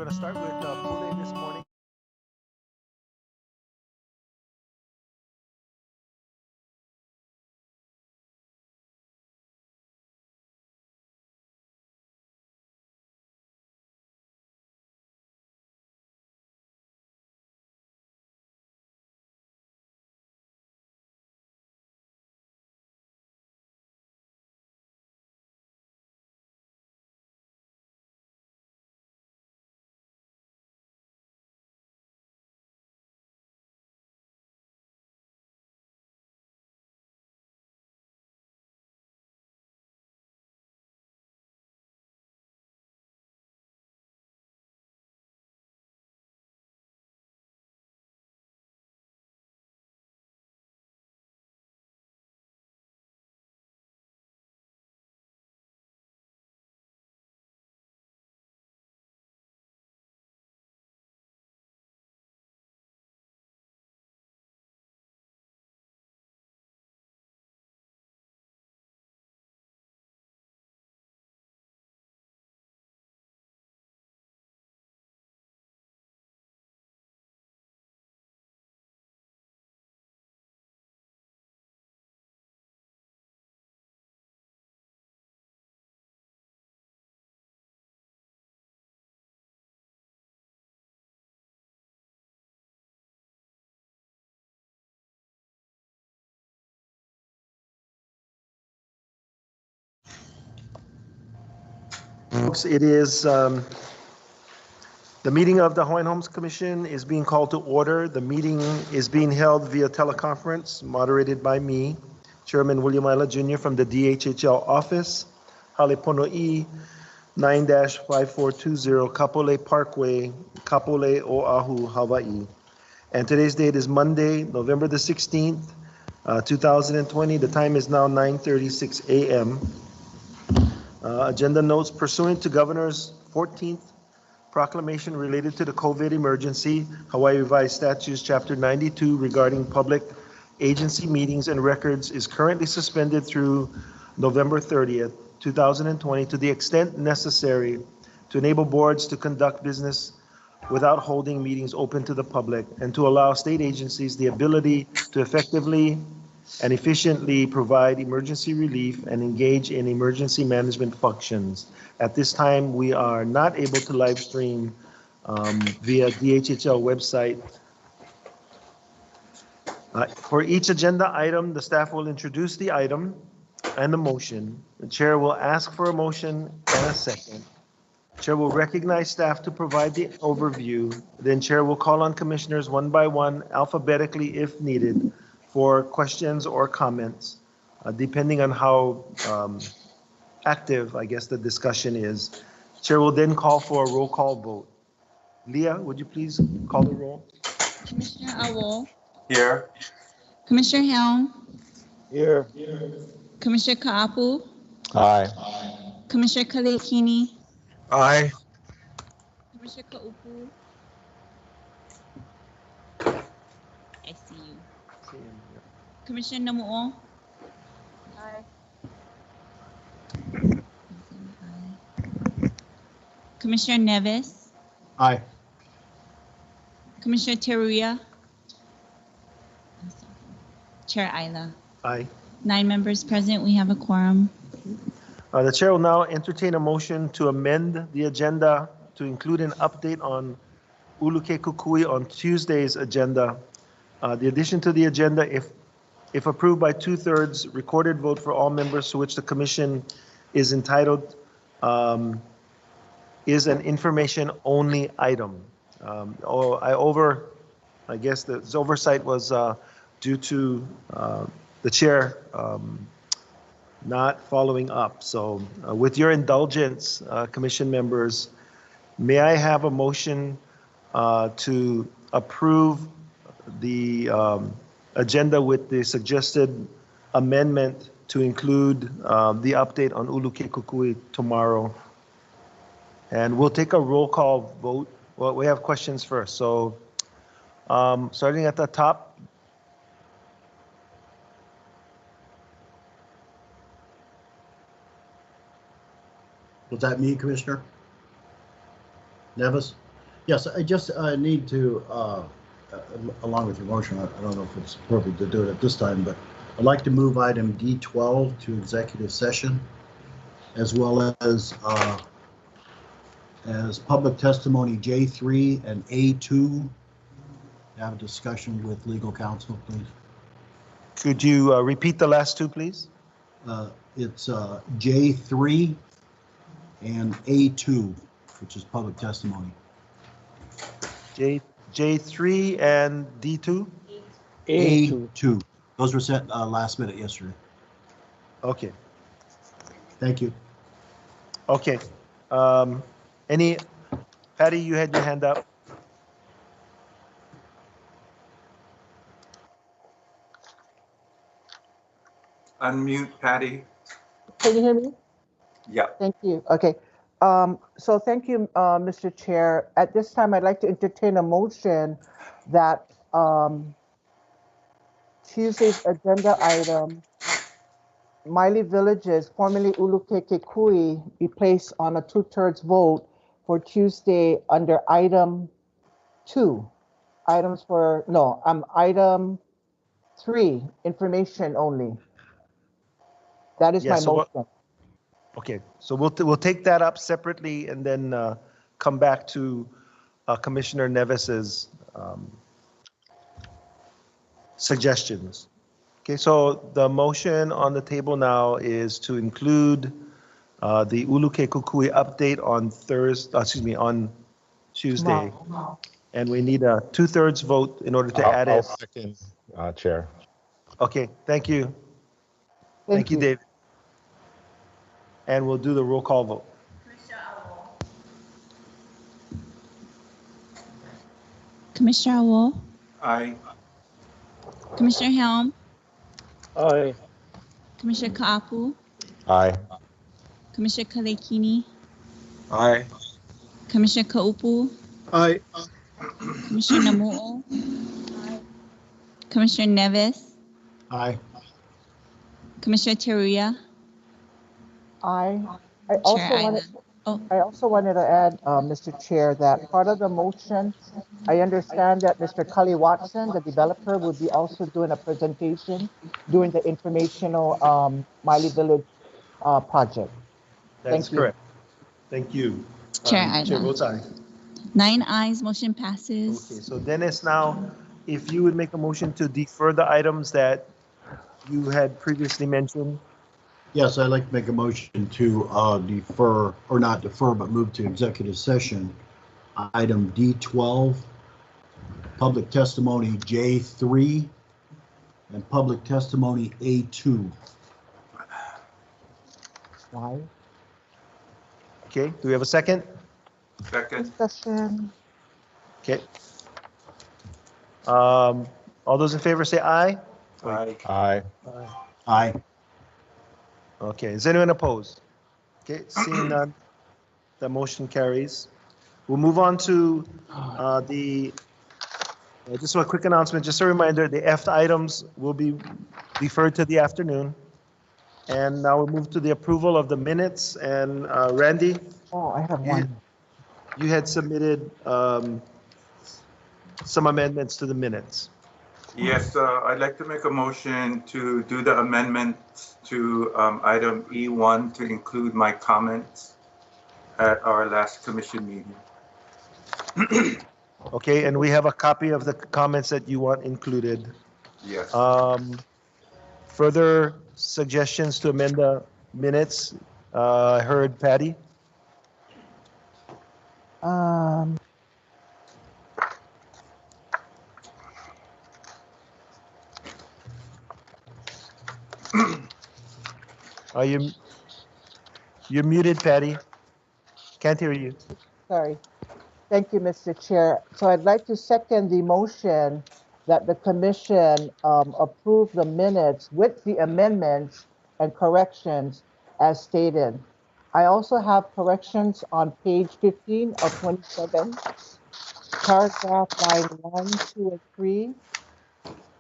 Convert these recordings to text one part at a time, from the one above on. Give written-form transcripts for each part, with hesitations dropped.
going to start with Pule this morning. Folks, it is the meeting of the Hawaiian Homes Commission is being called to order. The meeting is being held via teleconference, moderated by me, Chairman William Isla Jr. from the DHHL office, Halepono'i 9-5420 Kapolei Parkway, Kapolei, Oahu, Hawaii. And today's date is Monday, November the 16th, 2020. The time is now 9:36 a.m. Agenda notes pursuant to Governor's 14th proclamation related to the COVID emergency, Hawaii Revised Statutes Chapter 92 regarding public agency meetings and records is currently suspended through November 30th, 2020 to the extent necessary to enable boards to conduct business without holding meetings open to the public and to allow state agencies the ability to effectively and efficiently provide emergency relief and engage in emergency management functions. At this time, we are not able to live stream via DHHL website. For each agenda item, the staff will introduce the item and the motion. The chair will ask for a motion and a second. Chair will recognize staff to provide the overview. Then chair will call on commissioners one by one alphabetically if needed for questions or comments, depending on how active, I guess, the discussion is. Chair will then call for a roll call vote. Leah, would you please call the roll? Commissioner Awol. Here. Commissioner Helm. Here. Commissioner Kaapu. Aye. Commissioner Kalekini. Aye. Commissioner Kaupu. I see you. Commissioner Namu'o. Aye. Commissioner Nevis. Aye. Commissioner Teruya. Chair Isla. Aye. 9 members present. We have a quorum. The chair will now entertain a motion to amend the agenda to include an update on Uluke Kukui on Tuesday's agenda. The addition to the agenda, if approved by 2/3 recorded vote for all members to which the commission is entitled, is an information-only item. I guess the oversight was due to the chair not following up. So with your indulgence, commission members, may I have a motion to approve the agenda with the suggested amendment to include the update on Uluke Kukui tomorrow? And we'll take a roll call vote. Well, we have questions first. So starting at the top. Was that me, Commissioner Nevis? Yes, I just need to, along with your motion, I don't know if it's appropriate to do it at this time, but I'd like to move item D12 to executive session, as well as public testimony J3 and A2. Have a discussion with legal counsel, please. Could you repeat the last two, please? It's J3 and A2, which is public testimony. J3 and D2? A2. Those were sent last minute yesterday. Okay. Thank you. Okay. Patty, you had your hand up. Unmute, Patty. Can you hear me? Yeah. Thank you. Okay. So thank you, Mr. Chair. At this time, I'd like to entertain a motion that Tuesday's agenda item, Miley Villages, formerly Ulukekekui, be placed on a 2/3 vote for Tuesday under item 2. Item 3, information only. That is Yeah, my so motion. Okay, so we'll take that up separately and then come back to Commissioner Nevis's suggestions. Okay, so the motion on the table now is to include the Ulukekukui update on on Tuesday. And we need a 2/3 vote in order to add I'll it. second, Chair. Okay, thank you. Thank you, David. And we'll do the roll call vote. Commissioner Awol, Aye. Commissioner Helm, Aye. Commissioner Kaapu, Aye. Commissioner Kalekini, Aye. Commissioner Kaupu, Aye. Commissioner Namu'o, Commissioner Nevis, Aye. Commissioner Teruya, I Chair also Isla. wanted. I also wanted to add, Mr. Chair, that part of the motion, I understand that Mr. Cully Watson, the developer, would be also doing a presentation during the informational Miley Village project. That's Thank you. correct. Thank you. Chair Chair Isla. votes aye. 9 ayes, motion passes. Okay, so Dennis, now, if you would make a motion to defer the items that you had previously mentioned. Yes, I'd like to make a motion to defer, or not defer, but move to executive session. Item D12, public testimony J3, and public testimony A2. Why? Okay, do we have a second? Second. Discussion. Okay. All those in favor say aye. Aye. Aye. Aye. Okay, is anyone opposed? Okay, seeing none, the motion carries. We'll move on to just a quick announcement, just a reminder, the F items will be deferred to the afternoon. And now we'll move to the approval of the minutes. And Randy, Oh, I have one. you had submitted some amendments to the minutes. Yes, I'd like to make a motion to do the amendments to item E1 to include my comments at our last commission meeting. Okay, and we have a copy of the comments that you want included. Yes. Further suggestions to amend the minutes? I heard Patty. Are you're muted, Patty? Can't hear you. Sorry. Thank you, Mr. Chair. So I'd like to second the motion that the commission approve the minutes with the amendments and corrections as stated. I also have corrections on page 15 of 27, paragraph line 1, 2, and 3.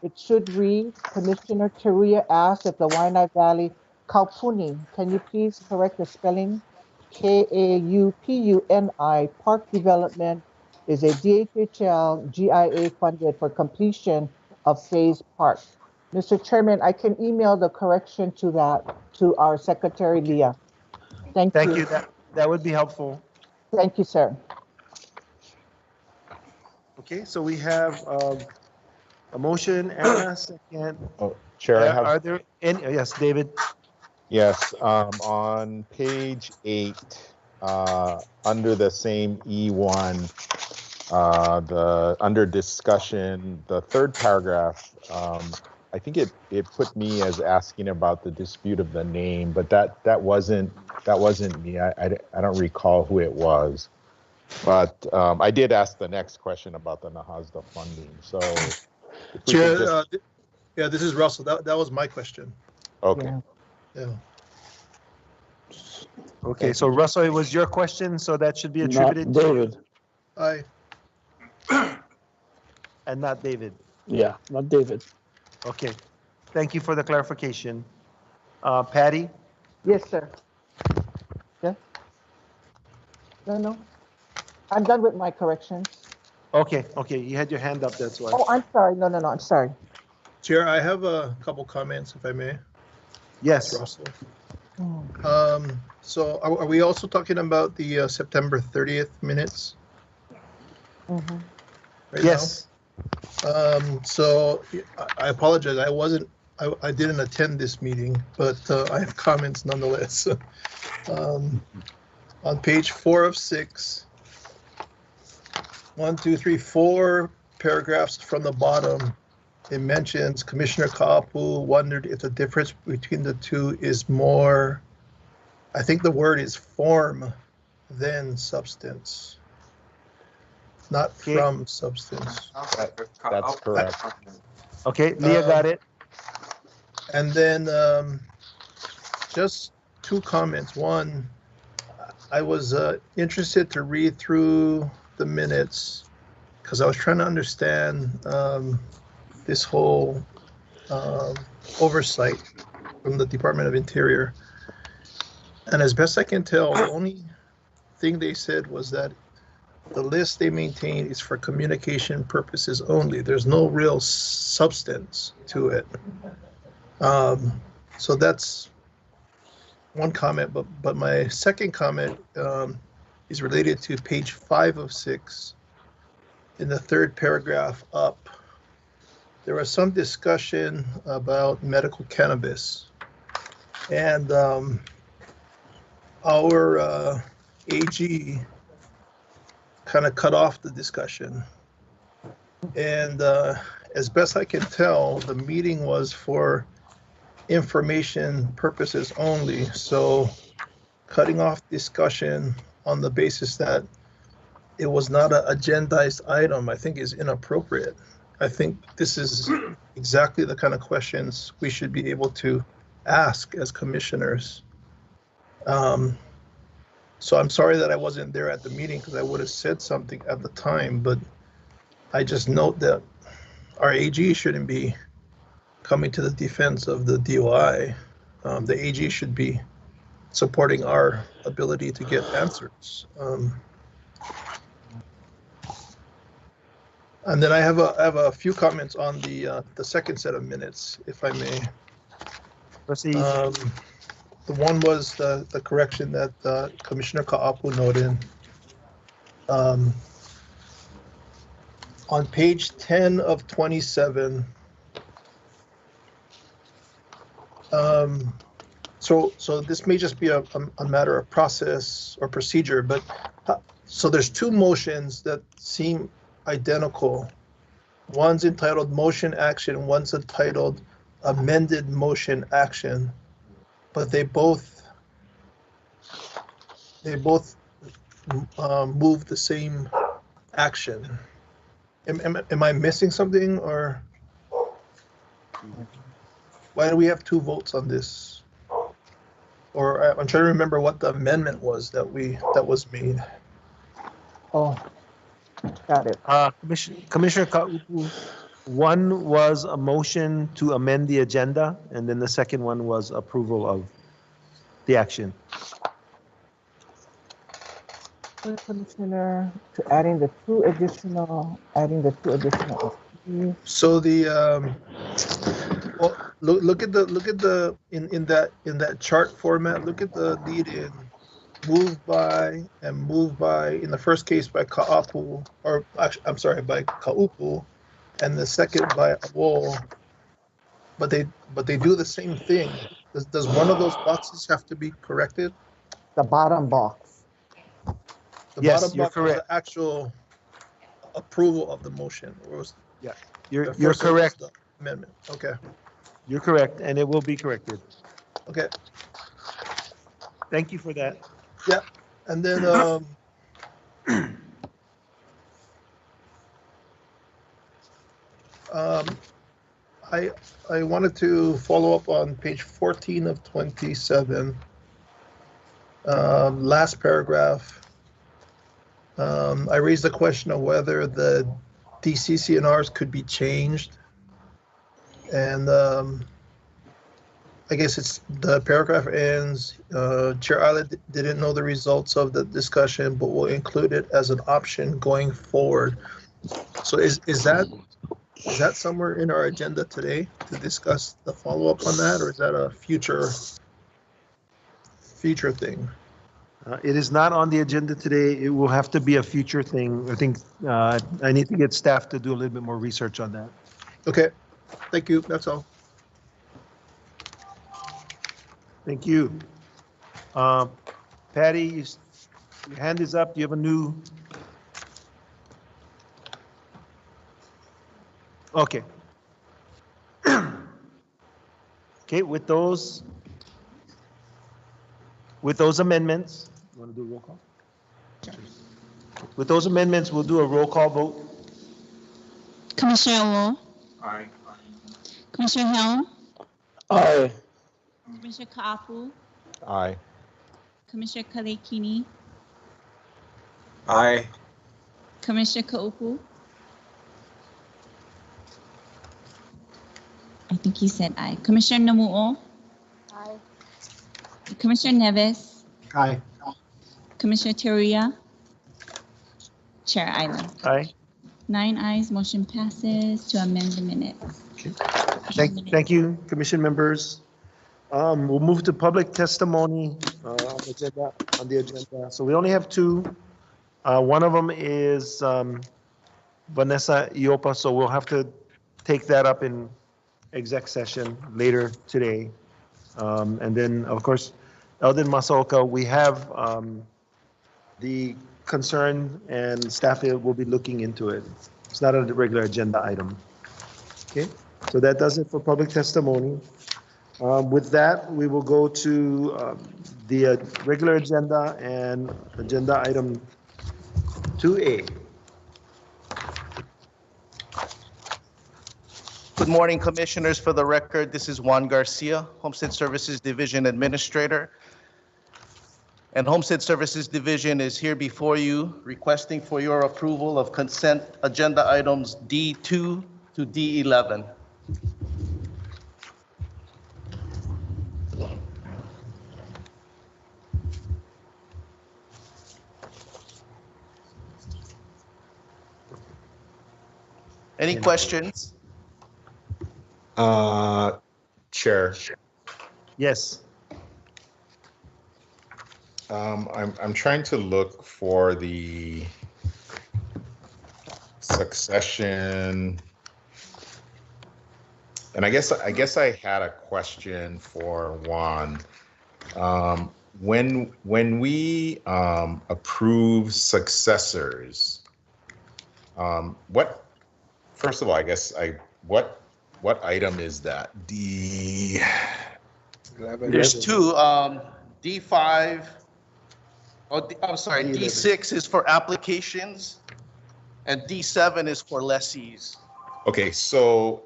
It should read, Commissioner Teruya asked if the Waianae Valley Kaupuni, can you please correct the spelling? Kaupuni Park Development is a DHHL GIA funded for completion of Phase Park. Mr. Chairman, I can email the correction to that to our Secretary Leah. Thank Thank you. you. That would be helpful. Thank you, sir. Okay, so we have a motion and a second. Oh, Chair, I have. Are there any? Yes, David. Yes, on page 8, under the same E1, under discussion, the third paragraph, I think it put me as asking about the dispute of the name, but that wasn't me. I don't recall who it was, but I did ask the next question about the NAHASDA funding. So, if we Chair, could just, yeah, this is Russell. That was my question. okay. Yeah. Yeah. Okay, Thank so you. Russell, it was your question, so that should be attributed to David. Aye. and not David. Yeah, not David. Okay, thank you for the clarification. Patty? Yes, sir. Yeah. No. I'm done with my corrections. Okay, you had your hand up, that's why. Oh, I'm sorry. No, I'm sorry. Chair, I have a couple comments, if I may. Yes, Russell. So are we also talking about the September 30th minutes? Mhm. Right yes. now? So I apologize. I didn't attend this meeting, but I have comments nonetheless. On page 4 of 6, 1, 2, 3, 4 paragraphs from the bottom, it mentions Commissioner Kaapu wondered if the difference between the two is more, I think the word is form than substance, not Okay. from substance. That's correct. Okay, Leah got it. And then just 2 comments. One, I was interested to read through the minutes because I was trying to understand this whole oversight from the Department of Interior. And as best I can tell, the only thing they said was that the list they maintain is for communication purposes only. There's no real substance to it. So that's one comment, but my second comment is related to page 5 of 6. In the 3rd paragraph up, there was some discussion about medical cannabis. And our AG kind of cut off the discussion. And as best I can tell, the meeting was for information purposes only. So cutting off discussion on the basis that it was not an agendized item, I think is inappropriate. I think this is exactly the kind of questions we should be able to ask as commissioners. So I'm sorry that I wasn't there at the meeting because I would have said something at the time, but I just note that our AG shouldn't be coming to the defense of the DOI. The AG should be supporting our ability to get answers. And then I have a few comments on the second set of minutes, if I may. Proceed. The one was the correction that Commissioner Kaapu noted. On page 10 of 27, so this may just be a matter of process or procedure, but so there's 2 motions that seem identical. One's entitled motion action, one's entitled amended motion action, but they both move the same action. Am I missing something, or why do we have 2 votes on this? Or I'm trying to remember what the amendment was that was made. Oh, got it. Commissioner Kaupu, one was a motion to amend the agenda, and then the second one was approval of the action. Commissioner, to adding the two additional SPs. So well, look at the in that chart format. Look at the lead in, moved by and moved by. In the first case by Ka'apu, or actually, I'm sorry, by Kaupu, and the second by Awol. But they do the same thing. Does one of those boxes have to be corrected? The bottom box. The Yes, bottom you're box was correct. the actual approval of the motion, or was You're the first one was correct. the amendment? Okay, You're correct, and it will be corrected. okay. Thank you for that. And then I wanted to follow up on page 14 of 27, last paragraph. I raised the question of whether the DCCNRs could be changed, and I guess it's the paragraph ends. Chair Islet didn't know the results of the discussion, but will include it as an option going forward. So is that somewhere in our agenda today to discuss the follow-up on that, or is that a future thing? It is not on the agenda today. It will have to be a future thing. I think I need to get staff to do a little bit more research on that. Okay, thank you. That's all. Thank you. Patty, your hand is up. Do you have a new? Okay. Okay, with those amendments, you want to do a roll call? With those amendments, we'll do a roll call vote. Commissioner Awol, Aye. Commissioner Hill, Aye. Commissioner Ka'apu, Aye. Commissioner Kalekini, Aye. Commissioner Kaupu. I think he said aye. Commissioner Namu'o. Aye. Commissioner Nevis. Aye. Commissioner Teruya. Chair Island. Aye. 9 ayes, motion passes to amend the minutes. Thank you, commission members. We'll move to public testimony on the agenda. So we only have two. One of them is Vanessa Iopa, so we'll have to take that up in exec session later today. And then, of course, Eldon Masaoka, we have the concern and staff will be looking into it. It's not a regular agenda item. Okay, so that does it for public testimony. With that, we will go to the regular agenda and agenda item 2A. Good morning, Commissioners. For the record, this is Juan Garcia, Homestead Services Division Administrator. And Homestead Services Division is here before you requesting for your approval of consent agenda items D2 to D11. Any questions? Chair, Yes. I'm trying to look for the succession. And I guess I had a question for Juan. When we approve successors, first of all, I guess what item is that? There's two, D5, I'm sorry, D6 is for applications and D7 is for lessees. Okay, so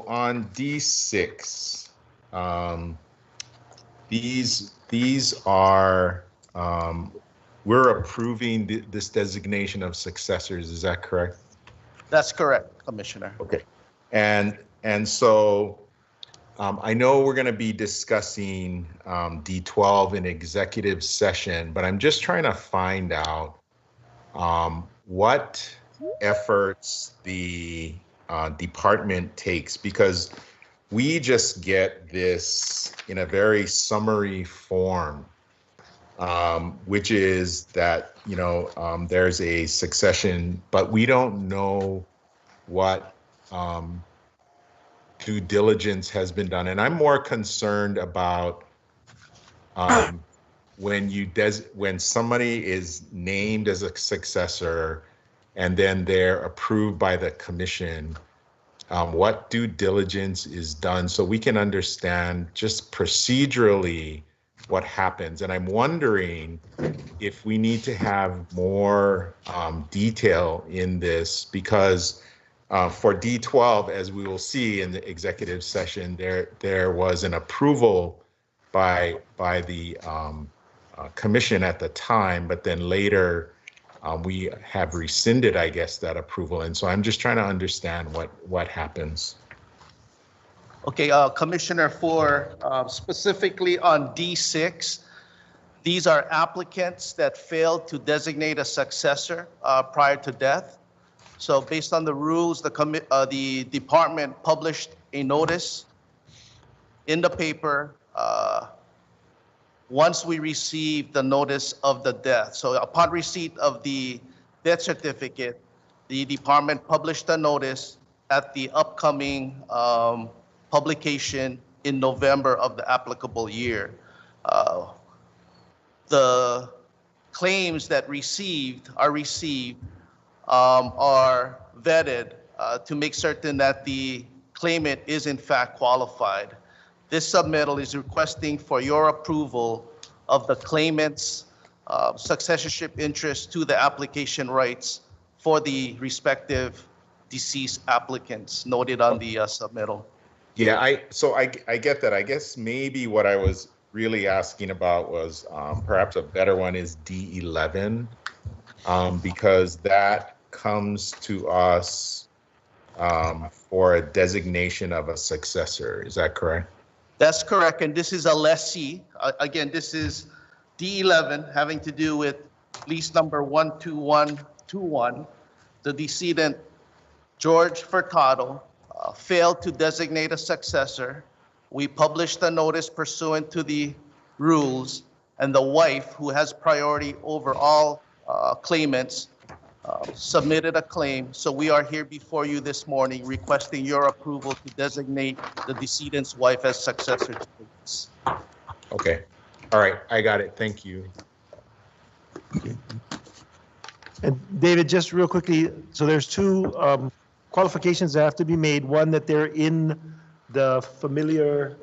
on D6, these are, we're approving this designation of successors, is that correct? That's correct, Commissioner. Okay, and so I know we're going to be discussing D12 in executive session, but I'm just trying to find out what efforts the department takes, because we just get this in a very summary form, which is that, there's a succession, but we don't know what due diligence has been done. And I'm more concerned about when somebody is named as a successor and then they're approved by the commission, what due diligence is done so we can understand just procedurally what happens. And I'm wondering if we need to have more detail in this, because for D12, as we will see in the executive session, there was an approval by the commission at the time, but then later we have rescinded, I guess, that approval. And so I'm just trying to understand what happens. Okay, Commissioner, for specifically on D6, these are applicants that failed to designate a successor prior to death. So based on the rules, the department published a notice in the paper once we received the notice of the death. So upon receipt of the death certificate, the department published a notice at the upcoming publication in November of the applicable year. The claims that are received are vetted to make certain that the claimant is in fact qualified. This submittal is requesting for your approval of the claimant's successorship interest to the application rights for the respective deceased applicants noted on the submittal. Yeah, I get that. I guess maybe what I was really asking about was perhaps a better one is D11, because that comes to us for a designation of a successor. Is that correct? That's correct, and this is a lessee. Again, this is D11 having to do with lease number 12121. The decedent, George Furtado, failed to designate a successor. We published a notice pursuant to the rules, and the wife, who has priority over all claimants, submitted a claim. So we are here before you this morning requesting your approval to designate the decedent's wife as successor to the lease. Okay. All right. I got it. Thank you. Okay. And David, just real quickly, so there's two qualifications that have to be made. One, that they're in the familial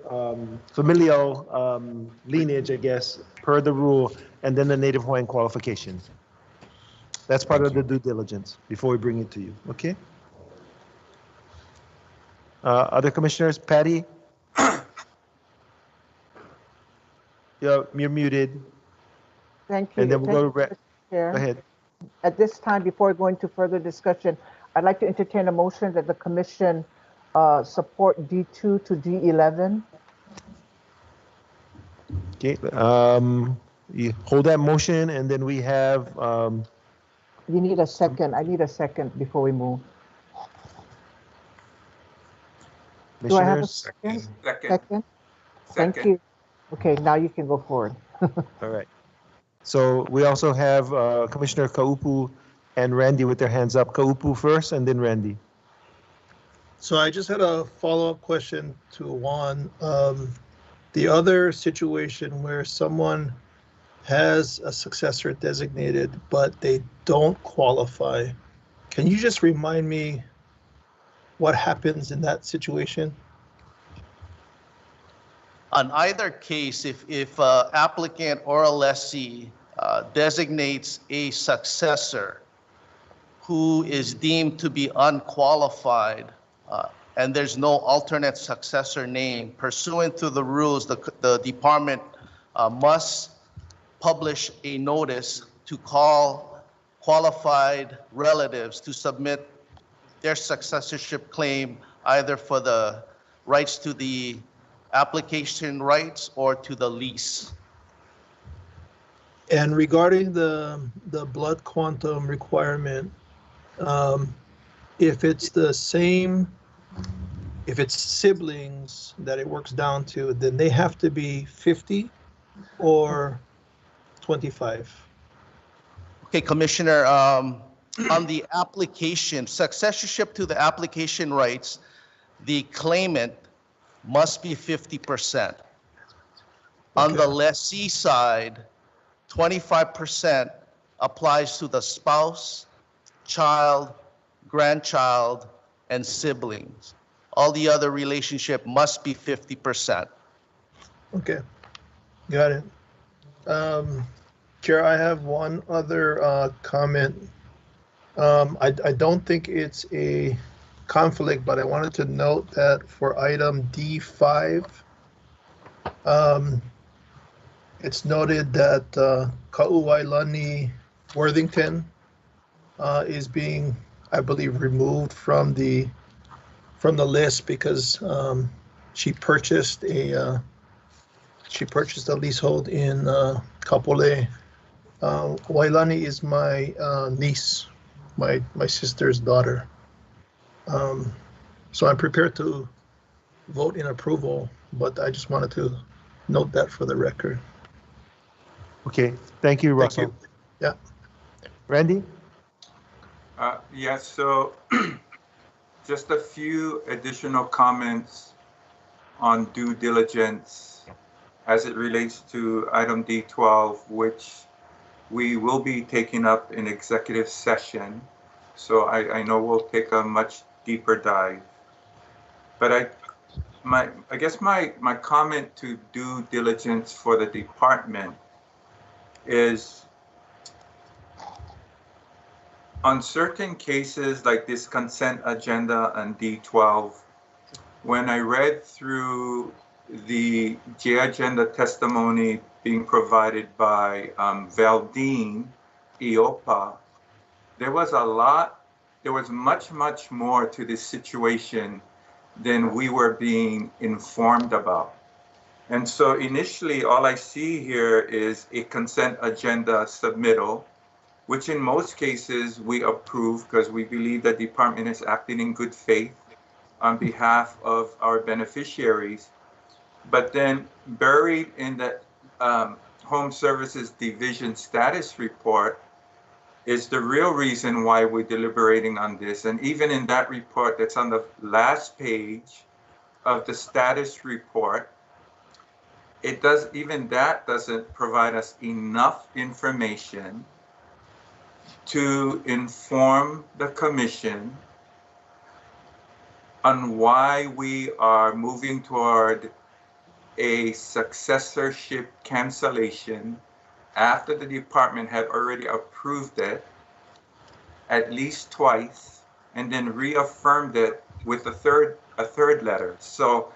lineage, I guess, per the rule, and then the Native Hawaiian qualification. That's part of the due diligence before we bring it to you, okay? Other commissioners, Patty? You're muted. Thank you. And then we'll go to Chair. Go ahead. At this time, before going to further discussion, I'd like to entertain a motion that the commission support D2 to D11. Okay, you hold that motion, and then we have, You need a second. I need a second before we move. Do I have a commissioners? second? Second. Thank you. Okay, now you can go forward. All right. So we also have Commissioner Kaupu and Randy with their hands up. Kaupu first, and then Randy. So I just had a follow-up question to Juan. The other situation where someone has a successor designated, but they don't qualify, can you just remind me what happens in that situation? On either case, if applicant or a lessee designates a successor who is deemed to be unqualified, and there's no alternate successor name, pursuant to the rules, the department must publish a notice to call qualified relatives to submit their successorship claim, either for the rights to the application rights or to the lease. And regarding the blood quantum requirement, if it's the same, if it's siblings that it works down to, then they have to be 50 or 25. Okay, Commissioner, on the application, successorship to the application rights, the claimant must be 50%. On the Okay. lessee side, 25% applies to the spouse, child, grandchild, and siblings. All the other relationship must be 50%. Okay, got it. Chair, I have one other comment. I don't think it's a conflict, but I wanted to note that for item D5, it's noted that Kauailani Worthington is being, I believe, removed from the list because she purchased a leasehold in Kapolei. Wailani is my niece, my sister's daughter. So I'm prepared to vote in approval, but I just wanted to note that for the record. Okay, thank you, Thank Russell. you. Yeah. Randy? Yes, so just a few additional comments on due diligence as it relates to item D12, which we will be taking up in executive session. So I know we'll take a much deeper dive. But I guess my comment to due diligence for the department is on certain cases like this consent agenda and D12, when I read through the J agenda testimony being provided by Valdine Iopa, there was much more to this situation than we were being informed about. And so initially, all I see here is a consent agenda submittal, which in most cases we approve because we believe the department is acting in good faith on behalf of our beneficiaries. But then buried in the Home Services Division status report is the real reason why we're deliberating on this. And even in that report that's on the last page of the status report, even that doesn't provide us enough information to inform the commission on why we are moving toward a successorship cancellation after the department had already approved it at least twice and then reaffirmed it with a third letter. So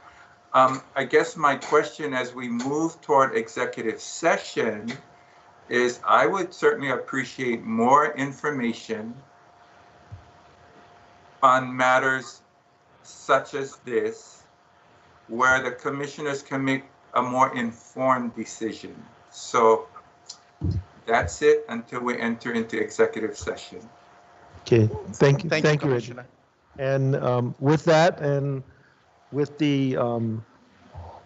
I guess my question as we move toward executive session is I would certainly appreciate more information on matters such as this, where the commissioners can make a more informed decision. So that's it until we enter into executive session. Okay, thank you, Reggie. Commissioner. And with that, and with the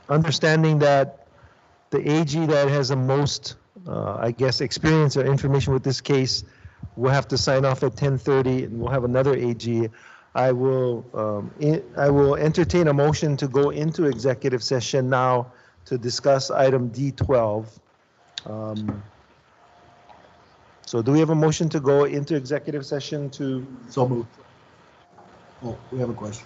understanding that the AG that has the most, I guess, experience or information with this case will have to sign off at 10:30, and we'll have another AG. I will entertain a motion to go into executive session now to discuss item D12. So do we have a motion to go into executive session to? So moved. Oh, we have a question.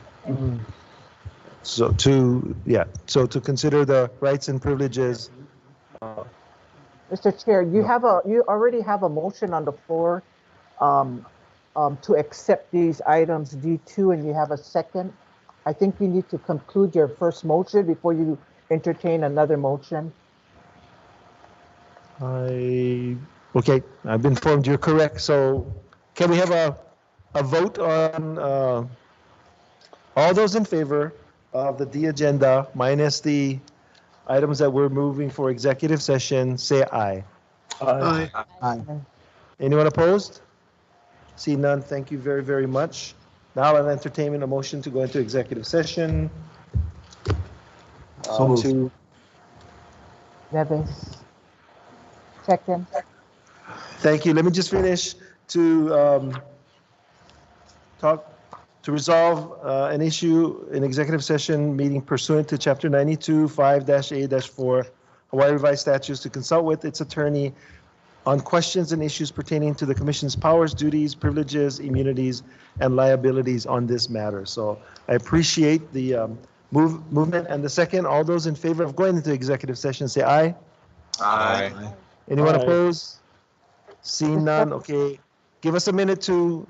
So to consider the rights and privileges. Mr. Chair, you already have a motion on the floor to accept these items D2, and you have a second. I think you need to conclude your first motion before you entertain another motion. Okay, I've been informed you're correct. So can we have a vote on all those in favor of the D agenda minus the items that we're moving for executive session, say aye. Aye. Aye. Anyone opposed? See none, thank you very, very much. Now I'll entertain a motion to go into executive session. So moved. To Neves. Second. Thank you. Let me just finish to to resolve an issue in executive session meeting pursuant to Chapter 92, 5-A-4 Hawaii Revised Statutes to consult with its attorney on questions and issues pertaining to the commission's powers, duties, privileges, immunities, and liabilities on this matter. So I appreciate the movement. And the second, all those in favor of going into executive session, say aye. Aye. Anyone Aye. opposed? Seeing none, okay. Give us a minute to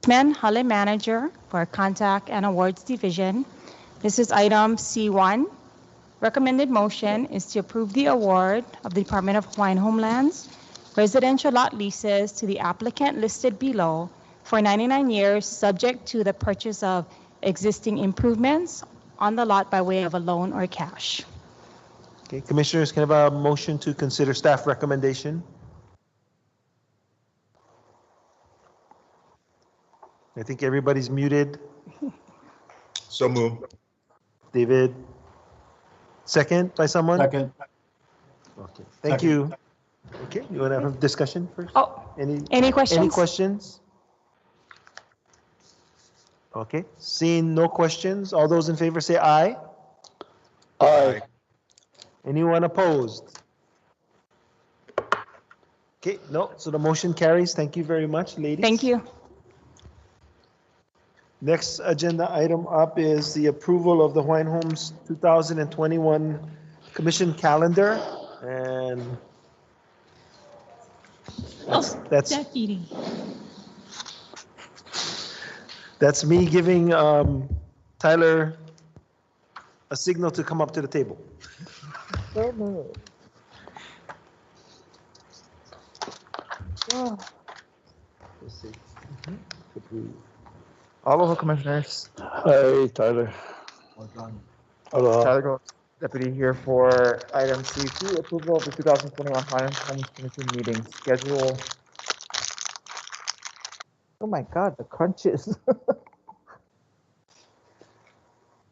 Hale Manager for Contact and Awards Division. This is item C1. Recommended motion is to approve the award of the Department of Hawaiian Homelands residential lot leases to the applicant listed below for 99 years, subject to the purchase of existing improvements on the lot by way of a loan or cash. Okay, Commissioners, can I have a motion to consider staff recommendation? I think everybody's muted. So moved. David? Second by someone? Second. Okay, thank Second. you. Okay, you want to have a discussion first? Oh, Any questions? Any questions? Okay, seeing no questions, all those in favor say aye. Aye. Anyone opposed? Okay, no, so the motion carries. Thank you very much, ladies. Thank you. Next agenda item up is the approval of the Hawaiian Homes 2021 Commission calendar, and that's Deputy. that's me giving Tyler a signal to come up to the table. So moved. Oh, Let's see. Aloha, Commissioners. Hi, Tyler. Well done. Aloha. Tyler Gross, Deputy here for item C2, approval of the 2021 Hawaiian Homes Commission meeting schedule. oh my God, the crunches.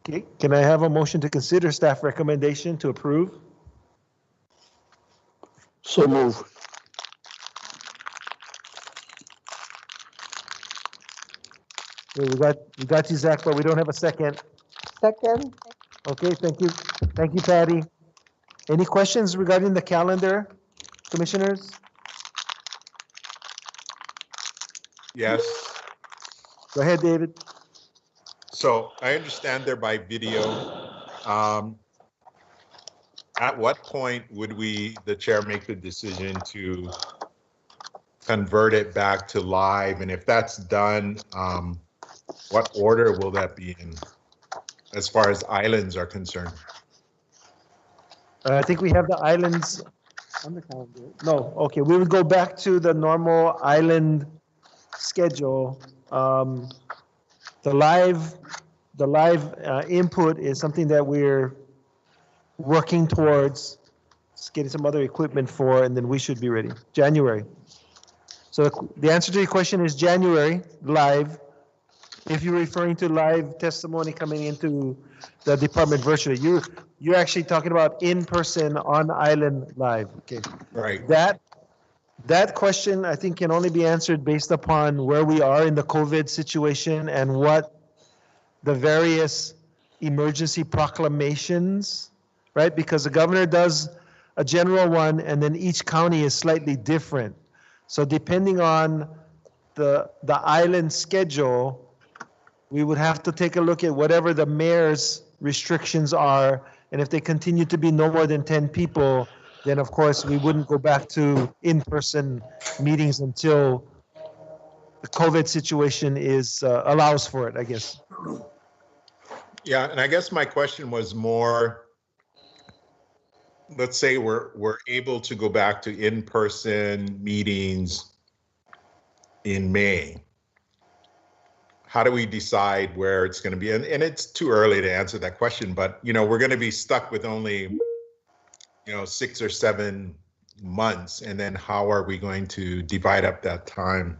Okay, can I have a motion to consider staff recommendation to approve? So move. Okay, we got you, Zach, but we don't have a second. Second, Okay, thank you. Thank you, Patty. Any questions regarding the calendar, Commissioners? Yes. Go ahead, David. So I understand they're by video. At what point would the chair, make the decision to convert it back to live? And if that's done, what order will that be in as far as islands are concerned? I think we have the islands on the calendar. No, okay, we would go back to the normal island schedule. The live input is something that we're working towards getting some other equipment for, and then we should be ready. January. So the answer to your question is January, live. If you're referring to live testimony coming into the department virtually, you're actually talking about in-person, on-island live. Okay. Right. That question, I think, can only be answered based upon where we are in the COVID situation and what the various emergency proclamations, right? Because the governor does a general one, and then each county is slightly different. So depending on the island schedule, we would have to take a look at whatever the mayor's restrictions are, and if they continue to be no more than 10 people, then of course we wouldn't go back to in-person meetings until the COVID situation allows for it, I guess. Yeah, and I guess my question was more, let's say we're able to go back to in-person meetings in May. How do we decide where it's going to be? And it's too early to answer that question, but we're going to be stuck with only 6 or 7 months, and then how are we going to divide up that time?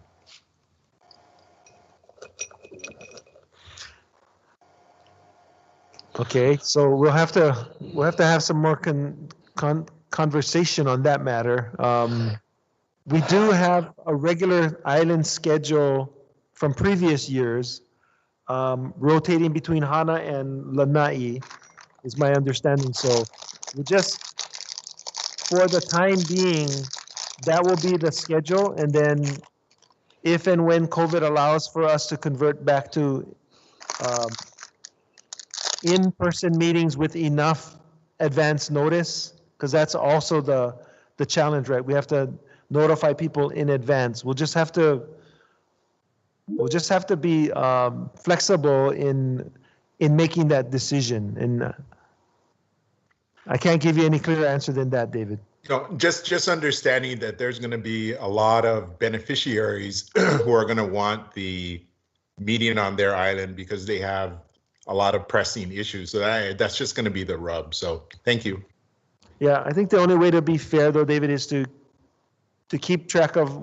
Okay, so we'll have to have some more conversation on that matter. We do have a regular island schedule from previous years, rotating between Hana and Lanai, is my understanding. So we just, for the time being, that will be the schedule, and then if and when COVID allows for us to convert back to in-person meetings with enough advance notice, because that's also the challenge, right? We have to notify people in advance. We'll just have to We'll just have to be flexible in making that decision. And I can't give you any clearer answer than that, David. Just understanding that there's going to be a lot of beneficiaries who are going to want the meeting on their island because they have a lot of pressing issues. So that's just going to be the rub. So thank you. Yeah, I think the only way to be fair, though, David, is to keep track of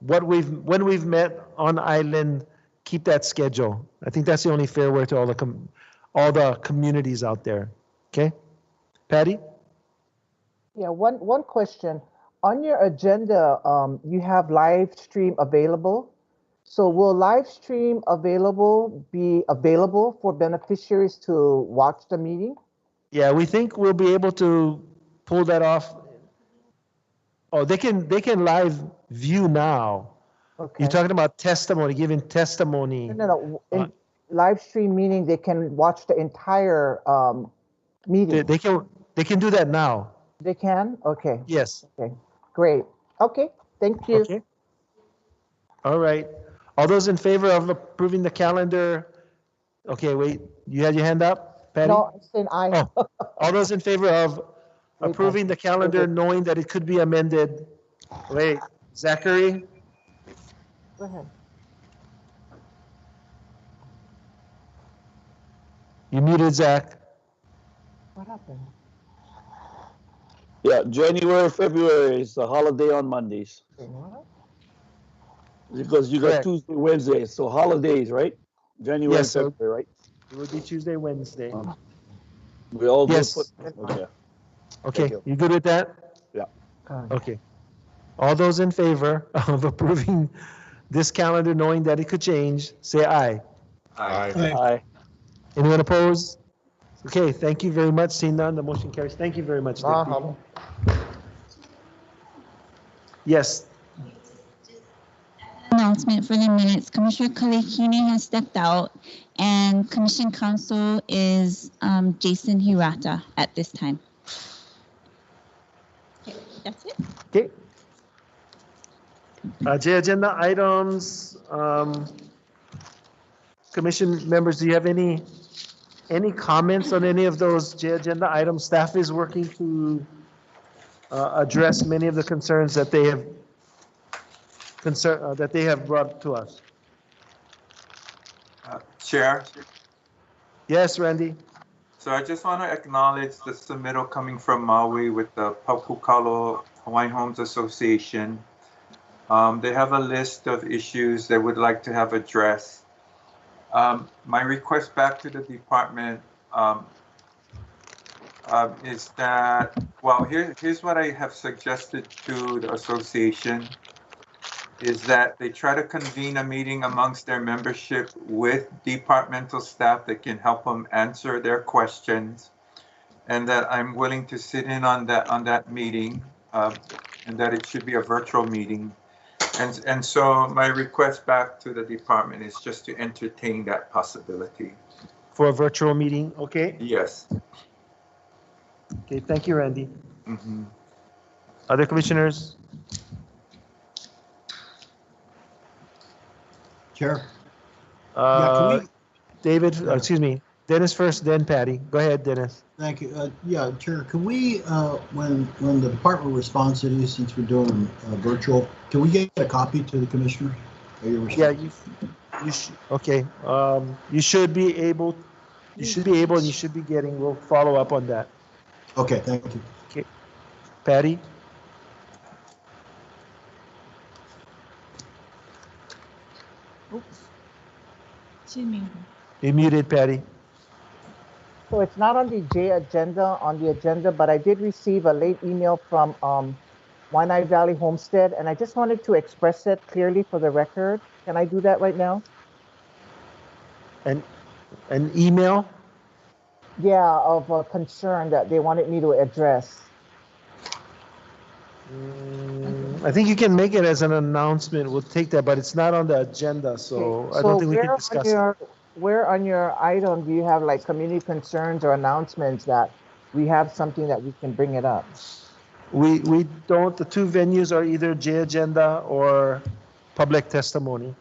when we've met on island, keep that schedule. I think that's the only fair way to all the communities out there. Okay, Patty? Yeah, one question. On your agenda, you have live stream available. So will live stream be available for beneficiaries to watch the meeting? Yeah, we think we'll be able to pull that off. Oh, they can live view now. Okay. You're talking about testimony, giving testimony. No. Live stream meaning they can watch the entire meeting. They can do that now. They can? Okay. Yes. Okay. Great. Okay. Thank you. Okay. All right. All those in favor of approving the calendar? Okay, wait. You had your hand up, Patty? No, I'm saying aye. Oh, all those in favor of approving the calendar, knowing that it could be amended? Wait, Zachary? Go ahead. You muted, Zach. What happened? Yeah, January, February is a holiday on Mondays. What? Because you got Correct. Tuesday, Wednesday, so holidays, right? January, Yes, so February, right? it would be Tuesday, Wednesday. We all do Yes. okay. Okay, you. you good with that? Yeah. Okay. All those in favor of approving this calendar, knowing that it could change, say aye. Aye. Aye. Anyone opposed? Okay, thank you very much. Seeing none, the motion carries. Thank you very much. Deputy. Yes, Announcement for the minutes. Commissioner Kalekine has stepped out, and Commission Counsel is Jason Hirata at this time. Okay, that's it. okay. J agenda items. Commission members, do you have any comments on any of those J agenda items? Staff is working to address many of the concerns that they have brought to us. Chair, Yes, Randy. so I just want to acknowledge the submittal coming from Maui with the Papukalo Hawaiian Homes Association. They have a list of issues they would like to have addressed. My request back to the department is that, well, here's what I have suggested to the association, is that they try to convene a meeting amongst their membership with departmental staff that can help them answer their questions, and that I'm willing to sit in on that meeting, and that it should be a virtual meeting. And so my request back to the department is just to entertain that possibility. For a virtual meeting, okay? Yes. Okay, thank you, Randy. Mm-hmm. Other commissioners? Chair? Yeah, David, excuse me, Dennis first, then Patty. Go ahead, Dennis. Thank you. Yeah, Chair, can we, when the department responds to these, since we're doing virtual, can we get a copy to the commissioner? Yeah, you should, okay. You should be able, and you should be getting, we'll follow up on that. Okay, thank you. Okay. Patty? Oops. She's muted. You muted, Patty. So it's not on the agenda, but I did receive a late email from Waianae Valley Homestead, and I just wanted to express it clearly for the record. Can I do that right now? An email? Yeah, of a concern that they wanted me to address. I think you can make it as an announcement. We'll take that, but it's not on the agenda, so Okay, I don't think we can discuss it. Where on your item do you have like community concerns or announcements that we have something that we can bring it up? We don't, the two venues are either J agenda or public testimony.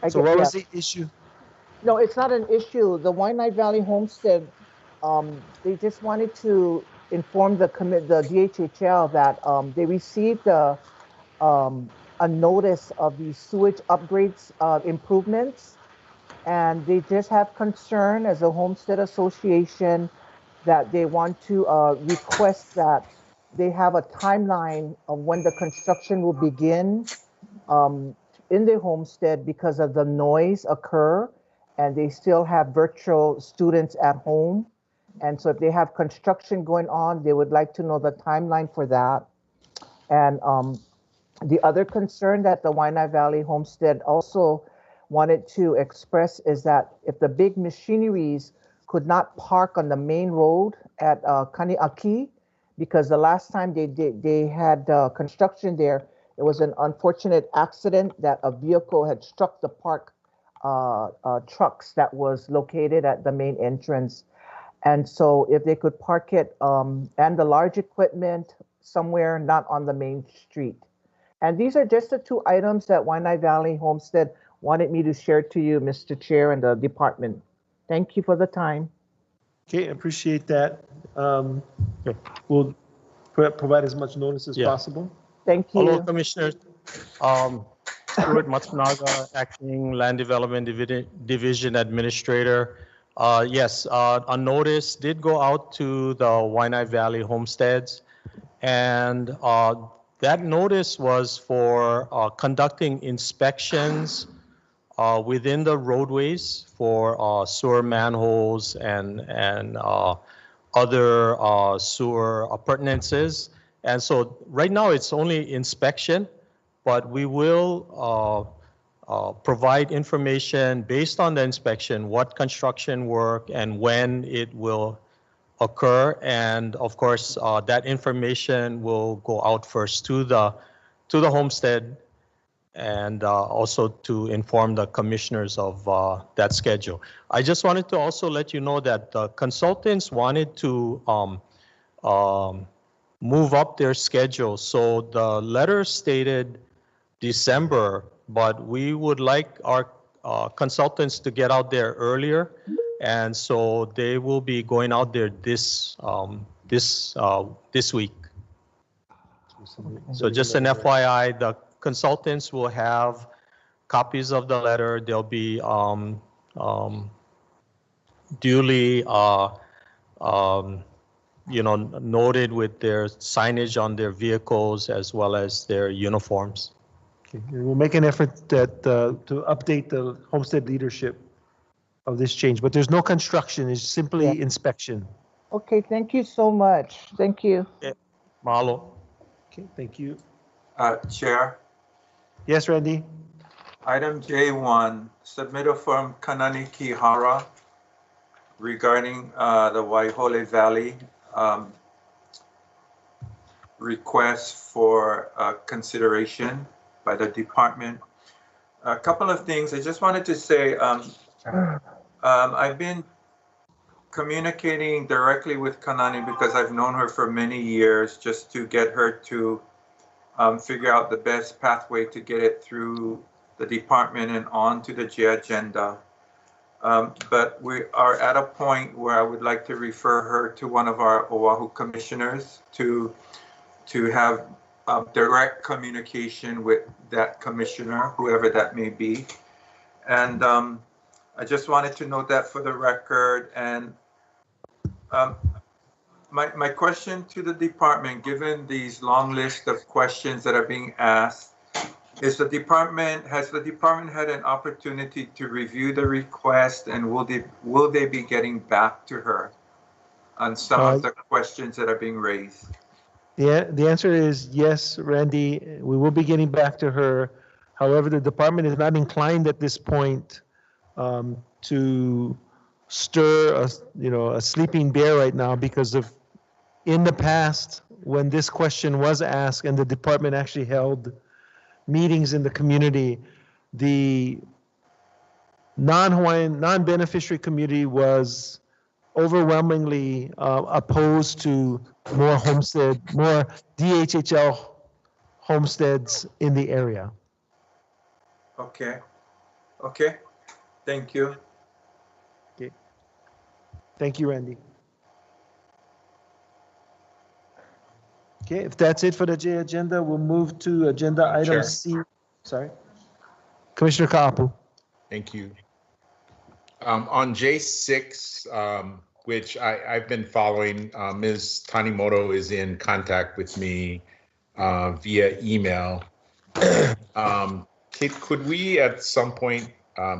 So what was yeah. the issue? No, it's not an issue. The Waianae Valley Homestead, they just wanted to inform the DHHL that they received a notice of the sewage upgrades improvements, and they just have concern as a homestead association that they want to request that they have a timeline of when the construction will begin um, in their homestead because of the noise occur, and they still have virtual students at home. And so if they have construction going on, they would like to know the timeline for that. And the other concern that the Waianae Valley Homestead also wanted to express is that if the big machineries could not park on the main road at Kaniaki, because the last time they had construction there, it was an unfortunate accident that a vehicle had struck the park trucks that was located at the main entrance. And so if they could park it and the large equipment somewhere not on the main street. And these are just the two items that Waianae Valley Homestead wanted me to share to you, Mr. Chair, and the department. Thank you for the time. Okay, appreciate that. We'll provide as much notice as possible. Thank you. Hello, Commissioners. Stuart Matsunaga, Acting Land Development Division Administrator. Yes, a notice did go out to the Waianae Valley Homesteads, and that notice was for conducting inspections within the roadways for sewer manholes and other sewer appurtenances. And so right now it's only inspection, but we will provide information based on the inspection, what construction work and when it will occur. And of course, that information will go out first to the homestead, and also to inform the commissioners of that schedule. I just wanted to also let you know that the consultants wanted to move up their schedule. So the letter stated December, but we would like our consultants to get out there earlier. And so they will be going out there this week. So just an FYI, the consultants will have copies of the letter. They'll be duly, noted with their signage on their vehicles as well as their uniforms. Okay. We'll make an effort that to update the homestead leadership of this change, but there's no construction, it's simply inspection. Okay, thank you so much. Thank you. Okay. Mahalo. Okay, thank you. Chair, Yes, Randy? item J1, submittal from Kanani Kihara regarding the Waihole Valley request for consideration by the department. A couple of things I just wanted to say. I've been communicating directly with Kanani because I've known her for many years, just to get her to figure out the best pathway to get it through the department and on to the J agenda. But we are at a point where I would like to refer her to one of our Oahu commissioners to have direct communication with that commissioner, whoever that may be. And I just wanted to note that for the record. And my question to the department, given these long list of questions that are being asked, has the department had an opportunity to review the request, and will they be getting back to her on some of the questions that are being raised? The answer is yes, Randy. We will be getting back to her. However, the department is not inclined at this point to stir a sleeping bear right now, because of in the past when this question was asked and the department actually held meetings in the community, the non-Hawaiian, non-beneficiary community was overwhelmingly opposed to more DHHL homesteads in the area. Okay. Okay, thank you. Okay. Thank you, Randy. Okay, if that's it for the J agenda, we'll move to agenda item Chair. C. Sorry. Commissioner Kaapu. Thank you. On J6, which I've been following, Ms. Tanimoto is in contact with me via email. Could we at some point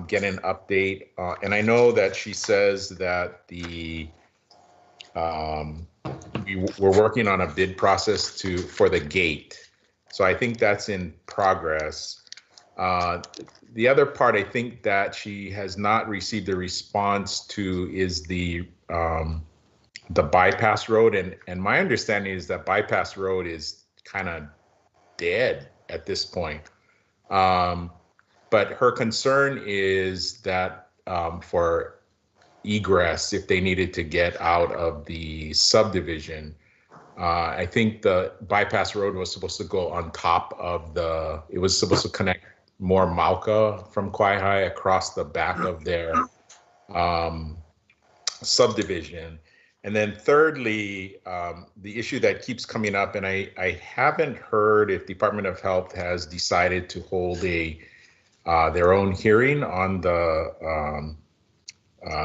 get an update? And I know that she says that we're working on a bid process for the gate. So I think that's in progress. The other part I think that she has not received a response to is the bypass road. And my understanding is that bypass road is kind of dead at this point. But her concern is that for egress, if they needed to get out of the subdivision, I think the bypass road was supposed to go on top of it was supposed to connect more Mauka from Kaihai across the back of their subdivision. And then thirdly, the issue that keeps coming up, and I haven't heard if Department of Health has decided to hold their own hearing on the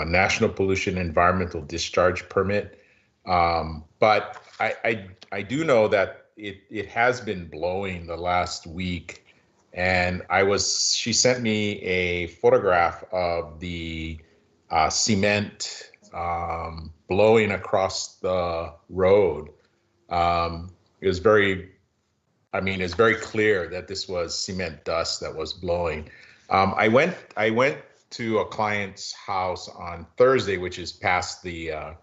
National Pollution Environmental Discharge Permit. But I do know that it has been blowing the last week. And she sent me a photograph of the cement blowing across the road. It's very clear that this was cement dust that was blowing. I went to a client's house on Thursday, which is past the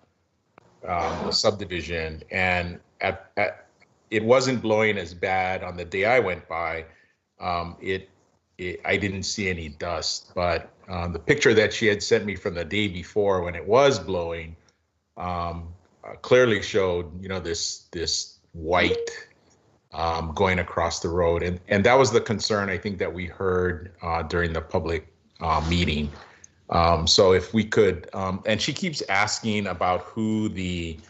subdivision, and it wasn't blowing as bad on the day I went by. I didn't see any dust, but the picture that she had sent me from the day before when it was blowing clearly showed, this white going across the road, and that was the concern I think that we heard during the public meeting. So if we could, and she keeps asking about who the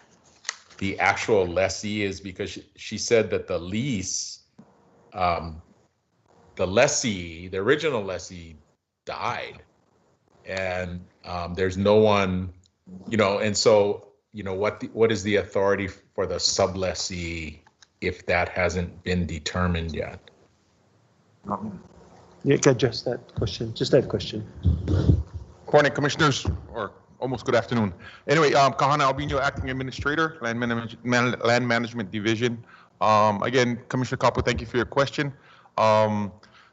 actual lessee is, because she said that the lease, the original lessee died, and there's no one, and so, what is the authority for the sublessee if that hasn't been determined yet? You can address that question, just that question. Good morning, Commissioners, or almost good afternoon. Anyway, Kahana Albino, Acting Administrator, Land Management Division. Again, Commissioner Kapu, thank you for your question.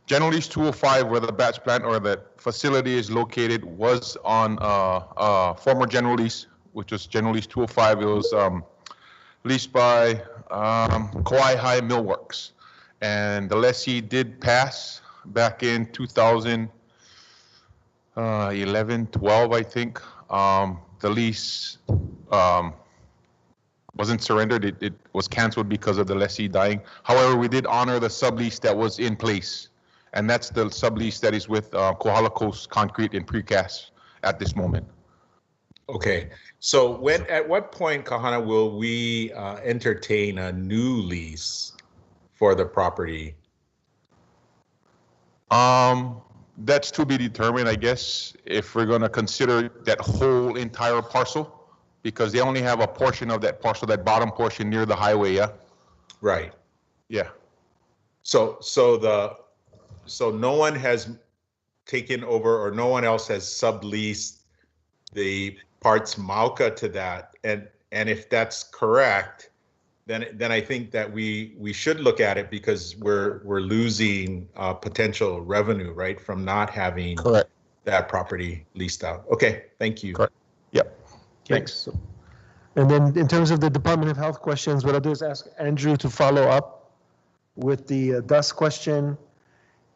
General Lease 205, where the batch plant or the facility is located, was on former General Lease, which was General Lease 205. It was leased by Kaihai Millworks. And the lessee did pass back in 2011, 12, I think. The lease wasn't surrendered. It was canceled because of the lessee dying. However, we did honor the sublease that was in place. And that's the sublease that is with Kohala Coast Concrete and Precast at this moment. Okay, so at what point, Kahana, will we entertain a new lease for the property? That's to be determined, I guess, if we're going to consider that whole entire parcel, because they only have a portion of that parcel, that bottom portion near the highway, yeah? Right. Yeah. So no one has taken over, or no one else has subleased the parts Mauka to that, and if that's correct, then I think that we should look at it, because we're losing potential revenue, right, from not having Correct. that property leased out. Okay, thank you. Correct. Yep. Okay, Thanks. And then in terms of the Department of Health questions, what I'll do is ask Andrew to follow up with the dust question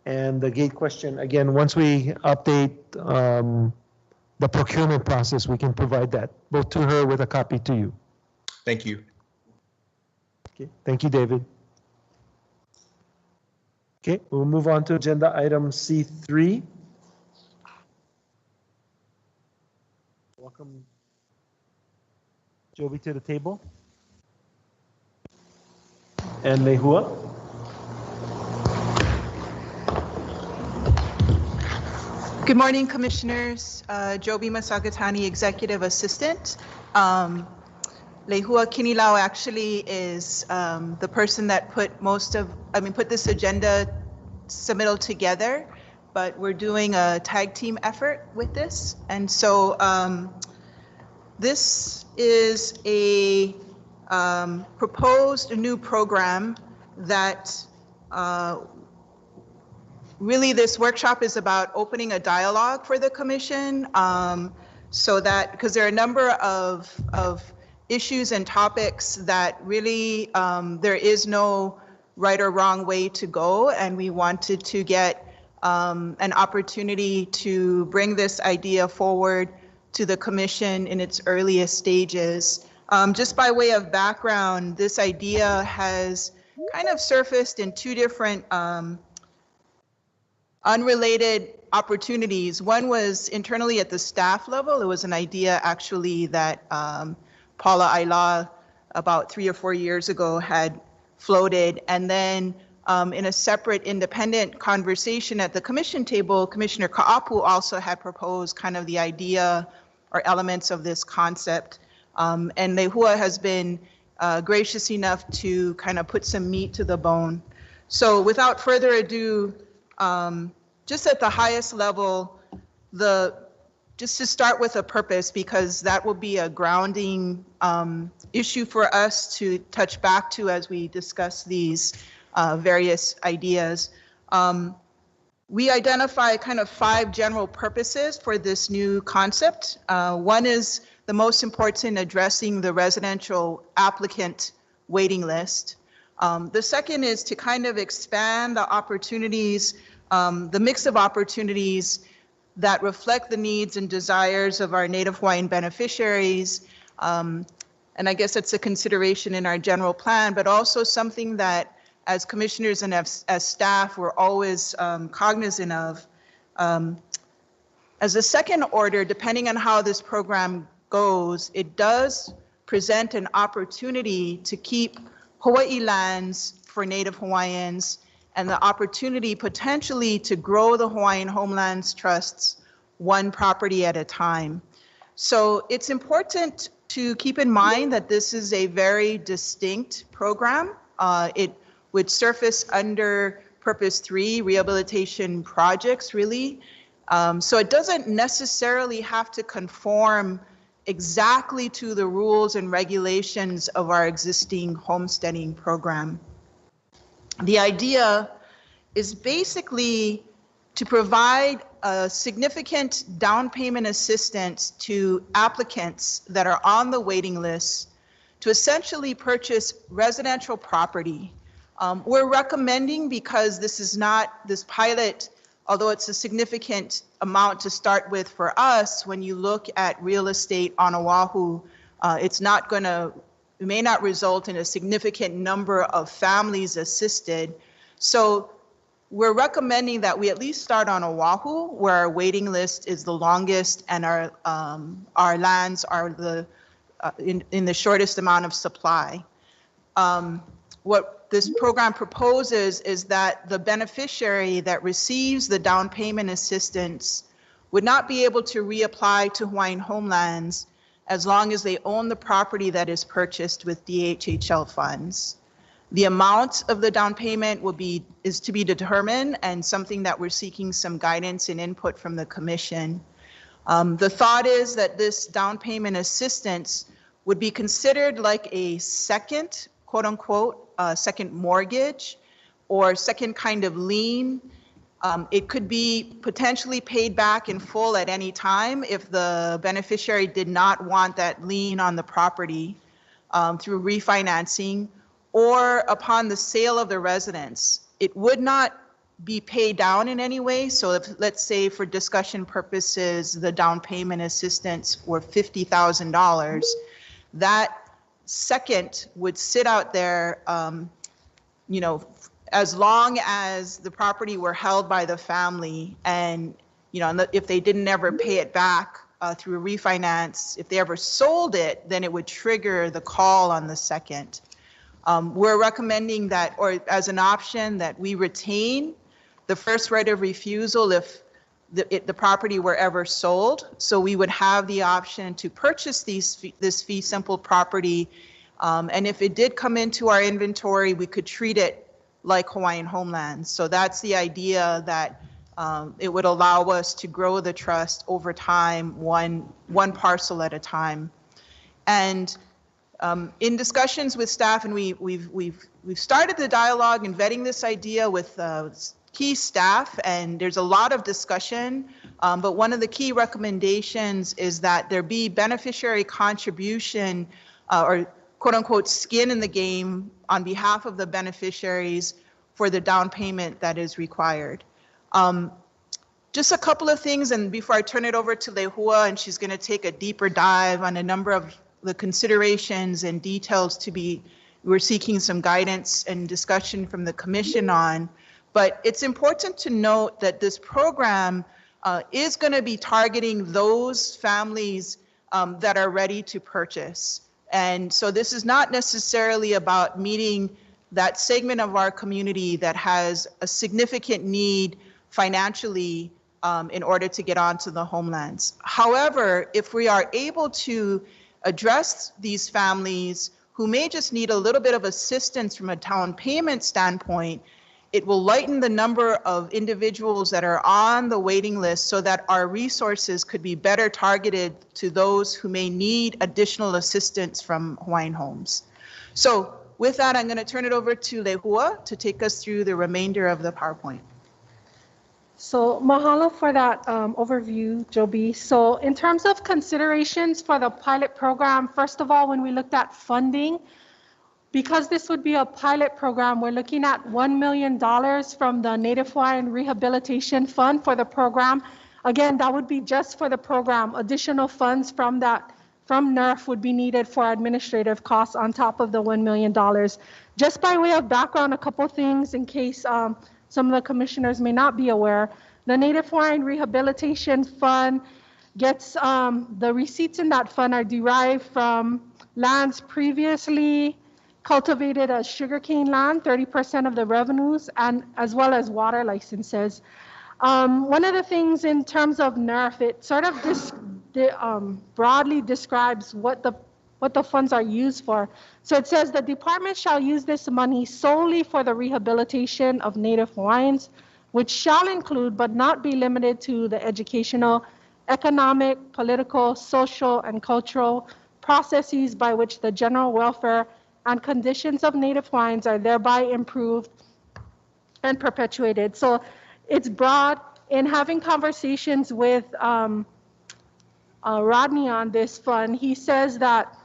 and the gate question. Again, once we update the procurement process, we can provide that both to her with a copy to you. Thank you. Okay, thank you, David. Okay, we'll move on to agenda item C3. Welcome, Joby, to the table. And Lehua. Good morning, Commissioners. Joby Masagatani, Executive Assistant. Lehua Kinilao actually is the person that put this agenda submittal together, but we're doing a tag team effort with this. And so this is a proposed new program that really this workshop is about opening a dialogue for the commission, so that, because there are a number of issues and topics that really there is no right or wrong way to go, and we wanted to get an opportunity to bring this idea forward to the commission in its earliest stages. Just by way of background, this idea has kind of surfaced in two different unrelated opportunities. One was internally at the staff level. It was an idea actually that Paula Ayla about 3 or 4 years ago had floated. And then in a separate independent conversation at the commission table, Commissioner Ka'apu also had proposed kind of the idea or elements of this concept. And Lehua has been gracious enough to kind of put some meat to the bone. So without further ado, just at the highest level, just to start with a purpose, because that will be a grounding issue for us to touch back to as we discuss these various ideas. We identify kind of 5 general purposes for this new concept. One is the most important, addressing the residential applicant waiting list. The second is to kind of expand the opportunities, the mix of opportunities that reflect the needs and desires of our Native Hawaiian beneficiaries. And I guess it's a consideration in our general plan, but also something that as commissioners and as staff, we're always cognizant of. As a second order, depending on how this program goes, it does present an opportunity to keep Hawaii lands for Native Hawaiians and the opportunity potentially to grow the Hawaiian Homelands Trusts one property at a time. So it's important to keep in mind that this is a very distinct program. It would surface under Purpose 3, rehabilitation projects, really. So it doesn't necessarily have to conform exactly to the rules and regulations of our existing homesteading program. The idea is basically to provide a significant down payment assistance to applicants that are on the waiting list to essentially purchase residential property. We're recommending, because this is not, this pilot, although it's a significant amount to start with for us, when you look at real estate on Oahu, it's not going to, it may not result in a significant number of families assisted. So we're recommending that we at least start on Oahu, where our waiting list is the longest and our lands are the in the shortest amount of supply. What this program proposes is that the beneficiary that receives the down payment assistance would not be able to reapply to Hawaiian Homelands as long as they own the property that is purchased with DHHL funds. The amount of the down payment is to be determined, and something that we're seeking some guidance and input from the commission. The thought is that this down payment assistance would be considered like a second, quote unquote, second mortgage or second kind of lien. It could be potentially paid back in full at any time if the beneficiary did not want that lien on the property through refinancing, or upon the sale of the residence. It would not be paid down in any way. So if, let's say for discussion purposes, the down payment assistance were $50,000, that second would sit out there, you know, as long as the property were held by the family, and, you know, if they didn't ever pay it back through a refinance, if they ever sold it, then it would trigger the call on the second. We're recommending that, or as an option, that we retain the first right of refusal if the property were ever sold. So we would have the option to purchase this fee simple property. And if it did come into our inventory, we could treat it like Hawaiian homelands. So that's the idea, that it would allow us to grow the trust over time, one parcel at a time. And in discussions with staff, and we've started the dialogue and vetting this idea with key staff, and there's a lot of discussion, but one of the key recommendations is that there be beneficiary contribution or quote unquote skin in the game on behalf of the beneficiaries for the down payment that is required. Just a couple of things, and before I turn it over to Lehua, and she's going to take a deeper dive on a number of the considerations and details we're seeking some guidance and discussion from the commission on. But it's important to note that this program is going to be targeting those families that are ready to purchase. And so this is not necessarily about meeting that segment of our community that has a significant need financially in order to get onto the homelands. However, if we are able to address these families who may just need a little bit of assistance from a down payment standpoint, it will lighten the number of individuals that are on the waiting list so that our resources could be better targeted to those who may need additional assistance from Hawaiian Homes. So with that, I'm going to turn it over to Lehua to take us through the remainder of the PowerPoint. So mahalo for that overview, Joby. So in terms of considerations for the pilot program, first of all, when we looked at funding, because this would be a pilot program, we're looking at $1 million from the Native Hawaiian Rehabilitation Fund for the program. Again, that would be just for the program. Additional funds from NERF would be needed for administrative costs on top of the $1 million. Just by way of background, a couple things in case some of the commissioners may not be aware. The Native Hawaiian Rehabilitation Fund gets, the receipts in that fund are derived from lands previously cultivated as sugarcane land, 30% of the revenues, and as well as water licenses. One of the things in terms of NERF, it sort of broadly describes what the funds are used for. So it says the department shall use this money solely for the rehabilitation of Native Hawaiians, which shall include but not be limited to the educational, economic, political, social, and cultural processes by which the general welfare and conditions of Native Hawaiians are thereby improved and perpetuated. So it's broad. In having conversations with Rodney on this fund, he says that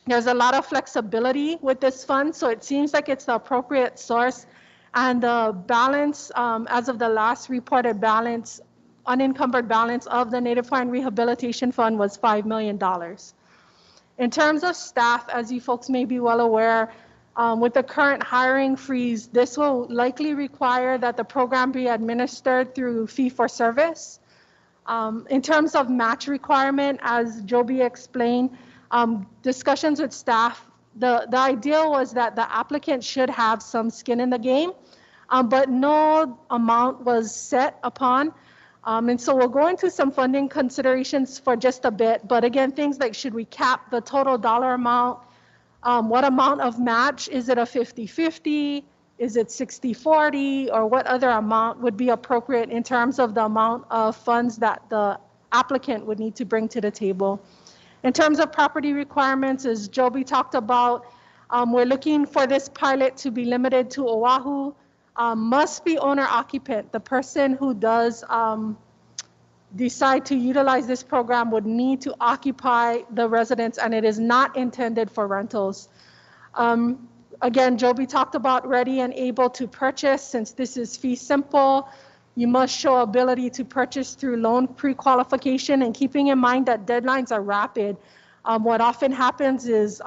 there's a lot of flexibility with this fund, so it seems like it's the appropriate source. And the balance, as of the last reported balance, unencumbered balance of the Native Hawaiian Rehabilitation Fund was $5 million. In terms of staff, as you folks may be well aware, with the current hiring freeze, this will likely require that the program be administered through fee-for-service. In terms of match requirement, as Joby explained, discussions with staff, the ideal was that the applicant should have some skin in the game, but no amount was set upon. And so we'll go into some funding considerations for just a bit, but again, things like, should we cap the total dollar amount? What amount of match? Is it a 50-50? Is it 60-40? Or what other amount would be appropriate in terms of the amount of funds that the applicant would need to bring to the table? In terms of property requirements, as Joby talked about, we're looking for this pilot to be limited to Oahu. Must be owner occupant. The person who does decide to utilize this program would need to occupy the residence, and it is not intended for rentals. Again, Joby talked about ready and able to purchase. Since this is fee simple, you must show ability to purchase through loan pre-qualification, and keeping in mind that deadlines are rapid. What often happens is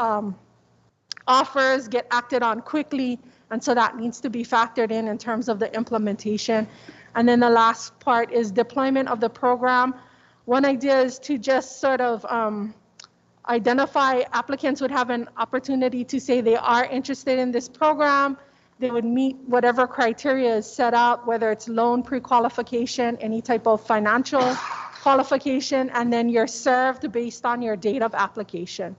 offers get acted on quickly, and so that needs to be factored in terms of the implementation. And then the last part is deployment of the program One idea is to just sort of identify applicants would have an opportunity to say they are interested in this program. They would meet whatever criteria is set up, whether it's loan pre-qualification, any type of financial qualification, and then you're served based on your date of application.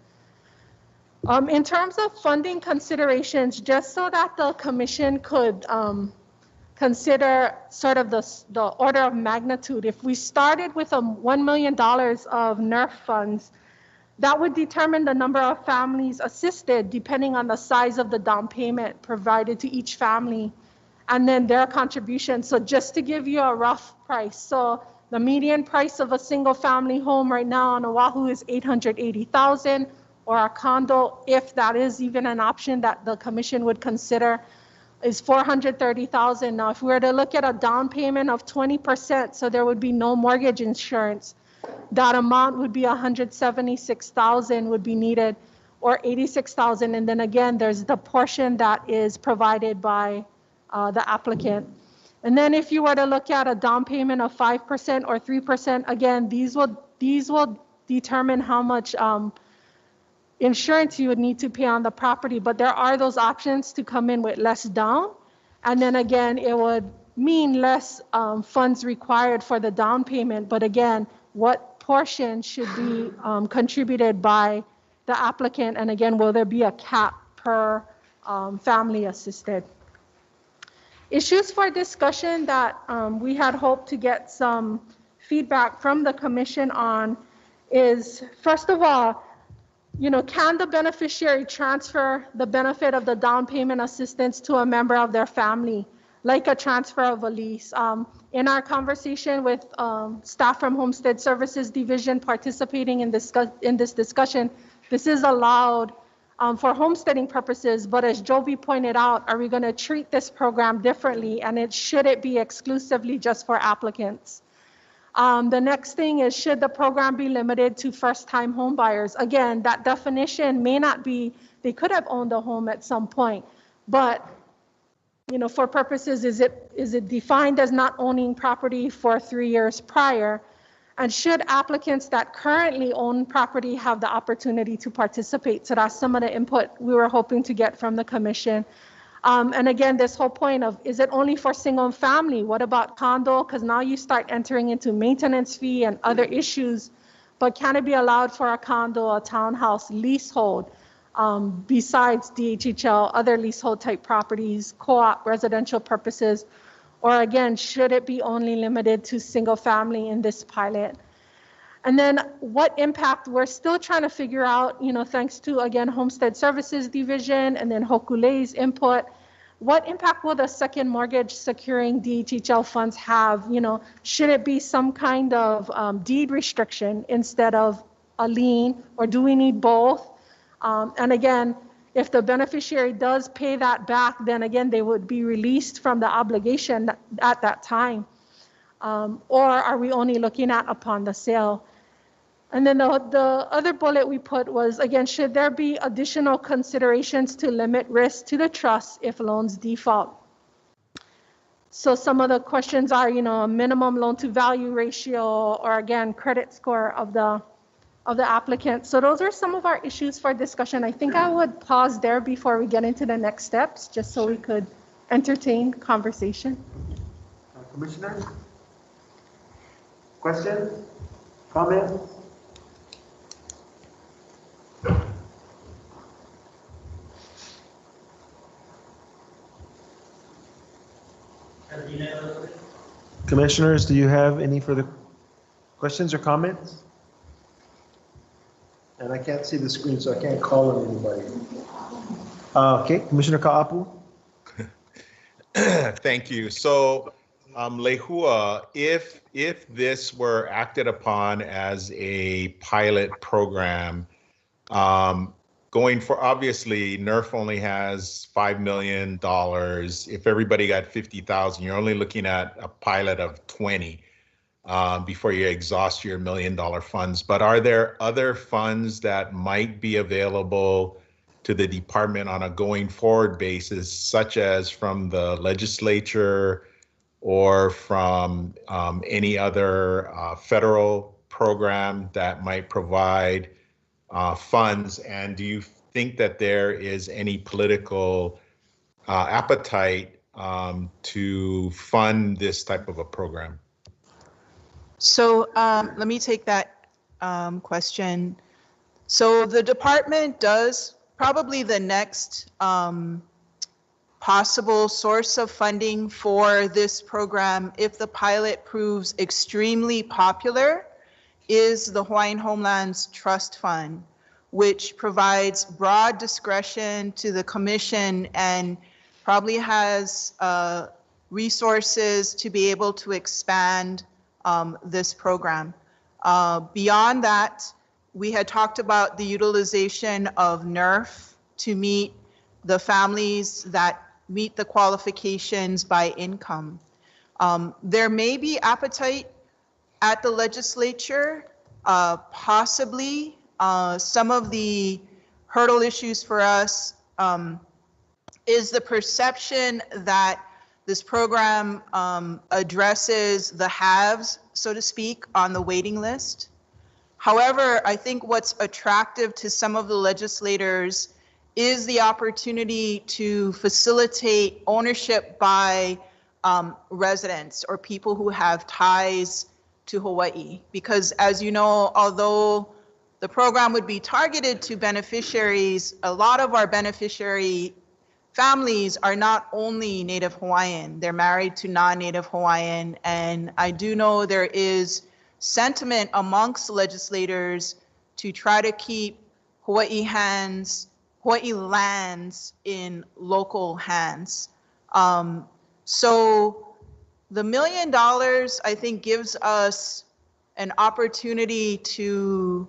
In terms of funding considerations, just so that the commission could consider sort of the order of magnitude, if we started with $1 million of NERF funds, that would determine the number of families assisted depending on the size of the down payment provided to each family and then their contribution. So just to give you a rough price, so the median price of a single family home right now on Oahu is $880,000, or a condo, if that is even an option that the commission would consider, is $430,000. Now, if we were to look at a down payment of 20%, so there would be no mortgage insurance, that amount would be $176,000 would be needed, or $86,000. And then again, there's the portion that is provided by the applicant. And then if you were to look at a down payment of 5% or 3%, again, these will determine how much insurance you would need to pay on the property. But there are those options to come in with less down. And then again, it would mean less funds required for the down payment. But again, what portion should be contributed by the applicant? And again, will there be a cap per family assisted? Issues for discussion that we had hoped to get some feedback from the commission on is, first of all, can the beneficiary transfer the benefit of the down payment assistance to a member of their family, like a transfer of a lease? In our conversation with staff from Homestead Services Division participating in this discussion, this is allowed for homesteading purposes, but as Jovi pointed out, are we going to treat this program differently, and should it be exclusively just for applicants? The next thing is, should the program be limited to first-time home buyers? Again, that definition may not be, they could have owned a home at some point, but for purposes, is it defined as not owning property for 3 years prior? And should applicants that currently own property have the opportunity to participate? So that's some of the input we were hoping to get from the commission. And again, this whole point of, is it only for single family? What about condo? Because now you start entering into maintenance fee and other issues, but can it be allowed for a condo, a townhouse, leasehold, besides DHHL, other leasehold type properties, co-op, residential purposes? Or again, should it be only limited to single family in this pilot? And then what impact, we're still trying to figure out, thanks to, again, Homestead Services Division and then Hokulei's input, what impact will the second mortgage securing DHHL funds have? Should it be some kind of deed restriction instead of a lien, or do we need both? And again, if the beneficiary does pay that back, then again, they would be released from the obligation at that time. Or are we only looking at upon the sale? And then the other bullet we put was, again, should there be additional considerations to limit risk to the trust if loans default? So some of the questions are, a minimum loan to value ratio, or again, credit score of the applicant. So those are some of our issues for discussion. I think I would pause there before we get into the next steps, just so we could entertain conversation. Commissioner? Questions? Comments? Commissioners, do you have any further questions or comments? And I can't see the screen, so I can't call on anybody. Okay, Commissioner Ka'apu. Thank you. So, Lehua, if this were acted upon as a pilot program, going for, obviously, NERF only has $5 million. If everybody got 50,000, you're only looking at a pilot of 20 before you exhaust your $1 million funds. But are there other funds that might be available to the department on a going forward basis, such as from the legislature or from any other federal program that might provide funds? And do you think that there is any political appetite to fund this type of a program? So let me take that question. So the department does probably the next possible source of funding for this program, if the pilot proves extremely popular, is the Hawaiian Homelands Trust Fund, which provides broad discretion to the commission and probably has resources to be able to expand this program. Beyond that, we had talked about the utilization of NERF to meet the families that meet the qualifications by income. There may be appetite at the legislature, possibly. Some of the hurdle issues for us is the perception that this program addresses the haves, so to speak, on the waiting list. However, I think what's attractive to some of the legislators is the opportunity to facilitate ownership by residents or people who have ties to Hawaii. Because as you know, although the program would be targeted to beneficiaries, a lot of our beneficiary families are not only Native Hawaiian, they're married to non-Native Hawaiian. And I do know there is sentiment amongst legislators to try to keep Hawaii lands in local hands. So the $1 million, I think, gives us an opportunity to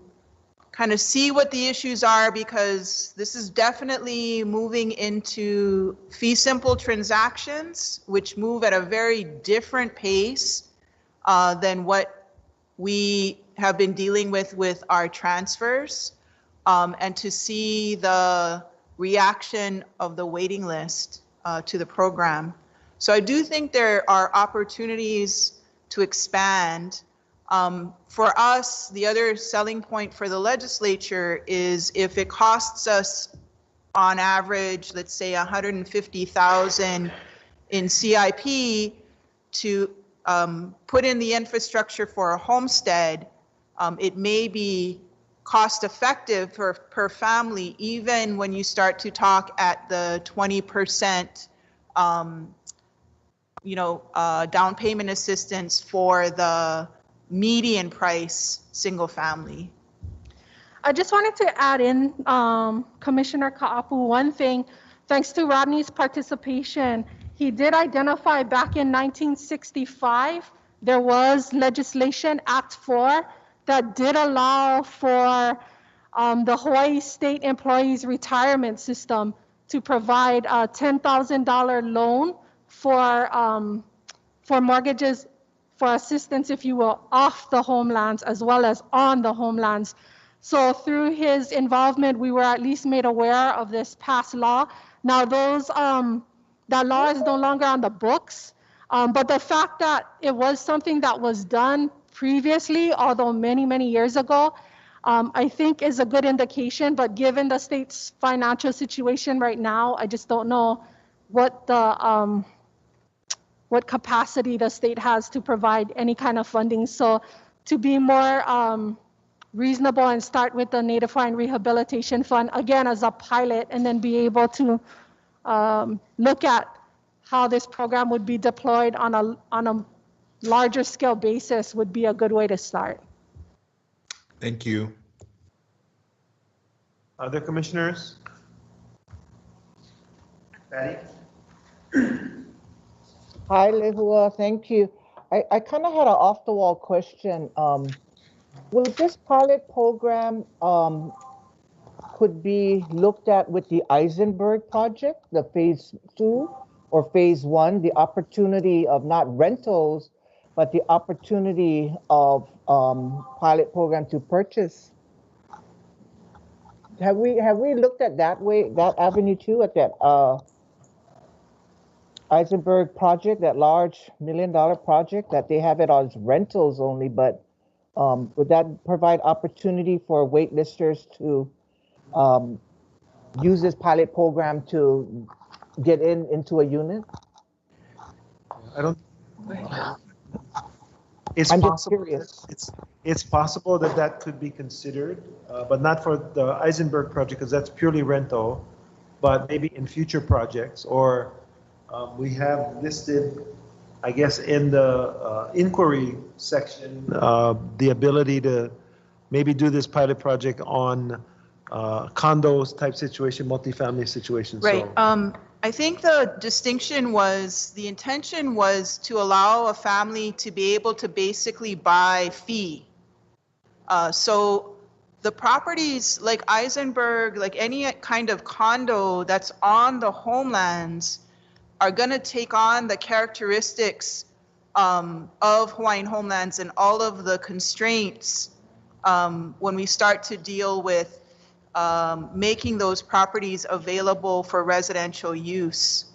kind of see what the issues are, because this is definitely moving into fee simple transactions, which move at a very different pace than what we have been dealing with our transfers, and to see the reaction of the waiting list to the program. So I do think there are opportunities to expand. For us, the other selling point for the legislature is if it costs us on average, let's say $150,000 in CIP to put in the infrastructure for a homestead, it may be cost effective per family, even when you start to talk at the 20% down payment assistance for the median price single family. I just wanted to add in, Commissioner Ka'apu, one thing. Thanks to Rodney's participation, he did identify back in 1965, there was legislation, Act 4, that did allow for the Hawaii State Employees Retirement System to provide a $10,000 loan for mortgages, for assistance, if you will, off the homelands as well as on the homelands. So through his involvement, we were at least made aware of this past law. Now that law is no longer on the books, but the fact that it was something that was done previously, although many, many years ago, I think is a good indication. But given the state's financial situation right now, I just don't know what the what capacity the state has to provide any kind of funding. So to be more reasonable and start with the Native Hawaiian Rehabilitation Fund, again, as a pilot, and then be able to look at how this program would be deployed on a larger scale basis would be a good way to start. Thank you. Other commissioners? Patty? Hi, Lehua, thank you. I kind of had an off-the-wall question. Will this pilot program could be looked at with the Eisenberg project, the phase 2 or phase 1, the opportunity of not rentals, but the opportunity of pilot program to purchase? Have we looked at that way, that avenue too, at that Eisenberg project, that large $1 million project that they have it as rentals only, but Would that provide opportunity for waitlisters to use this pilot program to get into a unit? I don't. It's I'm just possible. curious. It's possible that that could be considered, but not for the Eisenberg project because that's purely rental. But maybe in future projects, or we have listed, I guess, in the inquiry section, the ability to maybe do this pilot project on condos type situation, multifamily situations. Right. So, I think the distinction was, the intention was to allow a family to be able to basically buy fee. So the properties like Eisenberg, like any kind of condo that's on the homelands are going to take on the characteristics of Hawaiian homelands and all of the constraints when we start to deal with making those properties available for residential use.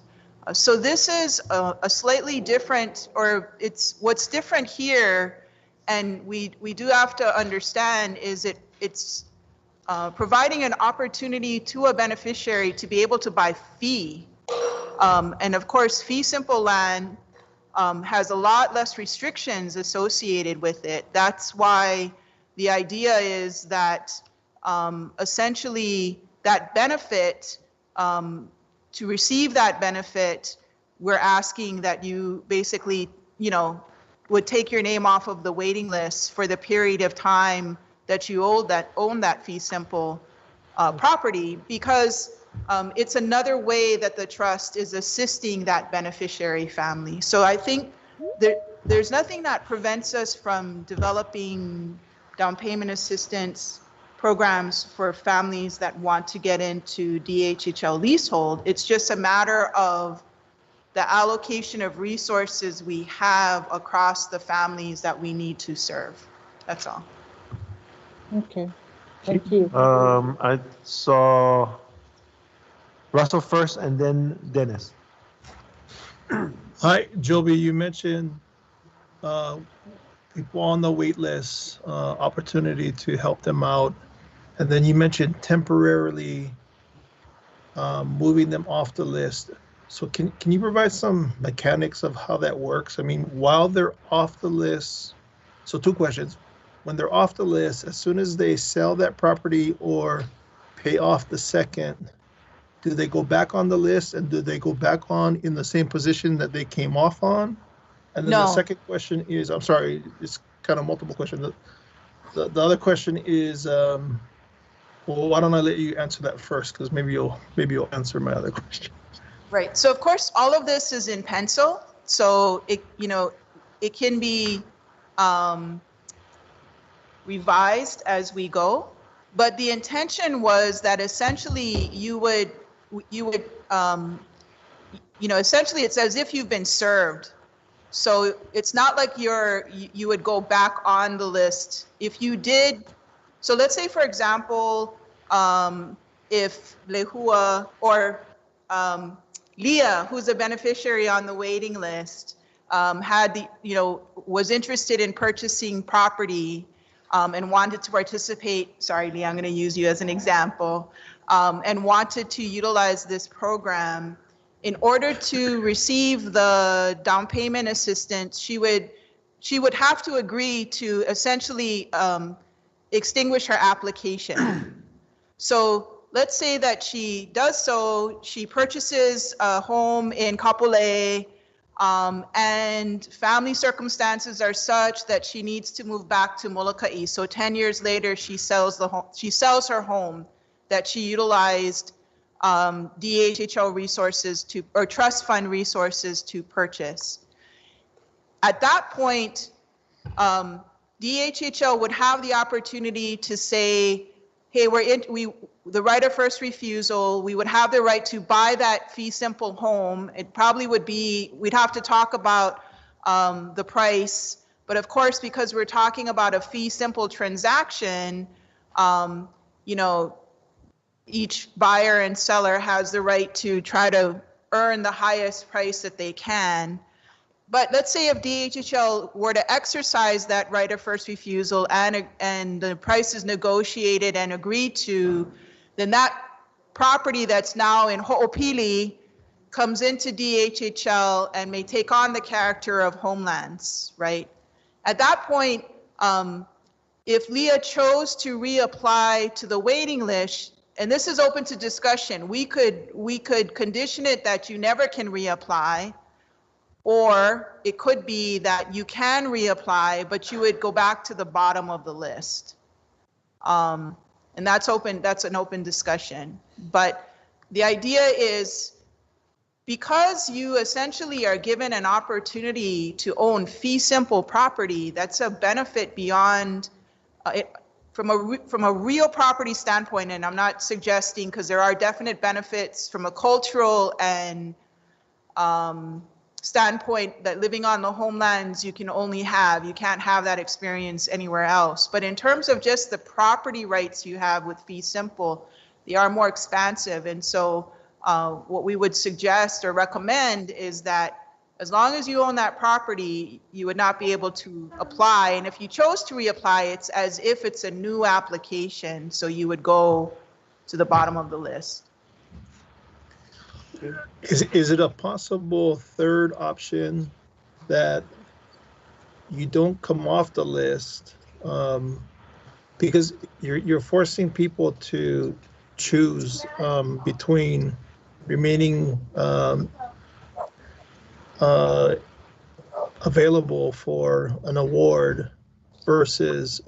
So this is a slightly different, or it's what's different here, and we do have to understand is it's providing an opportunity to a beneficiary to be able to buy fee. And of course, fee simple land has a lot less restrictions associated with it. That's why the idea is that essentially that benefit, to receive that benefit, we're asking that you basically, would take your name off of the waiting list for the period of time that you own that fee simple property, because it's another way that the trust is assisting that beneficiary family. So I think there's nothing that prevents us from developing down payment assistance programs for families that want to get into DHHL leasehold. It's just a matter of the allocation of resources we have across the families that we need to serve. That's all. Okay, thank you. I saw Russell first and then Dennis. Hi, Joby, you mentioned people on the wait list, opportunity to help them out. And then you mentioned temporarily moving them off the list. So can you provide some mechanics of how that works? I mean, while they're off the list, so two questions. When they're off the list, as soon as they sell that property or pay off the second, do they go back on the list, and do they go back on in the same position that they came off on? And then the second question is, I'm sorry, it's kind of multiple questions. The other question is, well, why don't I let you answer that first? Because maybe you'll answer my other question. Right. So of course, all of this is in pencil. So it can be revised as we go. But the intention was that essentially you would essentially it's as if you've been served. So it's not like you would go back on the list. If you did, so let's say for example, if Lehua or Leah, who's a beneficiary on the waiting list, was interested in purchasing property and wanted to participate. Sorry, Leah, I'm going to use you as an example, and wanted to utilize this program. In order to receive the down payment assistance, she would have to agree to essentially extinguish her application. So let's say that she does so, she purchases a home in Kapolei, and family circumstances are such that she needs to move back to Molokai. So 10 years later, she sells her home that she utilized DHHL resources or trust fund resources to purchase. At that point, DHHL would have the opportunity to say, hey, the right of first refusal, we would have the right to buy that fee simple home. It probably would be, we'd have to talk about the price, but of course, because we're talking about a fee simple transaction, each buyer and seller has the right to try to earn the highest price that they can. But let's say if DHHL were to exercise that right of first refusal and the price is negotiated and agreed to, then that property that's now in Ho'opili comes into DHHL and may take on the character of homelands, right? At that point, if Leah chose to reapply to the waiting list, and this is open to discussion, we could condition it that you never can reapply, or it could be that you can reapply, but you would go back to the bottom of the list. And that's an open discussion. But the idea is, because you essentially are given an opportunity to own fee simple property, that's a benefit beyond from a real property standpoint. And I'm not suggesting, because there are definite benefits from a cultural and standpoint that living on the homelands you can only have. You can't have that experience anywhere else. But in terms of just the property rights you have with fee simple, they are more expansive. And so what we would suggest or recommend is that as long as you own that property, you would not be able to apply. And if you chose to reapply, it's as if it's a new application. So you would go to the bottom of the list. Is it a possible third option that you don't come off the list because you're forcing people to choose between remaining available for an award versus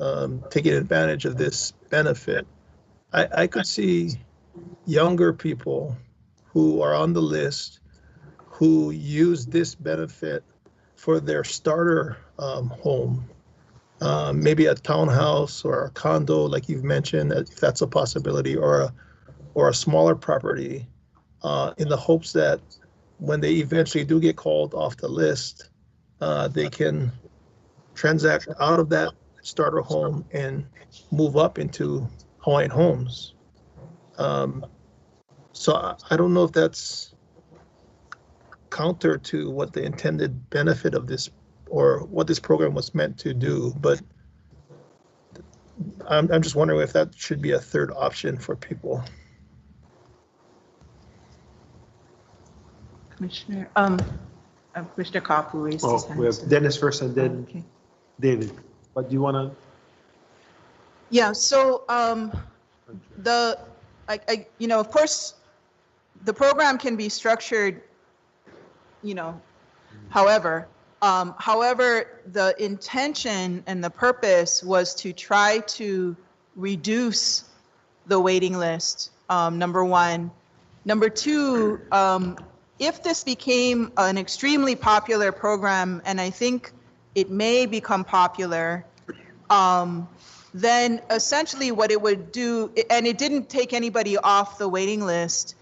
taking advantage of this benefit? I could see younger people who are on the list who use this benefit for their starter home, maybe a townhouse or a condo, like you've mentioned, if that's a possibility, or a smaller property, in the hopes that when they eventually do get called off the list, they can transact out of that starter home and move up into Hawaiian homes. So I don't know if that's counter to what the intended benefit of this or what this program was meant to do, but I'm just wondering if that should be a third option for people. Commissioner, Commissioner Kapu raised his hand. We have Dennis first and then David. But do you want to? Yeah. So of course, the program can be structured, however, the intention and the purpose was to try to reduce the waiting list, number one. Number two, if this became an extremely popular program, and I think it may become popular, then essentially what it would do, and it didn't take anybody off the waiting list,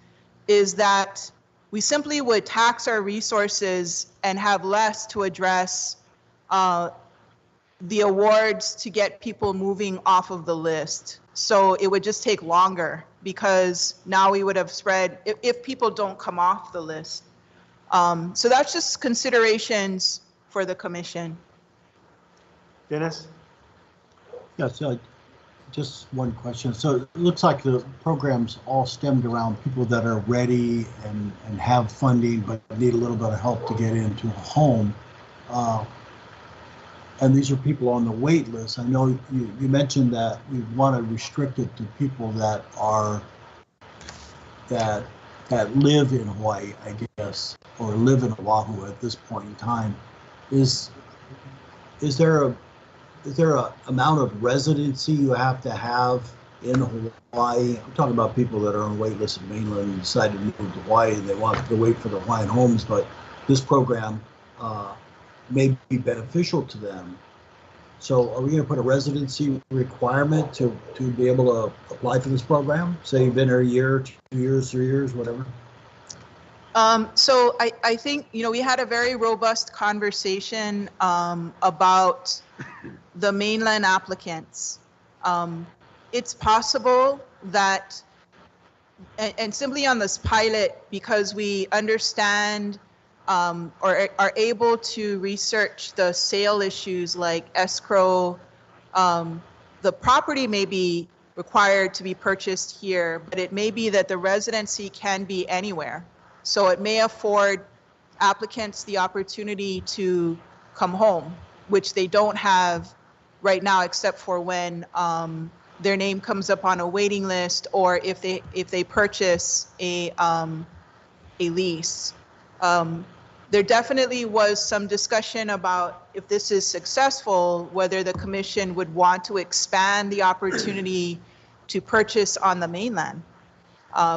is that we simply would tax our resources and have less to address the awards to get people moving off of the list. So it would just take longer because now we would have spread, if people don't come off the list. So that's just considerations for the commission. Dennis? Yes, just one question. So it looks like the program's all stemmed around people that are ready and have funding, but need a little bit of help to get into a home. And these are people on the wait list. I know you mentioned that we want to restrict it to people that live in Hawaii, I guess, or live in Oahu at this point in time. Is there a amount of residency you have to have in Hawaii? I'm talking about people that are on wait list in mainland and decide to move to Hawaii and they want to wait for the Hawaiian homes, but this program may be beneficial to them. So are we going to put a residency requirement to be able to apply for this program? Say you've been here a year, 2 years, 3 years, whatever. So I think, we had a very robust conversation about the mainland applicants. It's possible that, and simply on this pilot, because we understand or are able to research the sale issues like escrow. The property may be required to be purchased here, but it may be that the residency can be anywhere. So it may afford applicants the opportunity to come home, which they don't have right now, except for when their name comes up on a waiting list, or if they purchase a lease. There definitely was some discussion about, if this is successful, whether the commission would want to expand the opportunity to purchase on the mainland,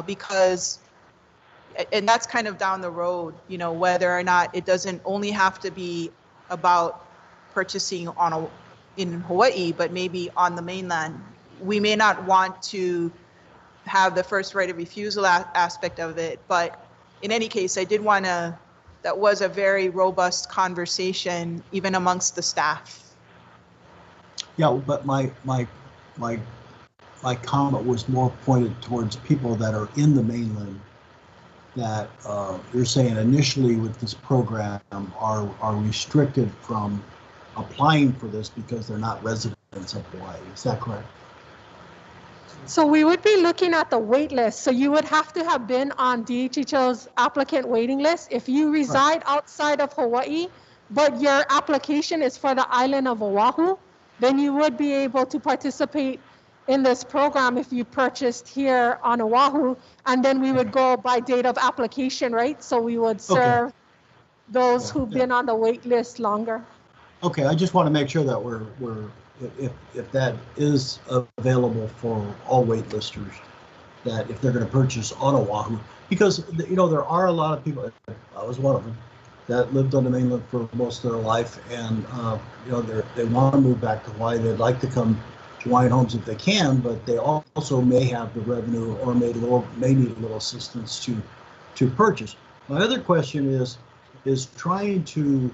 because, and that's kind of down the road, you know, whether or not it doesn't only have to be about purchasing in Hawaii, but maybe on the mainland. We may not want to have the first right of refusal aspect of it, but in any case, I did want to, that was a very robust conversation, even amongst the staff. Yeah, but my comment was more pointed towards people that are in the mainland that you're saying initially with this program are restricted from applying for this because they're not residents of Hawaii. Is that correct? So we would be looking at the wait list. So you would have to have been on DHHL's applicant waiting list. If you reside outside of Hawaii, but your application is for the island of Oahu, then you would be able to participate in this program if you purchased here on Oahu, and then we would go by date of application, right? So we would serve those who've been on the wait list longer. Okay, I just want to make sure that if that is available for all waitlisters, that if they're going to purchase on Oahu, because you know there are a lot of people, I was one of them, that lived on the mainland for most of their life, and you know they want to move back to Hawaii. They'd like to come to Hawaiian Homes if they can, but they also may have the revenue or may need a little assistance to purchase. My other question is trying to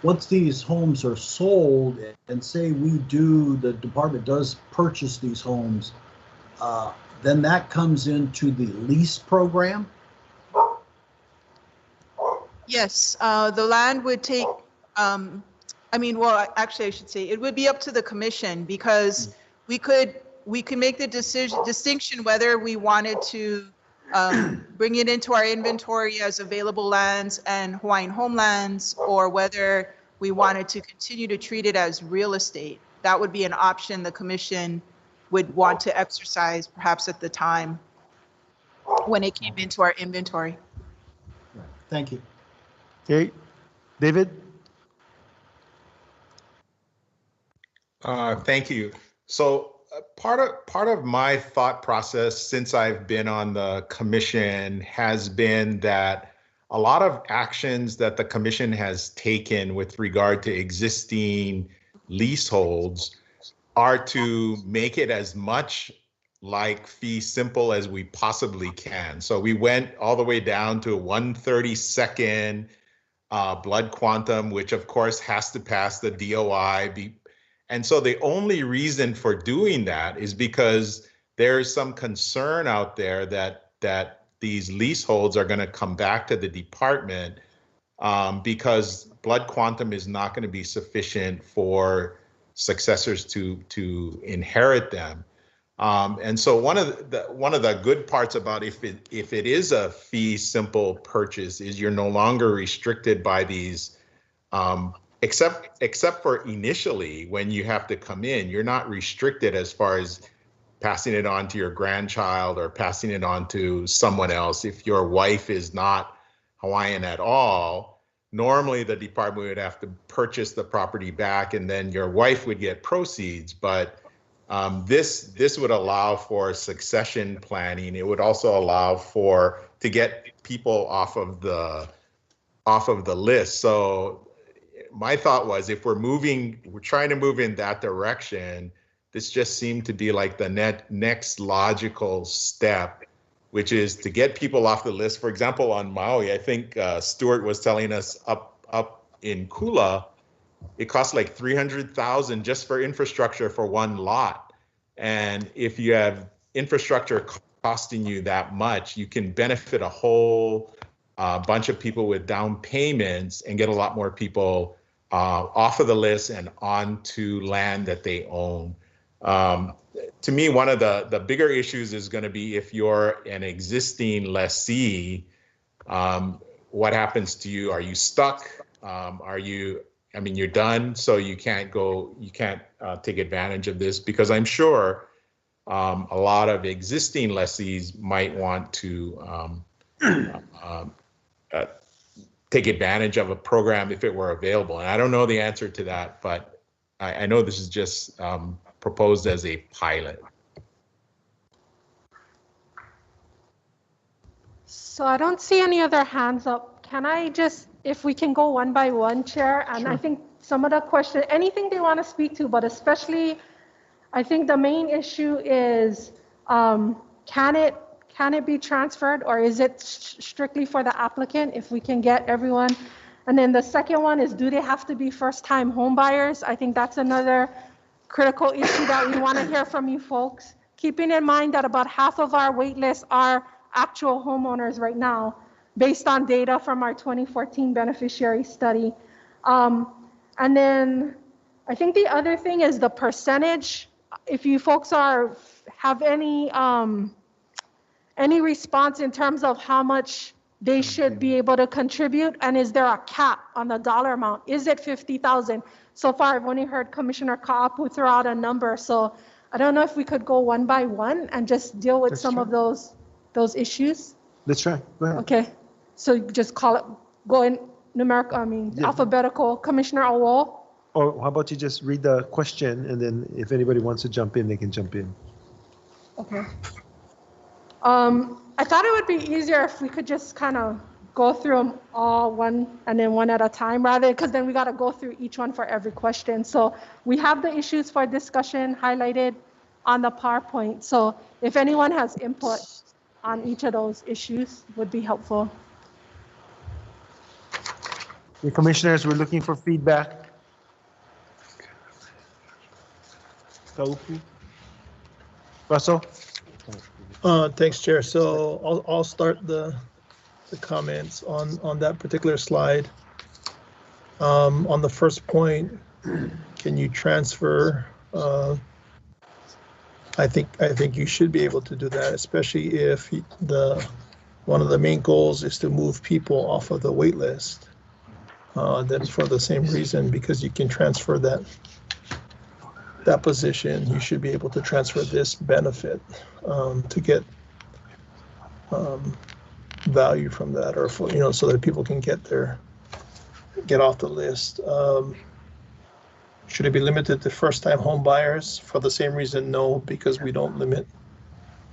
once these homes are sold, and say the department does purchase these homes, then that comes into the lease program? Yes, the land would take, actually I should say, it would be up to the commission, because we could make the distinction whether we wanted to bring it into our inventory as available lands and Hawaiian homelands, or whether we wanted to continue to treat it as real estate. That would be an option the commission would want to exercise perhaps at the time when it came into our inventory. Thank you. Okay, David? Thank you. So part of my thought process since I've been on the commission has been that a lot of actions that the commission has taken with regard to existing leaseholds are to make it as much like fee simple as we possibly can. So we went all the way down to 1/32 blood quantum, which of course has to pass the DOI. And so the only reason for doing that is because there's some concern out there that these leaseholds are going to come back to the department because blood quantum is not going to be sufficient for successors to inherit them. And so one of the good parts about if it is a fee simple purchase is you're no longer restricted by these except for initially when you have to come in, you're not restricted as far as passing it on to your grandchild or passing it on to someone else. If your wife is not Hawaiian at all, normally the department would have to purchase the property back and then your wife would get proceeds. But this would allow for succession planning. It would also allow to get people off of the list. So my thought was, if we're trying to move in that direction, this just seemed to be like the next logical step, which is to get people off the list. For example, on Maui, I think Stuart was telling us up in Kula, it costs like $300,000 just for infrastructure for one lot. And if you have infrastructure costing you that much, you can benefit a whole a bunch of people with down payments and get a lot more people off of the list and onto land that they own. To me, one of the bigger issues is going to be if you're an existing lessee, what happens to you? Are you stuck? You're done, so you can't take advantage of this, because I'm sure a lot of existing lessees might want to take advantage of a program if it were available. And I don't know the answer to that, but I know this is just proposed as a pilot. So I don't see any other hands up. Can I just, if we can go one by one, Chair? And I think some of the questions, anything they want to speak to, but especially, I think the main issue is, can it be transferred, or is it strictly for the applicant, if we can get everyone? And then the second one is, do they have to be first-time home buyers? I think that's another critical issue that we want to hear from you folks. Keeping in mind that about half of our wait lists are actual homeowners right now, based on data from our 2014 beneficiary study. And then I think the other thing is the percentage. If you folks have any response in terms of how much they should be able to contribute, and is there a cap on the dollar amount? Is it 50,000? So far, I've only heard Commissioner Ka'apu throw out a number, so I don't know if we could go one by one and just deal with some of those issues. Let's try. Go ahead. Okay, so just call it, go in numerical, alphabetical. Commissioner Awol? Or how about you just read the question, and then if anybody wants to jump in, they can jump in. Okay. I thought it would be easier if we could just kind of go through them all one at a time, rather, because then we got to go through each one for every question. So we have the issues for discussion highlighted on the PowerPoint. So if anyone has input on each of those issues, would be helpful. The commissioners, we're looking for feedback. Russell? Thanks, Chair. So I'll start the comments on that particular slide. On the first point, can you transfer? I think you should be able to do that, especially if one of the main goals is to move people off of the wait list. Then for the same reason, because you can transfer that position, you should be able to transfer this benefit to get value from that, or so that people can get off the list. Should it be limited to first-time home buyers? For the same reason, no, because we don't limit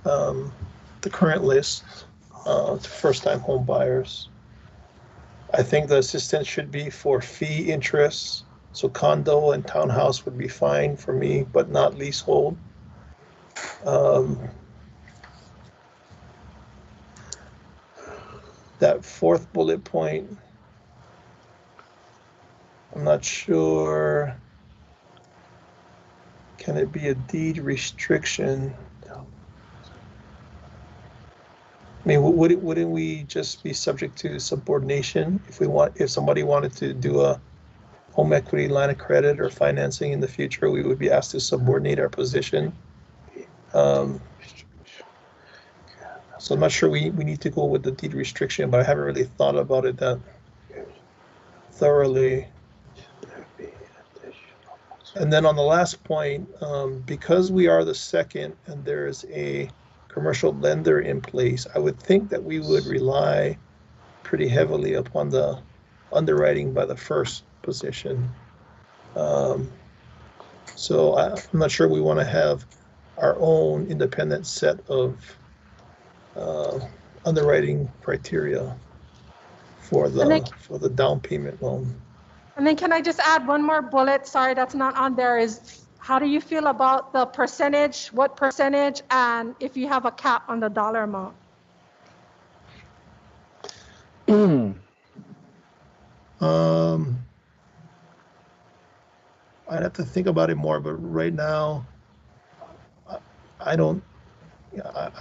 the current list to first-time home buyers. I think the assistance should be for fee interests. So condo and townhouse would be fine for me, but not leasehold. That fourth bullet point, I'm not sure. Can it be a deed restriction? I mean, wouldn't we just be subject to subordination if somebody wanted to do a home equity line of credit or financing in the future? We would be asked to subordinate our position. So I'm not sure we need to go with the deed restriction, but I haven't really thought about it that thoroughly. And then on the last point, because we are the second and there is a commercial lender in place, I would think that we would rely pretty heavily upon the underwriting by the first position. So I'm not sure we want to have our own independent set of underwriting criteria for the down payment loan. And then can I just add one more bullet? Sorry, that's not on there. Is how do you feel about the percentage? What percentage? And if you have a cap on the dollar amount? I'd have to think about it more, but right now, I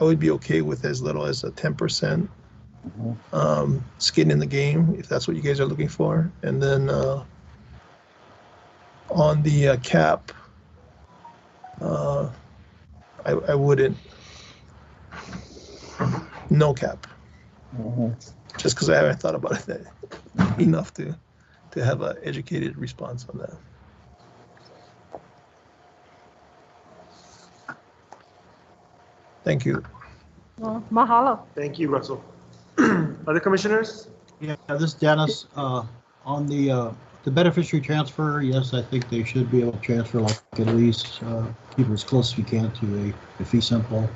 would be okay with as little as a 10% skin in the game, if that's what you guys are looking for. And then on the cap, I wouldn't, no cap. Just because I haven't thought about it enough to have an educated response on that. Thank you. Well, mahalo. Thank you, Russell. Other commissioners? Yeah, this is Dennis. On the beneficiary transfer, yes, I think they should be able to transfer like at least keep it as close as you can to a fee simple.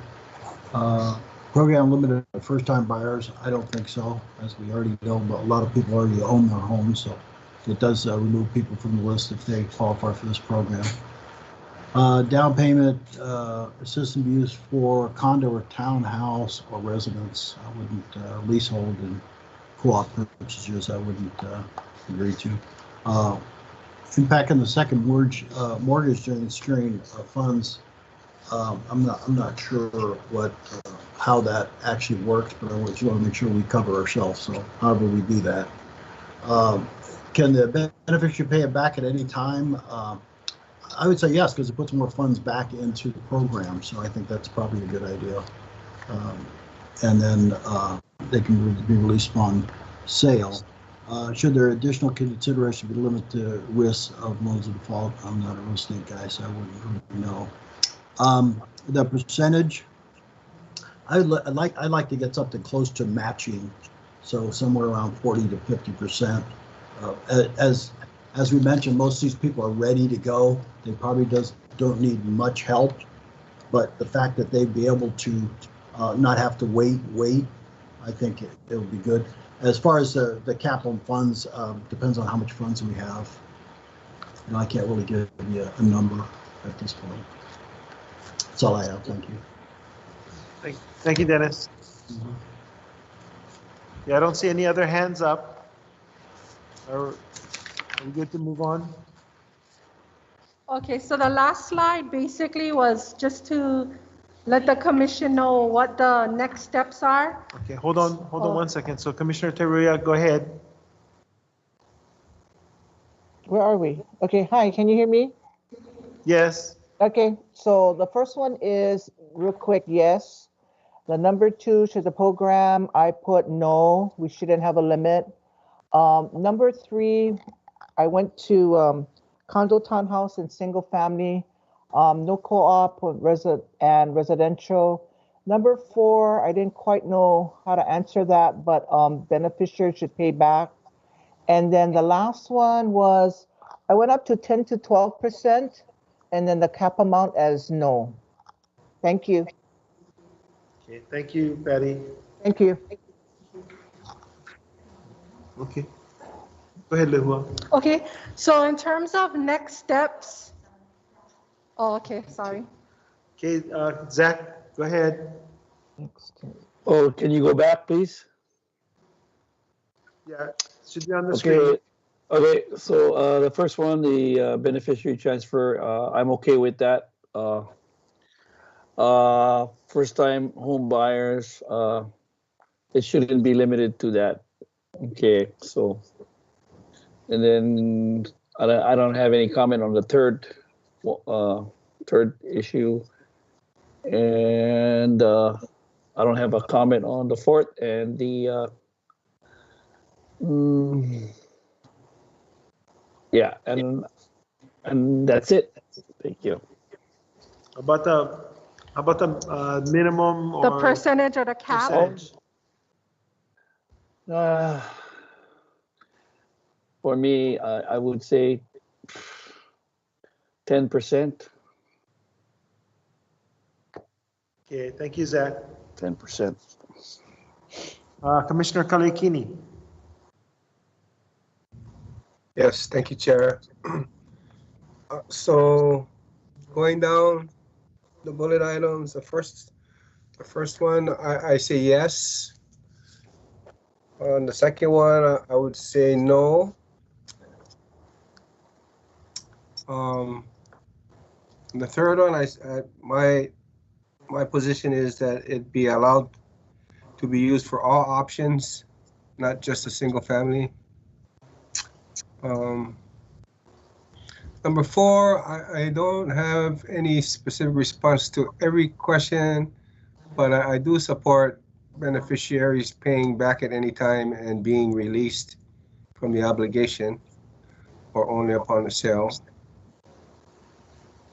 Program limited to first-time buyers, I don't think so, as we already know, but a lot of people already own their homes, so it does remove people from the list if they qualify for this program. Down payment assistance used for condo or townhouse or residence. I wouldn't leasehold and co-op purchases. I wouldn't agree to. Impact on the second mortgage during the securing funds. I'm not sure what how that actually works, but I just want to make sure we cover ourselves. So however we do that. Can the beneficiary pay it back at any time? I would say yes, because it puts more funds back into the program. So I think that's probably a good idea. And then they can be released upon sale. Should there additional consideration be limited to risks of loans of default? I'm not a real estate guy, so I wouldn't really know. The percentage, I'd like to get something close to matching, so somewhere around 40 to 50%. As we mentioned, most of these people are ready to go. They probably don't need much help, but the fact that they'd be able to not have to wait, I think it would be good. As far as the capital funds, depends on how much funds we have. And I can't really give you a number at this point. That's all I have. Thank you. Thank you, Dennis. Yeah, I don't see any other hands up. Are we good to move on? Okay, so the last slide basically was just to let the commission know what the next steps are. Okay, hold on 1 second. So Commissioner Teruya, go ahead. Where are we? Okay, hi, can you hear me? Yes. Okay, so the first one is real quick, yes. The number 2, should the program, I put no, we shouldn't have a limit. Number 3, I went to condo, townhouse, and single family, no co-op and residential. Number 4, I didn't quite know how to answer that, but beneficiaries should pay back. And then the last one was, I went up to 10 to 12%, and then the cap amount as no. Thank you. Okay, thank you, Patty. Thank you. Okay. Go ahead, Lehua. Okay, so in terms of next steps, okay, sorry. Okay, Zach, go ahead. Oh, can you go back, please? Yeah, should be on the screen. Okay, so the first one, the beneficiary transfer, I'm okay with that. First-time home buyers, it shouldn't be limited to that. Okay, so, and then I don't have any comment on the third issue, and I don't have a comment on the fourth and the yeah, and that's it. Thank you. About the minimum or The percentage or the cap? percentage? For me, I would say 10%. Okay, thank you, Zach. 10%. Commissioner Kalekini. Yes, thank you, Chair. So going down the bullet items, the first one, I say yes. On the second one, I would say no. The third one, my position is that it be allowed to be used for all options, not just a single family. Number 4, I don't have any specific response to every question, but I do support beneficiaries paying back at any time and being released from the obligation or only upon the sale.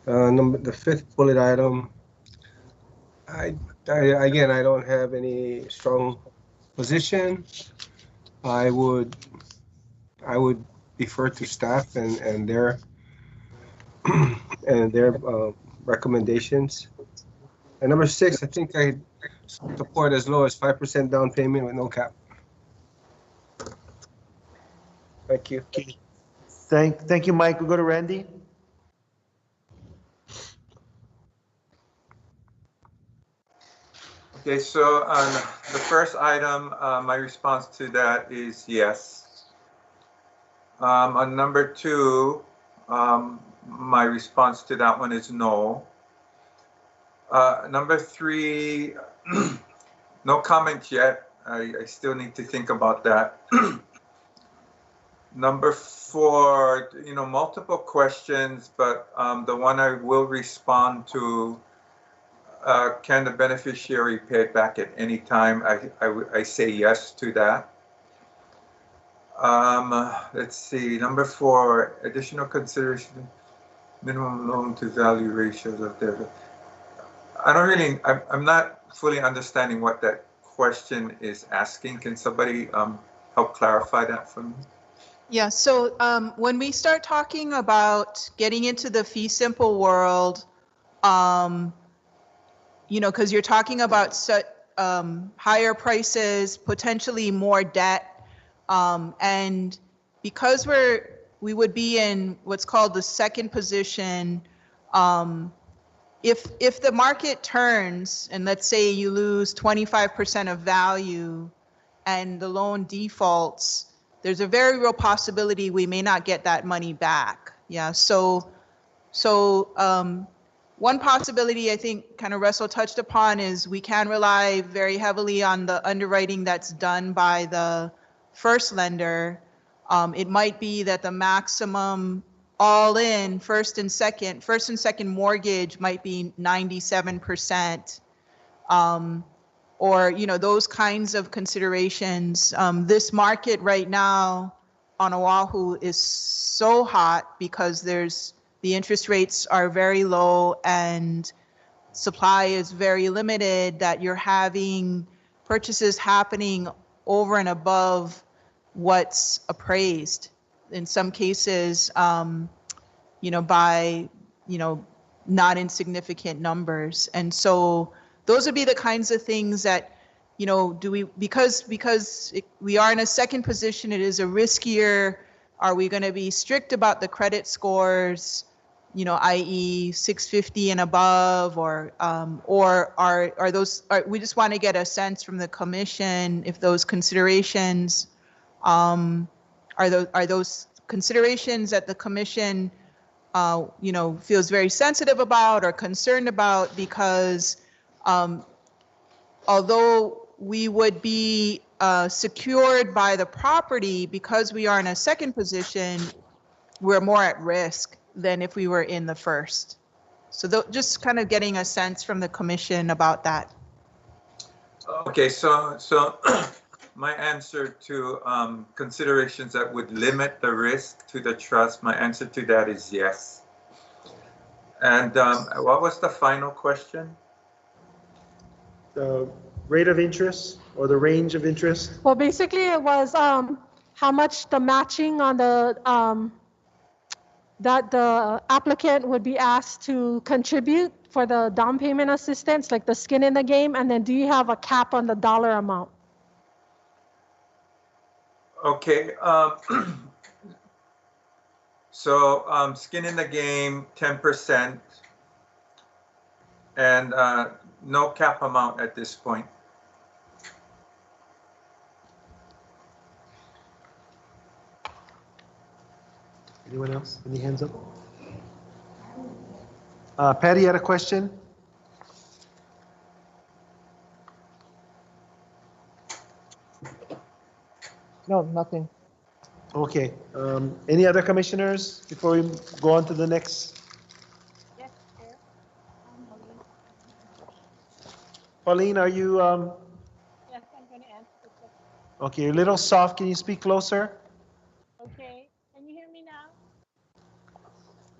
The 5th bullet item, again, I don't have any strong position. I would defer to staff and their and their recommendations. And number 6, I think I support as low as 5% down payment with no cap. Thank you. Thank you, Mike. We'll go to Randy. Okay, so on the first item, my response to that is yes. On number 2, my response to that one is no. Number 3, no comment yet. I still need to think about that. Number 4, multiple questions, but the one I will respond to, can the beneficiary pay it back at any time? I say yes to that. Let's see, number 4, additional consideration, minimum loan to value ratios of their. I'm not fully understanding what that question is asking. Can somebody help clarify that for me? Yeah, so when we start talking about getting into the fee simple world, because you're talking about higher prices, potentially more debt, and because we would be in what's called the second position, if the market turns and let's say you lose 25% of value and the loan defaults, there's a very real possibility we may not get that money back. Yeah, so one possibility I think kind of Russell touched upon is we can rely very heavily on the underwriting that's done by the first lender. It might be that the maximum all in first and second mortgage might be 97%. Or those kinds of considerations. This market right now on Oahu is so hot because the interest rates are very low and supply is very limited, that you're having purchases happening over and above what's appraised. In some cases, by not insignificant numbers. And so those would be the kinds of things that, because we are in a second position, it is a riskier. Are we going to be strict about the credit scores, i.e. 650 and above, or are those? We just want to get a sense from the commission if those considerations are those considerations that the commission feels very sensitive about or concerned about, because although we would be secured by the property, because we are in a second position, we're more at risk than if we were in the first. So just kind of getting a sense from the commission about that. Okay, so my answer to considerations that would limit the risk to the trust, my answer to that is yes. And what was the final question? The rate of interest or the range of interest? Well, basically it was how much the matching on the that the applicant would be asked to contribute for the down payment assistance, like the skin in the game, and then do you have a cap on the dollar amount? Okay, so skin in the game, 10%, and no cap amount at this point. Anyone else? Any hands up? Patty, you had a question? No, nothing. Okay, any other commissioners before we go on to the next? Yes, Chair. Pauline, are you, Yes, I'm going to answer the question. okay, you're a little soft. Can you speak closer? Okay, can you hear me now?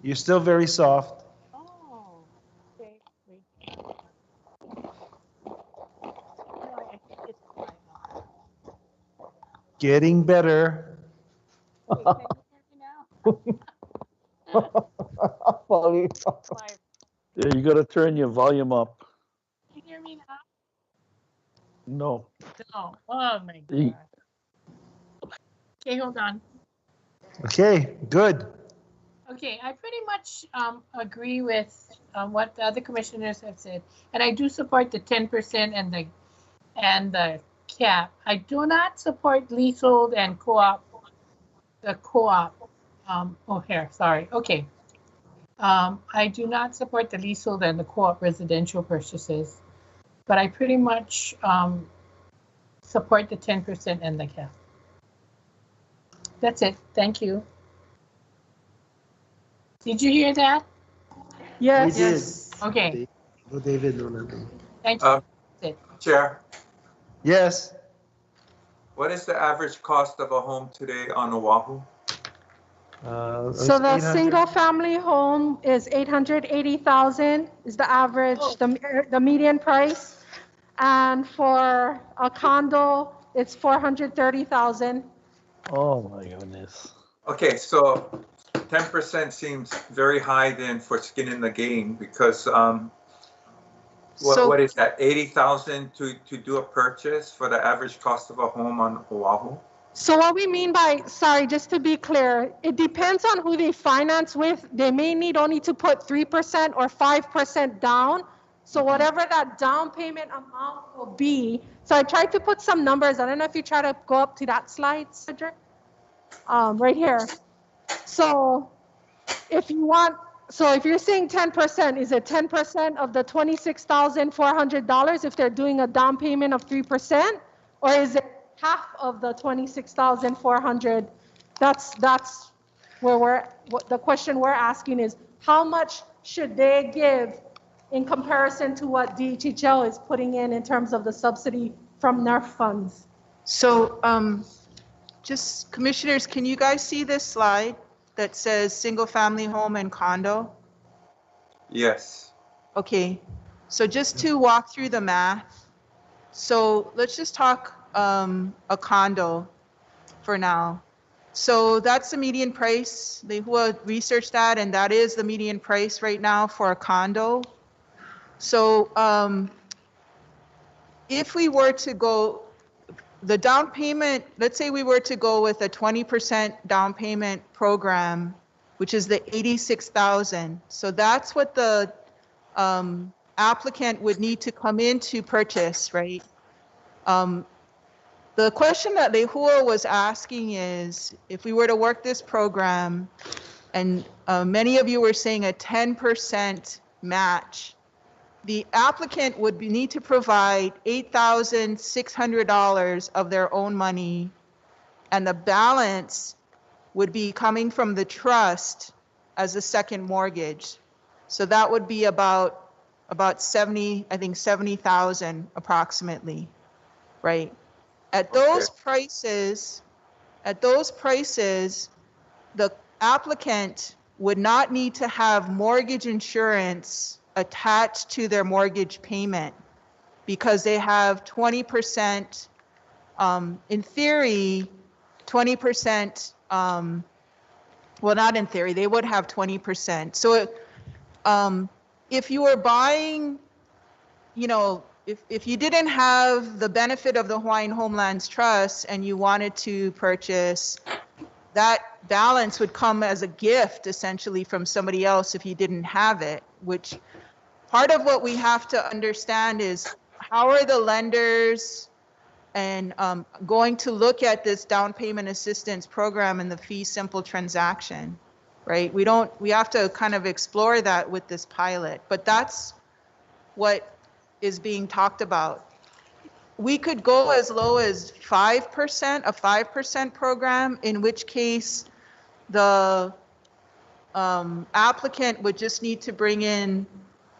You're still very soft. Oh, okay, wait. No, I think it's fine now. Getting better. Wait, can you hear me now? Pauline. Fine. Yeah, you gotta turn your volume up. Can you hear me now? No. No. Oh my You- God. Okay, hold on. Okay, good. Okay, I pretty much agree with what the other commissioners have said, and I do support the 10% and the cap. I do not support leasehold and co-op. The co-op. Sorry. Okay. I do not support the leasehold and the co-op residential purchases, but I pretty much support the 10% and the cap. That's it. Thank you. Did you hear that? Yes. We did. Okay. No, David, no, nothing. Thank you. That's it. Chair, Yes. what is the average cost of a home today on Oahu? So the 800. single-family home is 880,000 is the average, the median price. And for a condo, it's 430,000. Oh my goodness. Okay, so 10% seems very high then for skin in the game because what is that, 80,000 to do a purchase for the average cost of a home on Oahu? So what we mean by, sorry, just to be clear, it depends on who they finance with. They may need only to put 3% or 5% down. So whatever that down payment amount will be. So I tried to put some numbers. I don't know if you try to go up to that slide, Cedric. Right here. So if you want, so if you're saying 10%, is it 10% of the $26,400 if they're doing a down payment of 3%? Or is it half of the $26,400? That's where what the question we're asking is, how much should they give in comparison to what DHHL is putting in terms of the subsidy from NERF funds? So just commissioners, can you guys see this slide that says single family home and condo? Yes. Okay, so just to walk through the math. So let's just talk a condo for now. So that's the median price. They researched that, and that is the median price right now for a condo. So if we were to go, the down payment, let's say we were to go with a 20% down payment program, which is the 86,000. So that's what the applicant would need to come in to purchase, right? The question that Lehua was asking is, if we were to work this program, and many of you were saying a 10% match, the applicant would need to provide $8,600 of their own money, and the balance would be coming from the trust as a second mortgage. So that would be about 70, I think 70,000 approximately, right? At those prices, the applicant would not need to have mortgage insurance attached to their mortgage payment because they have 20%, in theory, 20%, well, not in theory, they would have 20%. So if you were buying, you know, if you didn't have the benefit of the Hawaiian Homelands Trust and you wanted to purchase, that balance would come as a gift essentially from somebody else if you didn't have it, which part of what we have to understand is how are the lenders and going to look at this down payment assistance program and the fee simple transaction, right? We have to kind of explore that with this pilot, but that's what is being talked about. we could go as low as 5%, a 5% program, in which case the applicant would just need to bring in,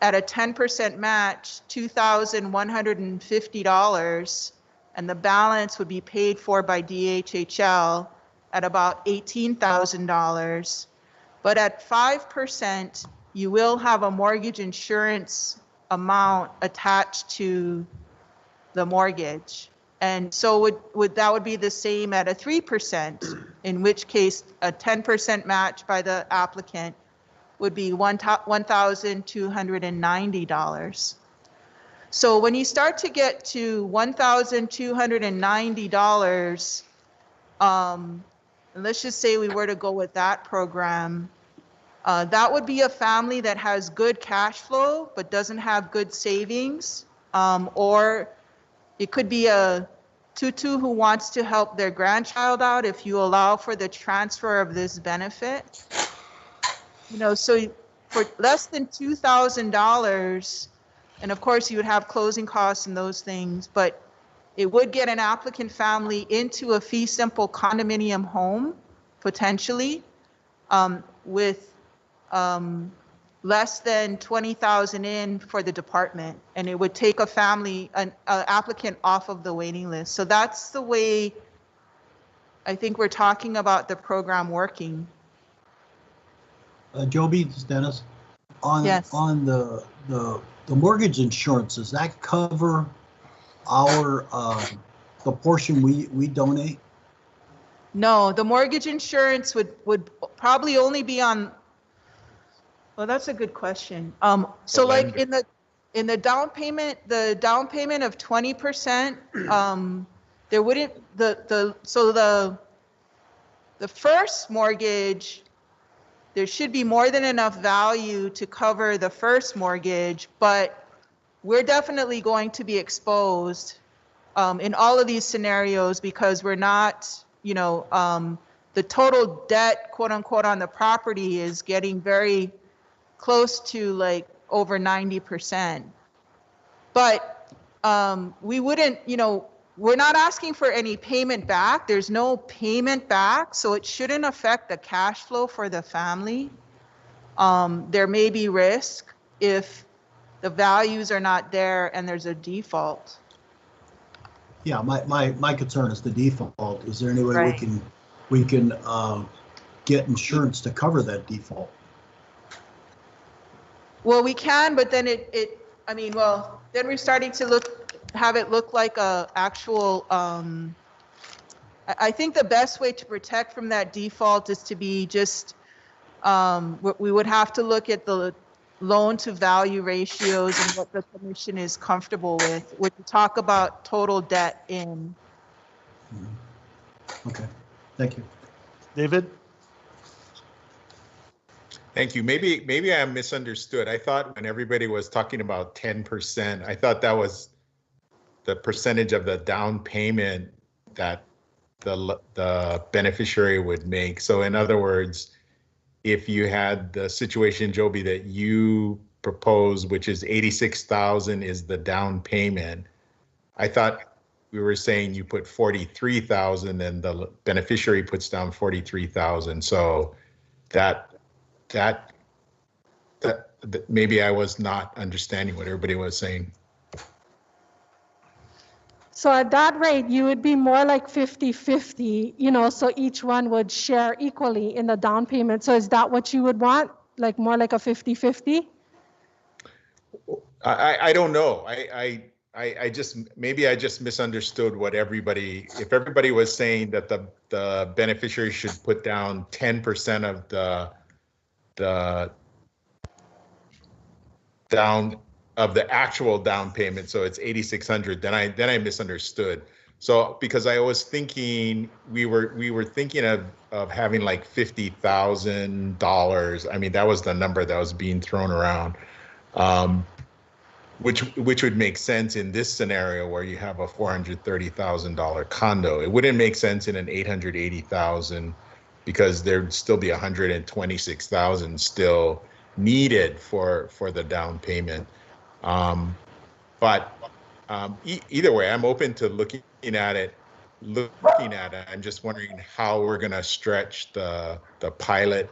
at a 10% match, $2,150, and the balance would be paid for by DHHL at about $18,000. But at 5%, you will have a mortgage insurance amount attached to the mortgage. And so that would be the same at a 3%, in which case a 10% match by the applicant would be $1,290. So when you start to get to $1,290, and let's just say we were to go with that program, that would be a family that has good cash flow but doesn't have good savings, or it could be a tutu who wants to help their grandchild out if you allow for the transfer of this benefit. You know, so for less than $2,000, and of course you would have closing costs and those things, but it would get an applicant family into a fee simple condominium home, potentially, with less than 20,000 in for the department, and it would take a family, an applicant off of the waiting list. So that's the way I think we're talking about the program working. Joby, this is Dennis. On the mortgage insurance, does that cover our the portion we donate? No, the mortgage insurance would probably only be on. Well, that's a good question. So like in the down payment, of 20%, there wouldn't the first mortgage, there should be more than enough value to cover the first mortgage, but we're definitely going to be exposed in all of these scenarios because we're not, you know, the total debt, quote unquote, on the property is getting very close to like over 90%. But we wouldn't, you know, we're not asking for any payment back. There's no payment back, so it shouldn't affect the cash flow for the family. There may be risk if the values are not there and there's a default. Yeah, my concern is the default. Is there any way we can get insurance to cover that default? Well, we can, but then I mean, well, then we're starting to have it look like a actual, I think the best way to protect from that default is to be just, we would have to look at the loan to value ratios and what the commission is comfortable with when you talk about total debt in. Okay, thank you. David? Thank you. Maybe I misunderstood. I thought when everybody was talking about 10%, I thought that was the percentage of the down payment that the beneficiary would make. So in other words, if you had the situation, Joby, that you proposed, which is 86,000 is the down payment, I thought we were saying you put 43,000 and the beneficiary puts down 43,000. So that maybe I was not understanding what everybody was saying. So at that rate, you would be more like 50-50, you know, so each one would share equally in the down payment. So is that what you would want? Like more like a 50-50? I don't know. I just, maybe I just misunderstood what everybody, if everybody was saying that the beneficiary should put down 10% of the actual down payment, so it's 8,600. Then I misunderstood. So because I was thinking we were thinking of having like $50,000. I mean, that was the number that was being thrown around, which would make sense in this scenario where you have a $430,000 condo. It wouldn't make sense in an $880,000 because there'd still be $126,000 still needed for the down payment. But Either way, I'm open to looking at it. I'm just wondering how we're going to stretch the pilot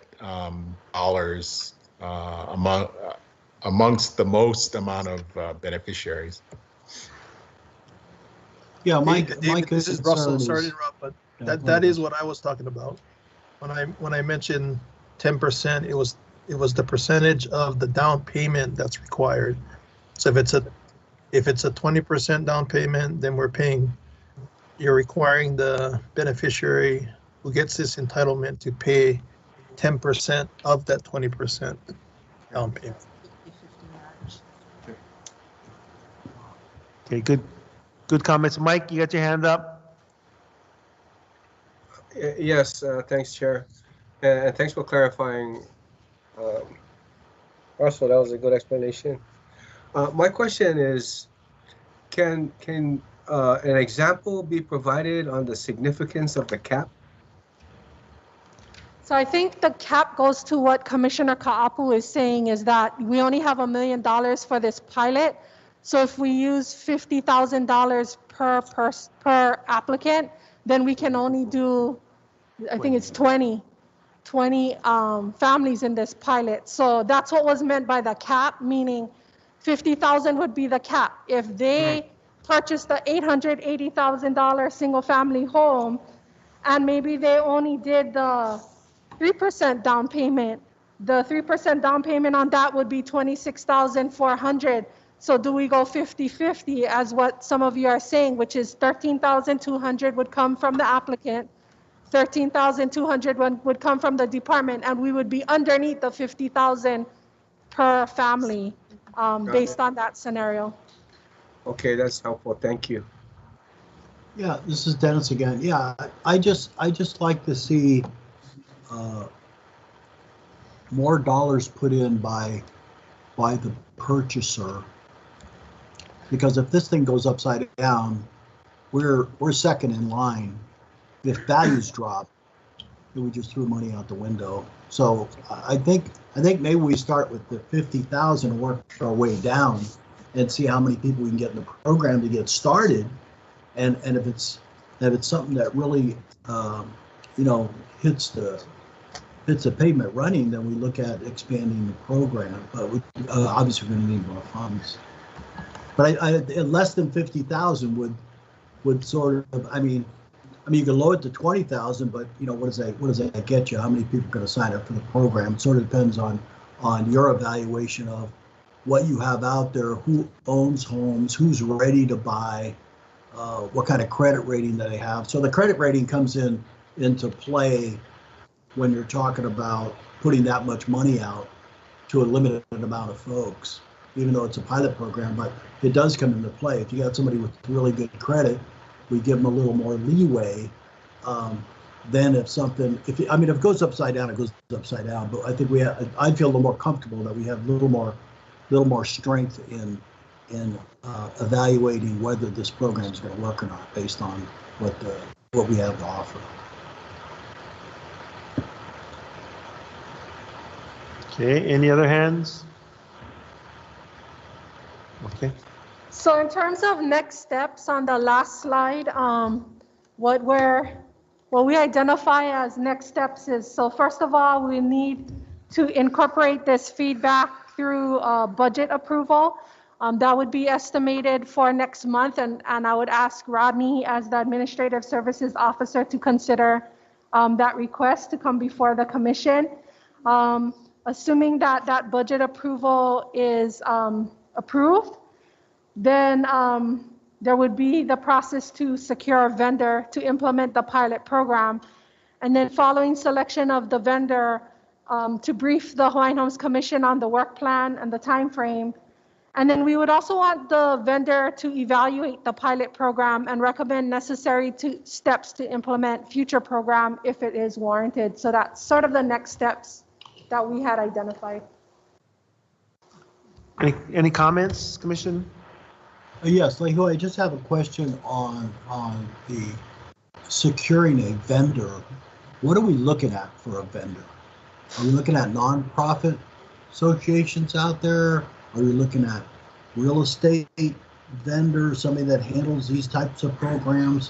dollars amongst the most amount of beneficiaries. Yeah, my David, this is Russell. concern Sorry to is, interrupt, but Yeah, that is what I was talking about. When I mentioned 10%, it was the percentage of the down payment that's required. So if it's a 20% down payment, then you're requiring the beneficiary who gets this entitlement to pay 10% of that 20% down payment. Okay, good comments. Mike, you got your hand up? Yes, thanks, Chair. And thanks for clarifying. Russell, that was a good explanation. My question is, can an example be provided on the significance of the cap? So I think the cap goes to what Commissioner Ka'apu is saying, is that we only have $1 million for this pilot. So if we use $50,000 per applicant, then we can only do, I think it's 20 families in this pilot. So that's what was meant by the cap, meaning 50,000 would be the cap. If they purchased the $880,000 single family home, and maybe they only did the 3% down payment, the 3% down payment on that would be $26,400. So do we go 50-50 as what some of you are saying, which is $13,200 would come from the applicant, $13,200 would come from the department, and we would be underneath the $50,000 per family based on that scenario. Okay, that's helpful. Thank you. yeah, this is Dennis again. Yeah, I just like to see more dollars put in by the purchaser, because if this thing goes upside down, we're second in line. If values drop, then we just threw money out the window. So I think maybe we start with the 50,000 and work our way down and see how many people we can get in the program to get started. And if it's something that really hits the pavement running, then we look at expanding the program. But we, obviously we're going to need more funds. But I less than 50,000 would sort of, I mean, you can lower it to 20,000, but what does that get you? How many people are going to sign up for the program? It sort of depends on your evaluation of what you have out there, who owns homes, who's ready to buy, what kind of credit rating that they have. So the credit rating comes into play when you're talking about putting that much money out to a limited amount of folks, even though it's a pilot program, but it does come into play. If you got somebody with really good credit, we give them a little more leeway. Then if it goes upside down, it goes upside down. But I think I feel a little more comfortable that we have a little more strength in evaluating whether this program is going to work or not based on what we have to offer. Okay, any other hands? Okay. So in terms of next steps on the last slide, what we identify as next steps is, so first of all, we need to incorporate this feedback through budget approval. That would be estimated for next month, and I would ask Rodney as the Administrative Services Officer to consider that request to come before the commission. Assuming that budget approval is approved, then there would be the process to secure a vendor to implement the pilot program. And then following selection of the vendor, to brief the Hawaiian Homes Commission on the work plan and the time frame. And then we would also want the vendor to evaluate the pilot program and recommend necessary steps to implement future program if it is warranted. So that's sort of the next steps that we had identified. Any comments, Commission? Yes, I just have a question on the securing a vendor. What are we looking at for a vendor? Are we looking at nonprofit associations out there? Are we looking at real estate vendor, somebody that handles these types of programs?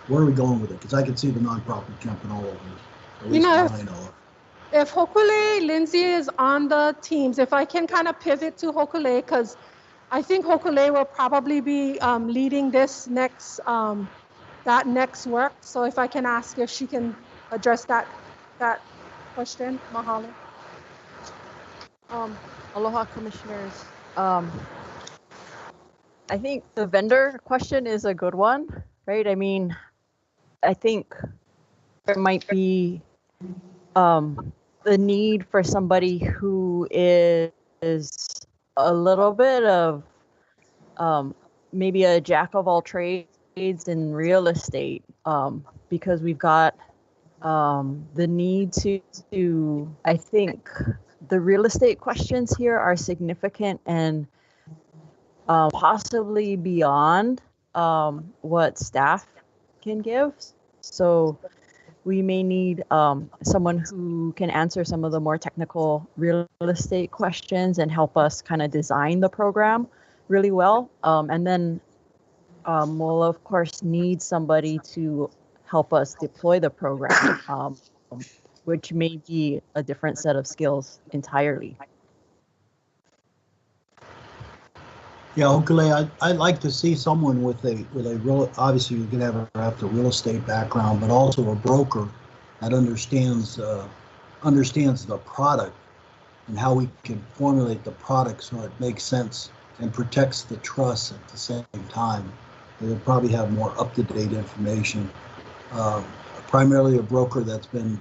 Where are we going with it? Because I can see the nonprofit jumping all over it. At least I know. If Hokule Lindsay is on the teams, if I can kind of pivot to Hokule, because I think Hokule will probably be leading this next, that next work. So if I can ask if she can address that question, mahalo. Aloha, commissioners. I think the vendor question is a good one, right? I mean, I think there might be the need for somebody who is a little bit of maybe a jack of all trades in real estate, because we've got the need to, I think the real estate questions here are significant and possibly beyond what staff can give. So we may need someone who can answer some of the more technical real estate questions and help us kind of design the program really well. And then we'll of course need somebody to help us deploy the program, which may be a different set of skills entirely. Yeah, Hokule, I'd like to see someone with a real, obviously you're gonna have the real estate background, but also a broker that understands the product and how we can formulate the product so it makes sense and protects the trust at the same time. They'll probably have more up-to-date information. Primarily a broker that's been,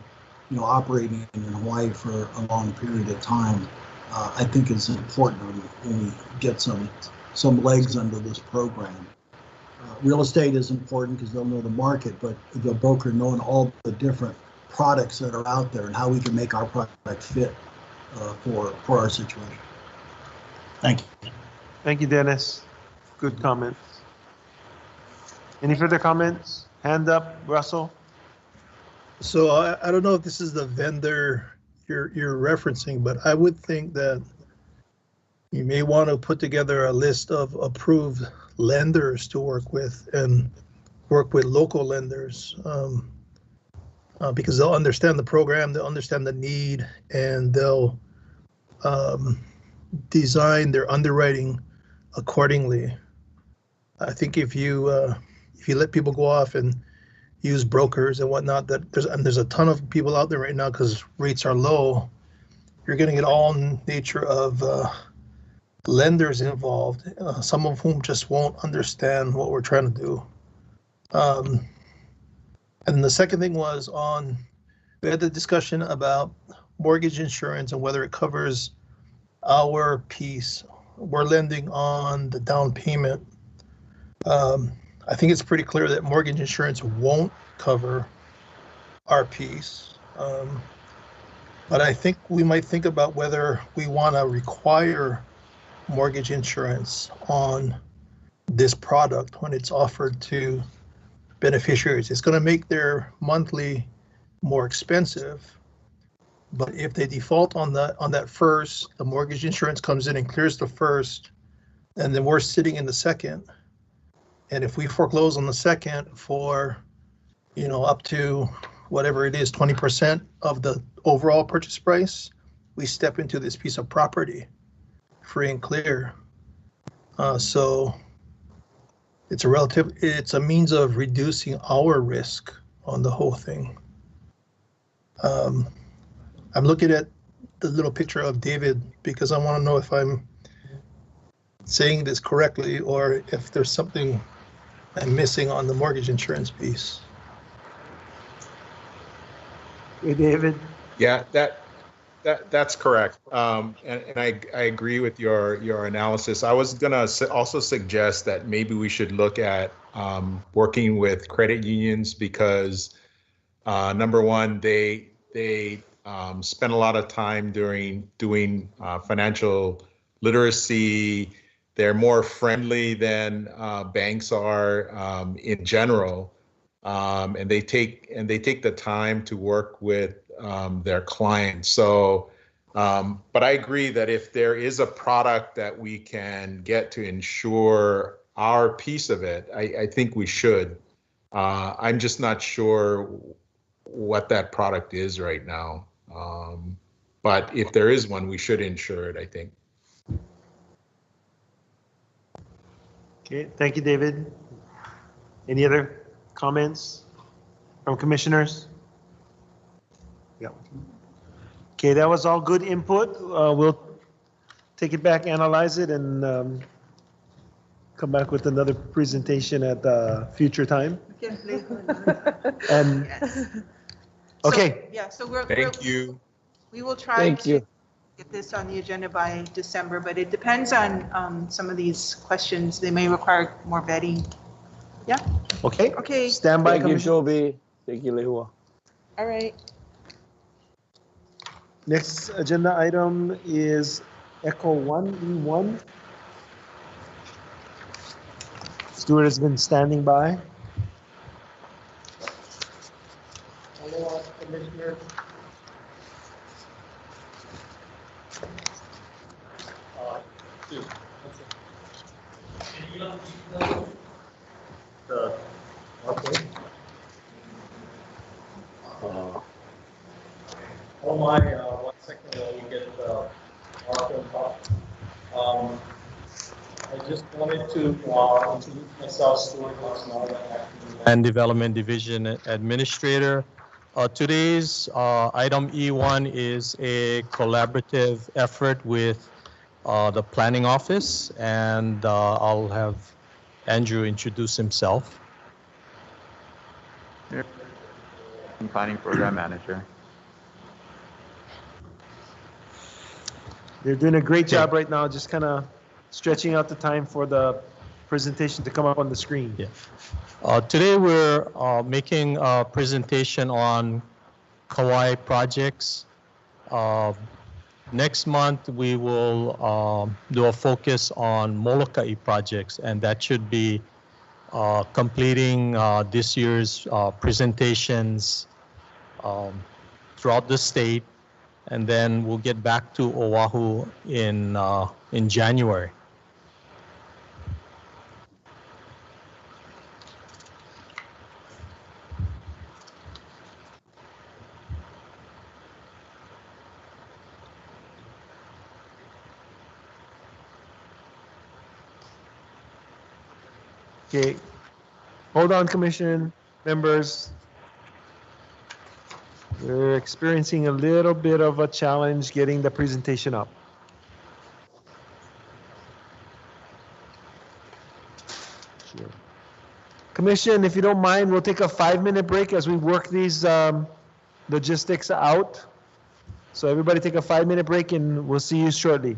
operating in Hawaii for a long period of time. I think is important when we get some legs under this program. Real estate is important because they'll know the market, but the broker knowing all the different products that are out there and how we can make our product fit for our situation. Thank you. Thank you, Dennis. Good comments. Any further comments? Hand up, Russell. So I don't know if this is the vendor you're referencing, but I would think that you may want to put together a list of approved lenders to work with and work with local lenders, because they'll understand the program, they'll understand the need, and they'll design their underwriting accordingly. I think if you let people go off and use brokers and whatnot, there's a ton of people out there right now because rates are low. You're going to get all nature of lenders involved, some of whom just won't understand what we're trying to do. And the second thing was we had the discussion about mortgage insurance and whether it covers our piece. We're lending on the down payment. I think it's pretty clear that mortgage insurance won't cover our piece. But I think we might think about whether we want to require mortgage insurance on this product when it's offered to beneficiaries. It's going to make their monthly more expensive, but if they default on that first, the mortgage insurance comes in and clears the first, and then we're sitting in the second. And if we foreclose on the second for, up to whatever it is, 20% of the overall purchase price, we step into this piece of property free and clear. So it's a means of reducing our risk on the whole thing. I'm looking at the little picture of David because I want to know if I'm saying this correctly or if there's something I'm missing on the mortgage insurance piece. Hey, David. Yeah, that's correct. And I agree with your analysis. I was gonna also suggest that maybe we should look at working with credit unions because number one, they spend a lot of time doing financial literacy. They're more friendly than banks are in general, and they take the time to work with their clients. So But I agree that if there is a product that we can get to ensure our piece of it, I think we should. I'm just not sure what that product is right now. But if there is one, we should insure it, I think. Okay, thank you, David. Any other comments from commissioners? Yeah. Okay, that was all good input. We'll take it back, analyze it, and come back with another presentation at a future time. And, okay. Yeah, so Thank you. we will try Thank to you. get this on the agenda by December, but it depends on some of these questions. They may require more vetting. Yeah, Okay. okay, Stand by, Thank you, Commissioner. Shobi. Thank you, Lehua. all right. Next agenda item is Echo 1E1. Stuart has been standing by. Hello, Commissioner. Oh my, 1 second while we get the article up. I just wanted to introduce myself, Stuart and Development Division Administrator. Today's item E1 is a collaborative effort with the Planning Office, and I'll have Andrew introduce himself. I'm Planning Program Manager. They're doing a great job right now, just kind of stretching out the time for the presentation to come up on the screen. Yeah. Today we're making a presentation on Kauai projects. Next month we will do a focus on Molokai projects, and that should be completing this year's presentations throughout the state, and then we'll get back to Oahu in January. Okay. Hold on, Commission members. We're experiencing a little bit of a challenge getting the presentation up. Sure. Commission, if you don't mind, we'll take a 5-minute break as we work these logistics out. So everybody take a 5-minute break and we'll see you shortly.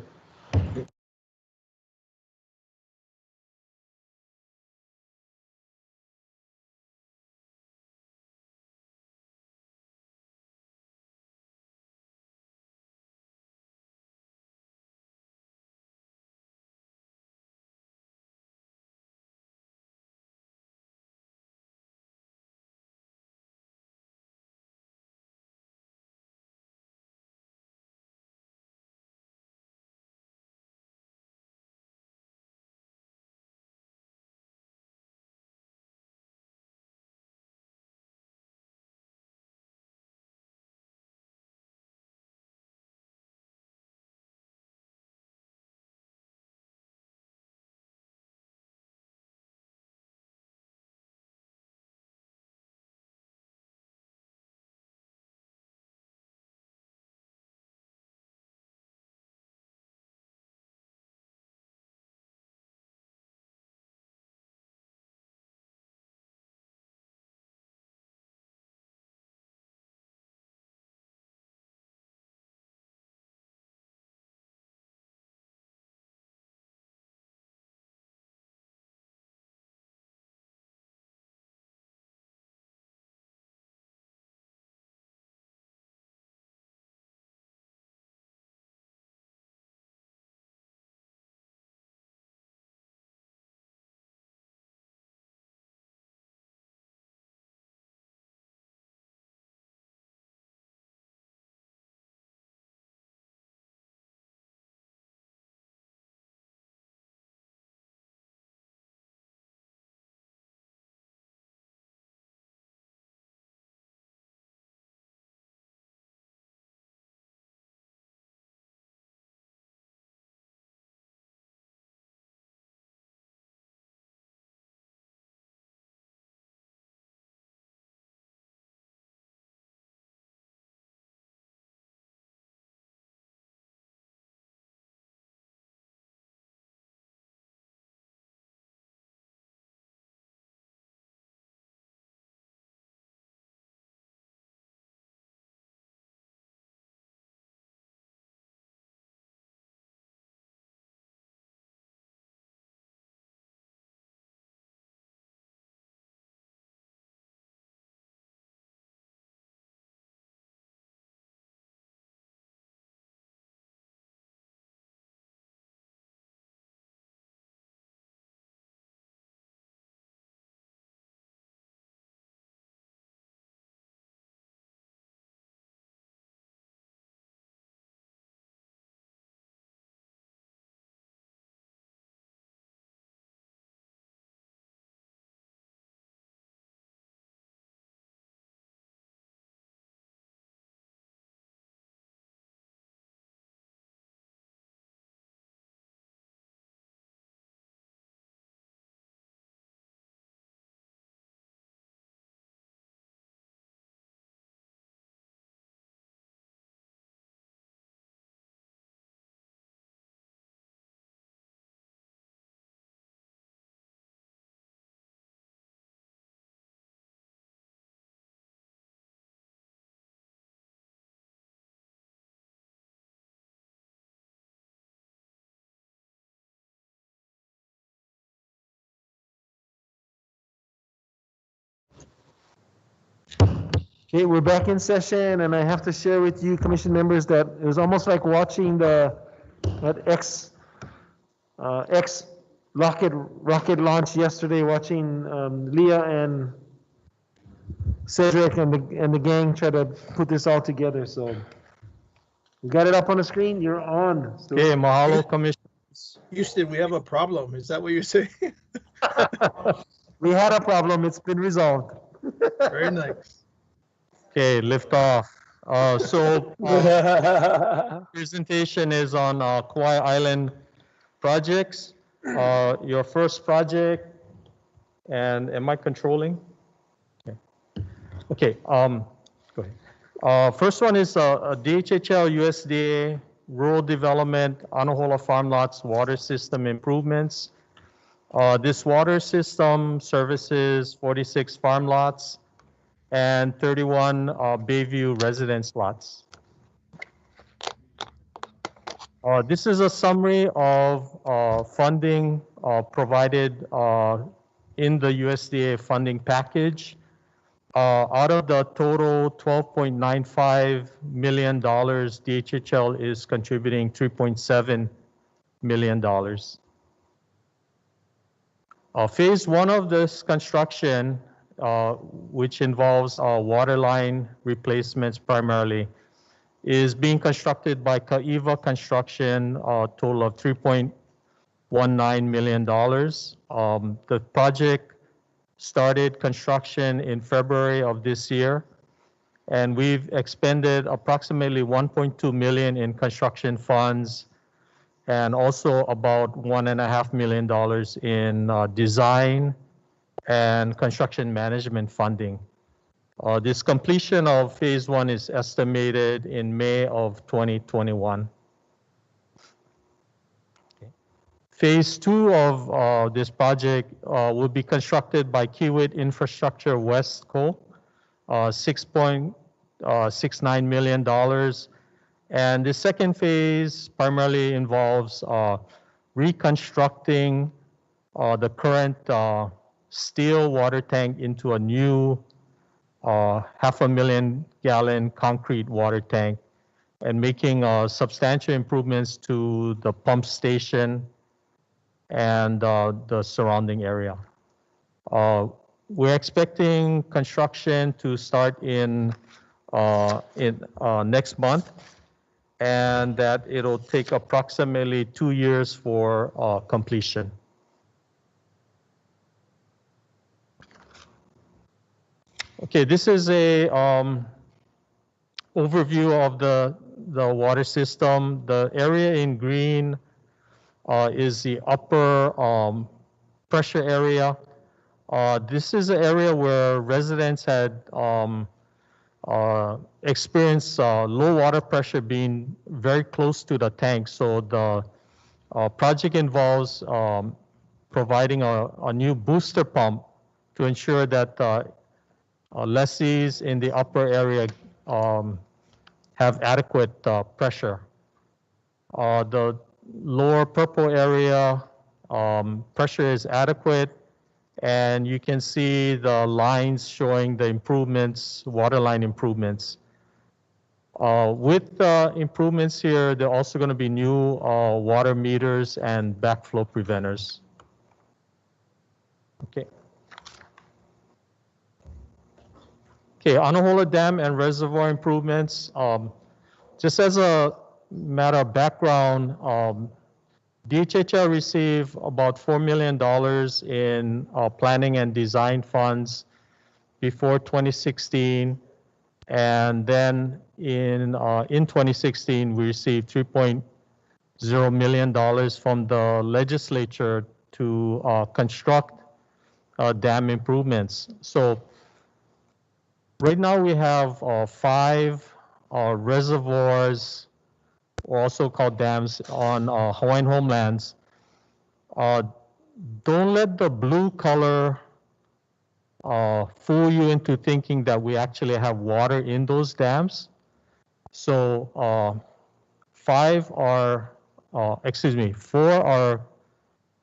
Okay, we're back in session, and I have to share with you, commission members, that it was almost like watching that X rocket launch yesterday, watching Leah and Cedric and the gang try to put this all together. So we got it up on the screen. You're on. Okay, mahalo, Commissioner. Houston, we have a problem. Is that what you're saying? We had a problem. It's been resolved. Very nice. Okay, lift off. Presentation is on Kauai Island projects. Your first project, and am I controlling? Okay, go ahead. First one is DHHL USDA Rural Development Anahola Farm Lots Water System Improvements. This water system services 46 farm lots and 31 Bayview residence lots. This is a summary of funding provided in the USDA funding package. Out of the total $12.95 million, DHHL is contributing $3.7 million. Phase one of this construction, which involves water line replacements primarily, is being constructed by Kaiva Construction, a total of $3.19 million. The project started construction in February of this year, and we've expended approximately $1.2 million in construction funds and also about $1.5 million in design and construction management funding. This completion of phase one is estimated in May of 2021. Phase two of this project will be constructed by Kiewit Infrastructure Westco, $6.69 million. And the second phase primarily involves reconstructing the current steel water tank into a new 500,000 gallon concrete water tank and making substantial improvements to the pump station and the surrounding area. We're expecting construction to start in next month, and that it'll take approximately 2 years for completion. Okay, this is a overview of the water system. The area in green is the upper pressure area. This is an area where residents had experienced low water pressure being very close to the tank. So the project involves providing a new booster pump to ensure that lessees in the upper area have adequate pressure. The lower purple area, pressure is adequate, and you can see the lines showing the improvements, water line improvements. With the improvements here, there are also going to be new water meters and backflow preventers. Okay. Okay, Anahola Dam and reservoir improvements. Just as a matter of background, DHHL received about $4 million in planning and design funds before 2016. And then in 2016, we received $3.0 million from the legislature to construct dam improvements. So right now we have 5 reservoirs, also called dams, on Hawaiian homelands. Don't let the blue color fool you into thinking that we actually have water in those dams. So 4 are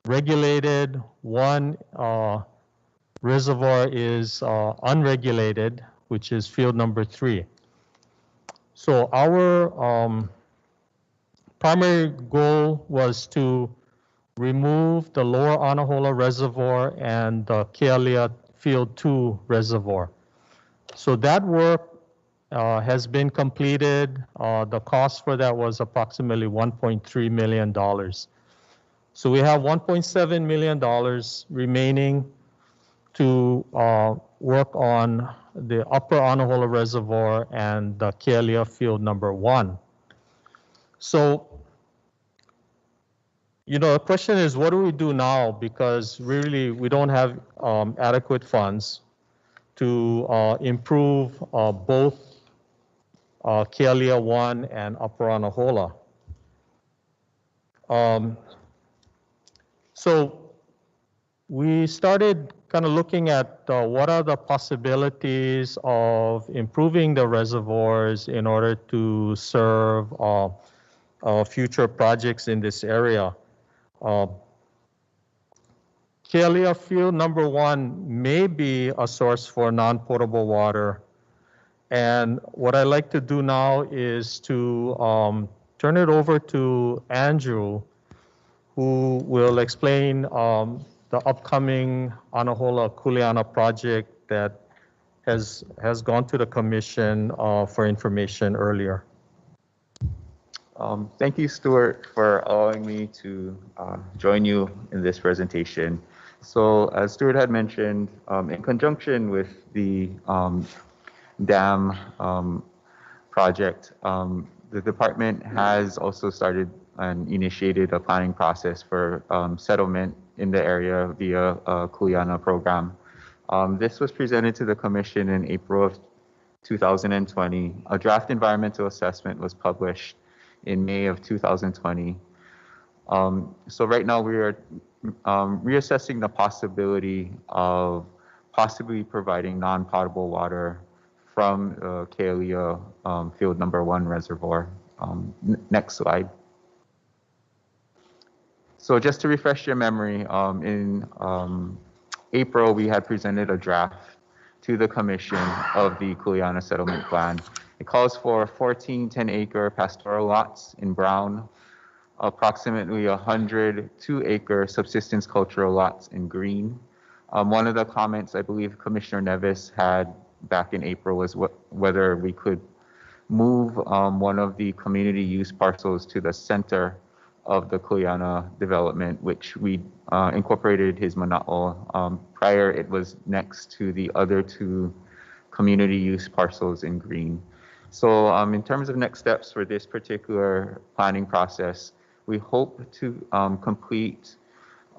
regulated, 1 reservoir is unregulated, which is field number 3. So our primary goal was to remove the lower Anahola Reservoir and the Kealia Field 2 Reservoir. So that work has been completed. The cost for that was approximately $1.3 million. So we have $1.7 million remaining to work on the upper Anahola Reservoir and the Kealia Field number 1. So, you know, the question is, what do we do now? Because really, we don't have adequate funds to improve both Kealia 1 and upper Anahola. So we started kind of looking at what are the possibilities of improving the reservoirs in order to serve future projects in this area. Kealia Field number 1 may be a source for non-potable water. And what I like to do now is to turn it over to Andrew, who will explain the upcoming Anahola Kuleana project that has gone to the commission for information earlier. Thank you, Stuart, for allowing me to join you in this presentation. So as Stuart had mentioned, in conjunction with the dam project, the department has also started and initiated a planning process for settlement in the area via a Kuleana program. This was presented to the commission in April of 2020. A draft environmental assessment was published in May of 2020. So right now we are reassessing the possibility of possibly providing non-potable water from Kealia Field number 1 reservoir. Next slide. So just to refresh your memory, in April, we had presented a draft to the commission of the Kuleana settlement plan. It calls for 14 10-acre pastoral lots in brown, approximately 100 2-acre subsistence cultural lots in green. One of the comments I believe Commissioner Nevis had back in April was whether we could move one of the community use parcels to the center of the Kuleana development, which we incorporated his mana'o. Prior, it was next to the other 2 community use parcels in green. So in terms of next steps for this particular planning process, we hope to complete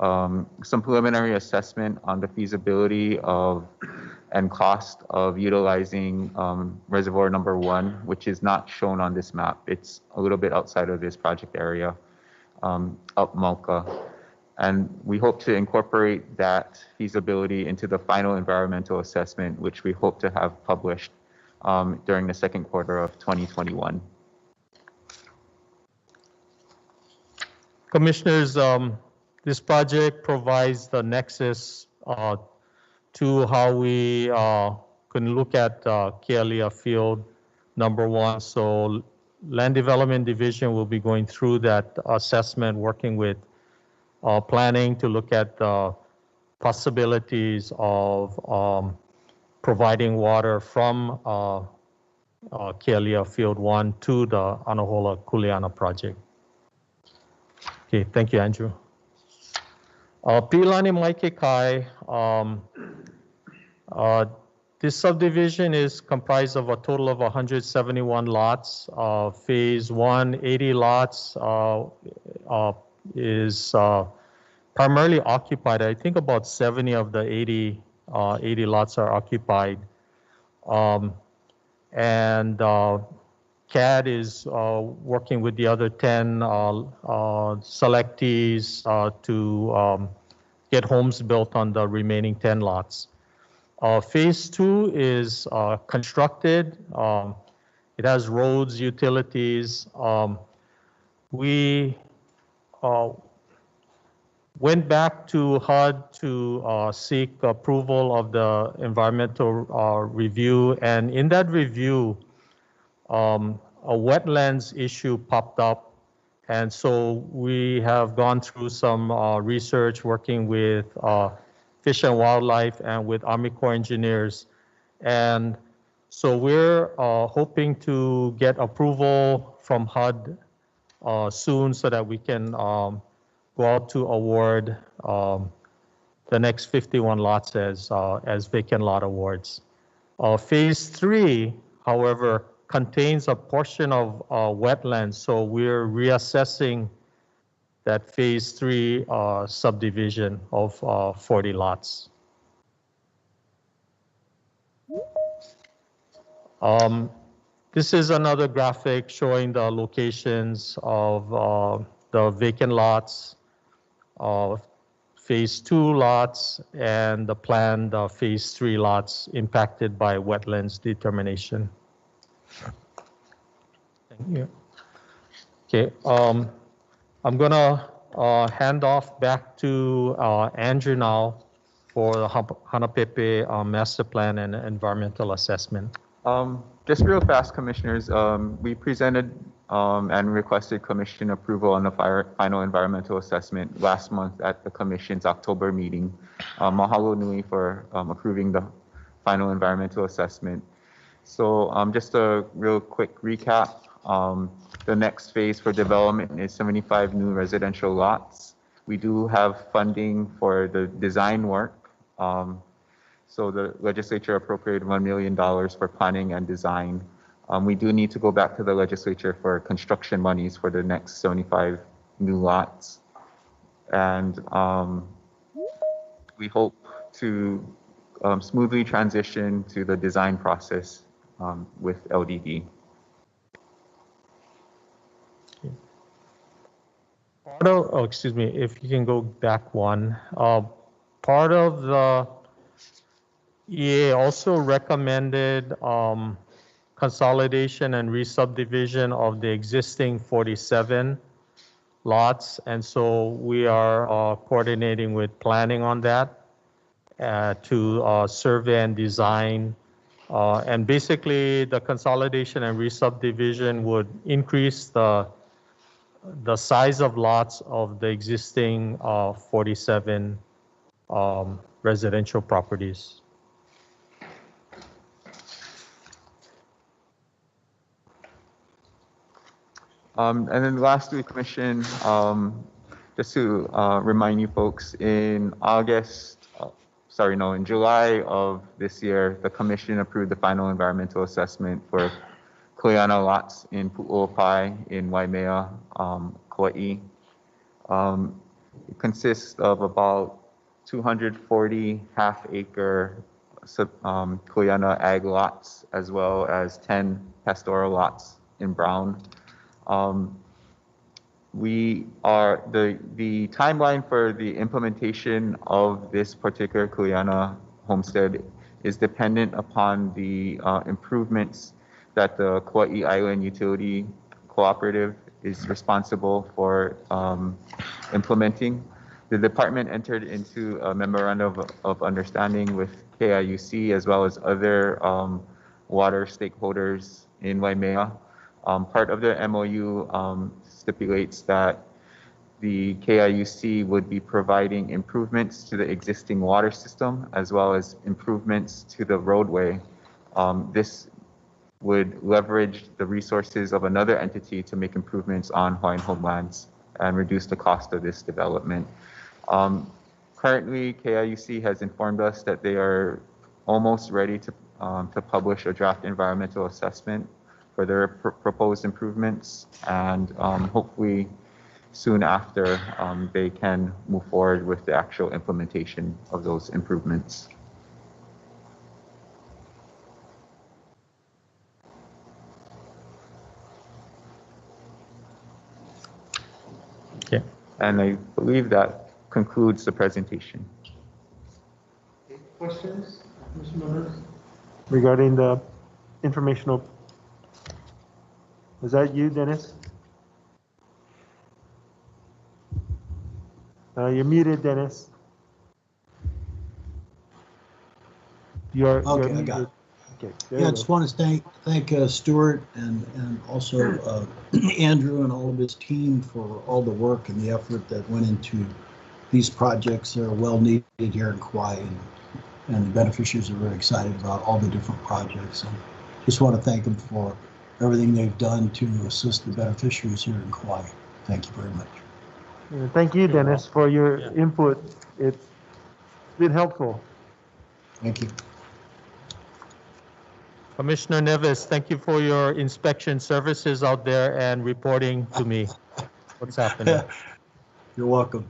some preliminary assessment on the feasibility of and cost of utilizing reservoir number 1, which is not shown on this map. It's a little bit outside of this project area, up Malka. And we hope to incorporate that feasibility into the final environmental assessment, which we hope to have published during the second quarter of 2021. Commissioners, this project provides the nexus to how we can look at Kealia Field number 1. So Land Development Division will be going through that assessment, working with planning to look at the possibilities of providing water from Kealia Field 1 to the Anahola Kuleana project. Okay, thank you, Andrew. Pilani Maikekai, this subdivision is comprised of a total of 171 lots. Phase 1, 80 lots is primarily occupied. I think about 70 of the 80 lots are occupied. And CAD is working with the other 10 selectees to get homes built on the remaining 10 lots. Phase 2 is constructed. It has roads, utilities. We went back to HUD to seek approval of the environmental review, and in that review, a wetlands issue popped up, and so we have gone through some research working with Fish and Wildlife and with Army Corps engineers, and so we're hoping to get approval from HUD soon so that we can go out to award the next 51 lots as vacant lot awards. Phase 3, however, contains a portion of wetlands, so we're reassessing that Phase 3 subdivision of 40 lots. This is another graphic showing the locations of the vacant lots, Phase 2 lots, and the planned Phase 3 lots impacted by wetlands determination. Thank you. Okay, I'm gonna hand off back to Andrew now for the Hanapepe Master Plan and Environmental Assessment. Just real fast, Commissioners, we presented and requested Commission approval on the final environmental assessment last month at the Commission's October meeting. Mahalo nui for approving the final environmental assessment. So just a real quick recap. The next phase for development is 75 new residential lots. We do have funding for the design work. So the legislature appropriated $1 million for planning and design. We do need to go back to the legislature for construction monies for the next 75 new lots. And we hope to smoothly transition to the design process with LDD. Excuse me, if you can go back one. Part of the EA also recommended consolidation and re-subdivision of the existing 47 lots, and so we are coordinating with planning on that to survey and design. And basically, the consolidation and re-subdivision would increase the size of lots of the existing 47 residential properties. And then lastly, Commission, just to remind you folks, in in July of this year, the Commission approved the final environmental assessment for Kuleana lots in Pu'uopai in Waimea, Kauai. It consists of about 240 half-acre Kuleana ag lots, as well as 10 pastoral lots in Brown. The timeline for the implementation of this particular Kuleana homestead is dependent upon the improvements that the Kauai Island Utility Cooperative is responsible for implementing. The department entered into a memorandum of understanding with KIUC as well as other water stakeholders in Waimea. Part of the MOU stipulates that the KIUC would be providing improvements to the existing water system as well as improvements to the roadway. This would leverage the resources of another entity to make improvements on Hawaiian homelands and reduce the cost of this development. Currently, KIUC has informed us that they are almost ready to publish a draft environmental assessment for their proposed improvements, and hopefully soon after they can move forward with the actual implementation of those improvements. Okay. And I believe that concludes the presentation. Questions, Commission members, regarding the informational? Is that you, Dennis? You're muted, Dennis. You're Okay, I muted. got it. Okay, there Yeah, I you just go. want to thank Stuart and also Andrew and all of his team for all the work and the effort that went into these projects. They're well needed here in Kauai, and the beneficiaries are very excited about all the different projects. And just want to thank them for everything they've done to assist the beneficiaries here in Kauai. Thank you very much. Yeah, thank you, Dennis, for your input. It's been helpful. Thank you. Commissioner Nevis, thank you for your inspection services out there and reporting to me what's happening. You're welcome.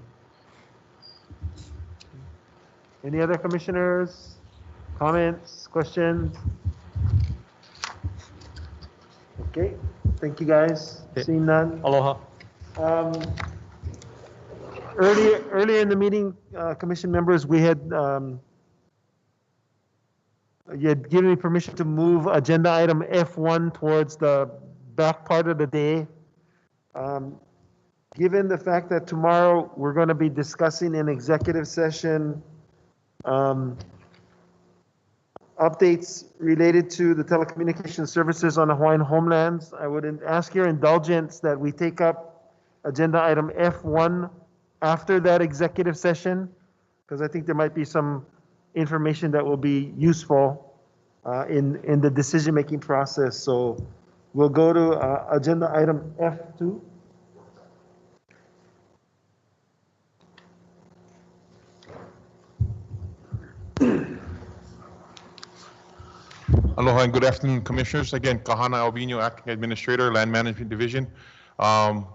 Any other commissioners? Comments, questions? Okay, thank you guys. Seeing none. Aloha. Earlier in the meeting, commission members, we had you had given me permission to move agenda item F1 towards the back part of the day. Given the fact that tomorrow we're going to be discussing in executive session updates related to the telecommunication services on the Hawaiian homelands, I would ask your indulgence that we take up agenda item F1 after that executive session, because I think there might be some information that will be useful in the decision-making process. So we'll go to agenda item F2. Aloha and good afternoon, Commissioners. Again, Kahana Albino, Acting Administrator, Land Management Division.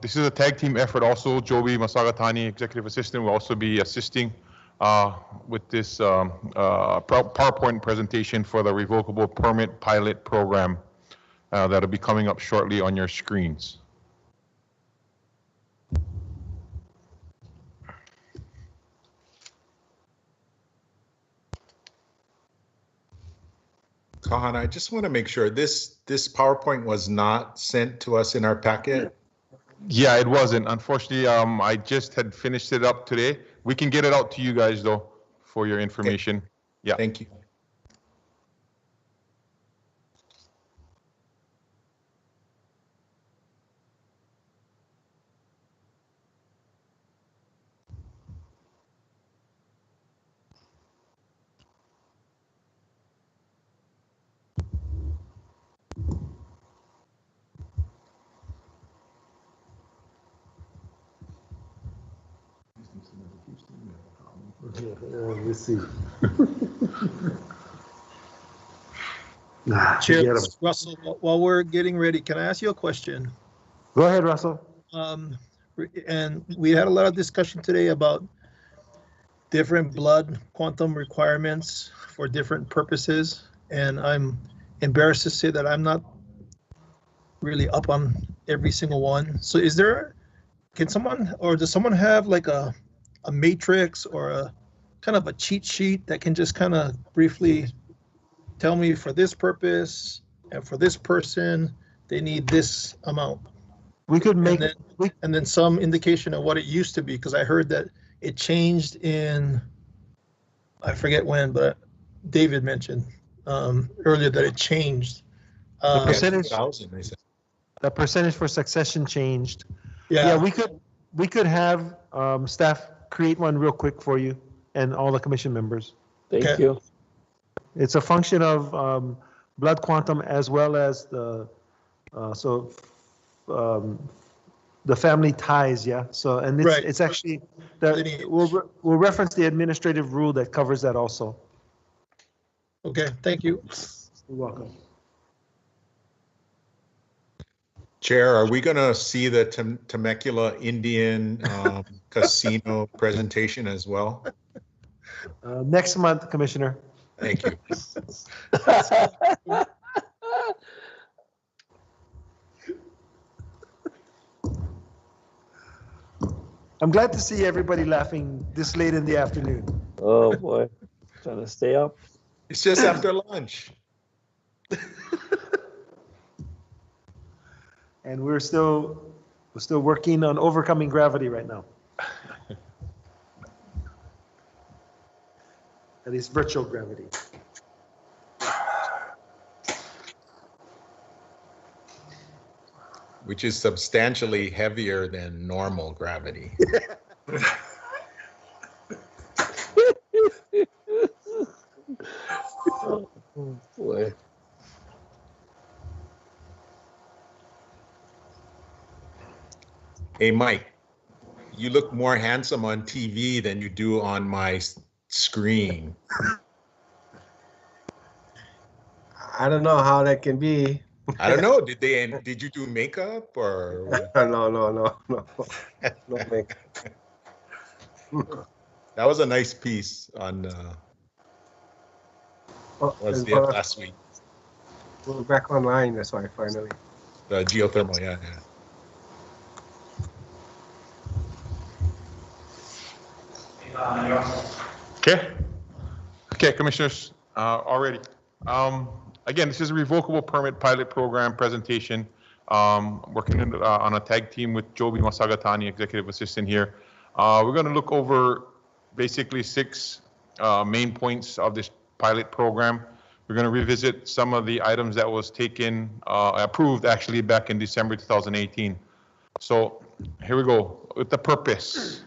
This is a tag team effort also. Joby Masagatani, Executive Assistant, will also be assisting with this PowerPoint presentation for the Revocable Permit Pilot Program that'll be coming up shortly on your screens. Kahan, I just want to make sure this PowerPoint was not sent to us in our packet. Yeah, it wasn't. Unfortunately, I just had finished it up today. We can get it out to you guys though for your information. Okay. Yeah. Thank you. Let's see. Chair Russell, while we're getting ready, can I ask you a question? Go ahead, Russell. And we had a lot of discussion today about different blood quantum requirements for different purposes. And I'm embarrassed to say that I'm not really up on every single one. So is there, can someone, or does someone have like a matrix or a kind of a cheat sheet that can just kind of briefly tell me for this purpose and for this person, they need this amount? We could make and then some indication of what it used to be, because I heard that it changed in, I forget when, but David mentioned earlier that it changed. The percentage for succession changed. Yeah, we could have staff create one real quick for you and all the commission members. Thank you. It's a function of blood quantum as well as the the family ties, yeah. So and it's, right. It's actually that we'll reference the administrative rule that covers that also. Okay, thank you. You're welcome. Chair, are we going to see the Temecula Indian casino presentation as well? Next month, Commissioner. Thank you. I'm glad to see everybody laughing this late in the afternoon. Oh boy, trying to stay up. It's just after lunch. And we're still working on overcoming gravity right now. At least virtual gravity. Which is substantially heavier than normal gravity. Oh, boy. Hey, Mike, you look more handsome on TV than you do on my screen. I don't know how that can be. I don't know. Did you do makeup or? No makeup. That was a nice piece on was the last week. We're back online. That's why finally. The geothermal, yeah. Okay, commissioners, already. Again, this is a revocable permit pilot program presentation. Working on a tag team with Joby Masagatani, executive assistant here. We're going to look over basically 6 main points of this pilot program. We're going to revisit some of the items that was approved actually back in December 2018. So here we go with the purpose.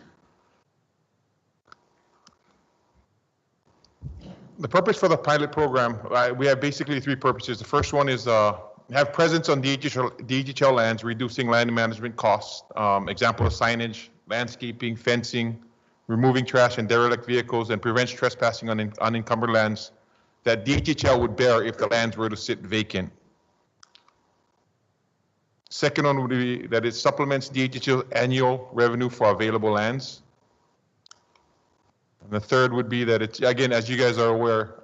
The purpose for the pilot program, we have basically 3 purposes. The first one is have presence on DHL lands, reducing land management costs. Example of signage, landscaping, fencing, removing trash and derelict vehicles, and prevents trespassing on unencumbered lands that DHL would bear if the lands were to sit vacant. Second one would be that it supplements DHL annual revenue for available lands. And the third would be that it's, again, as you guys are aware,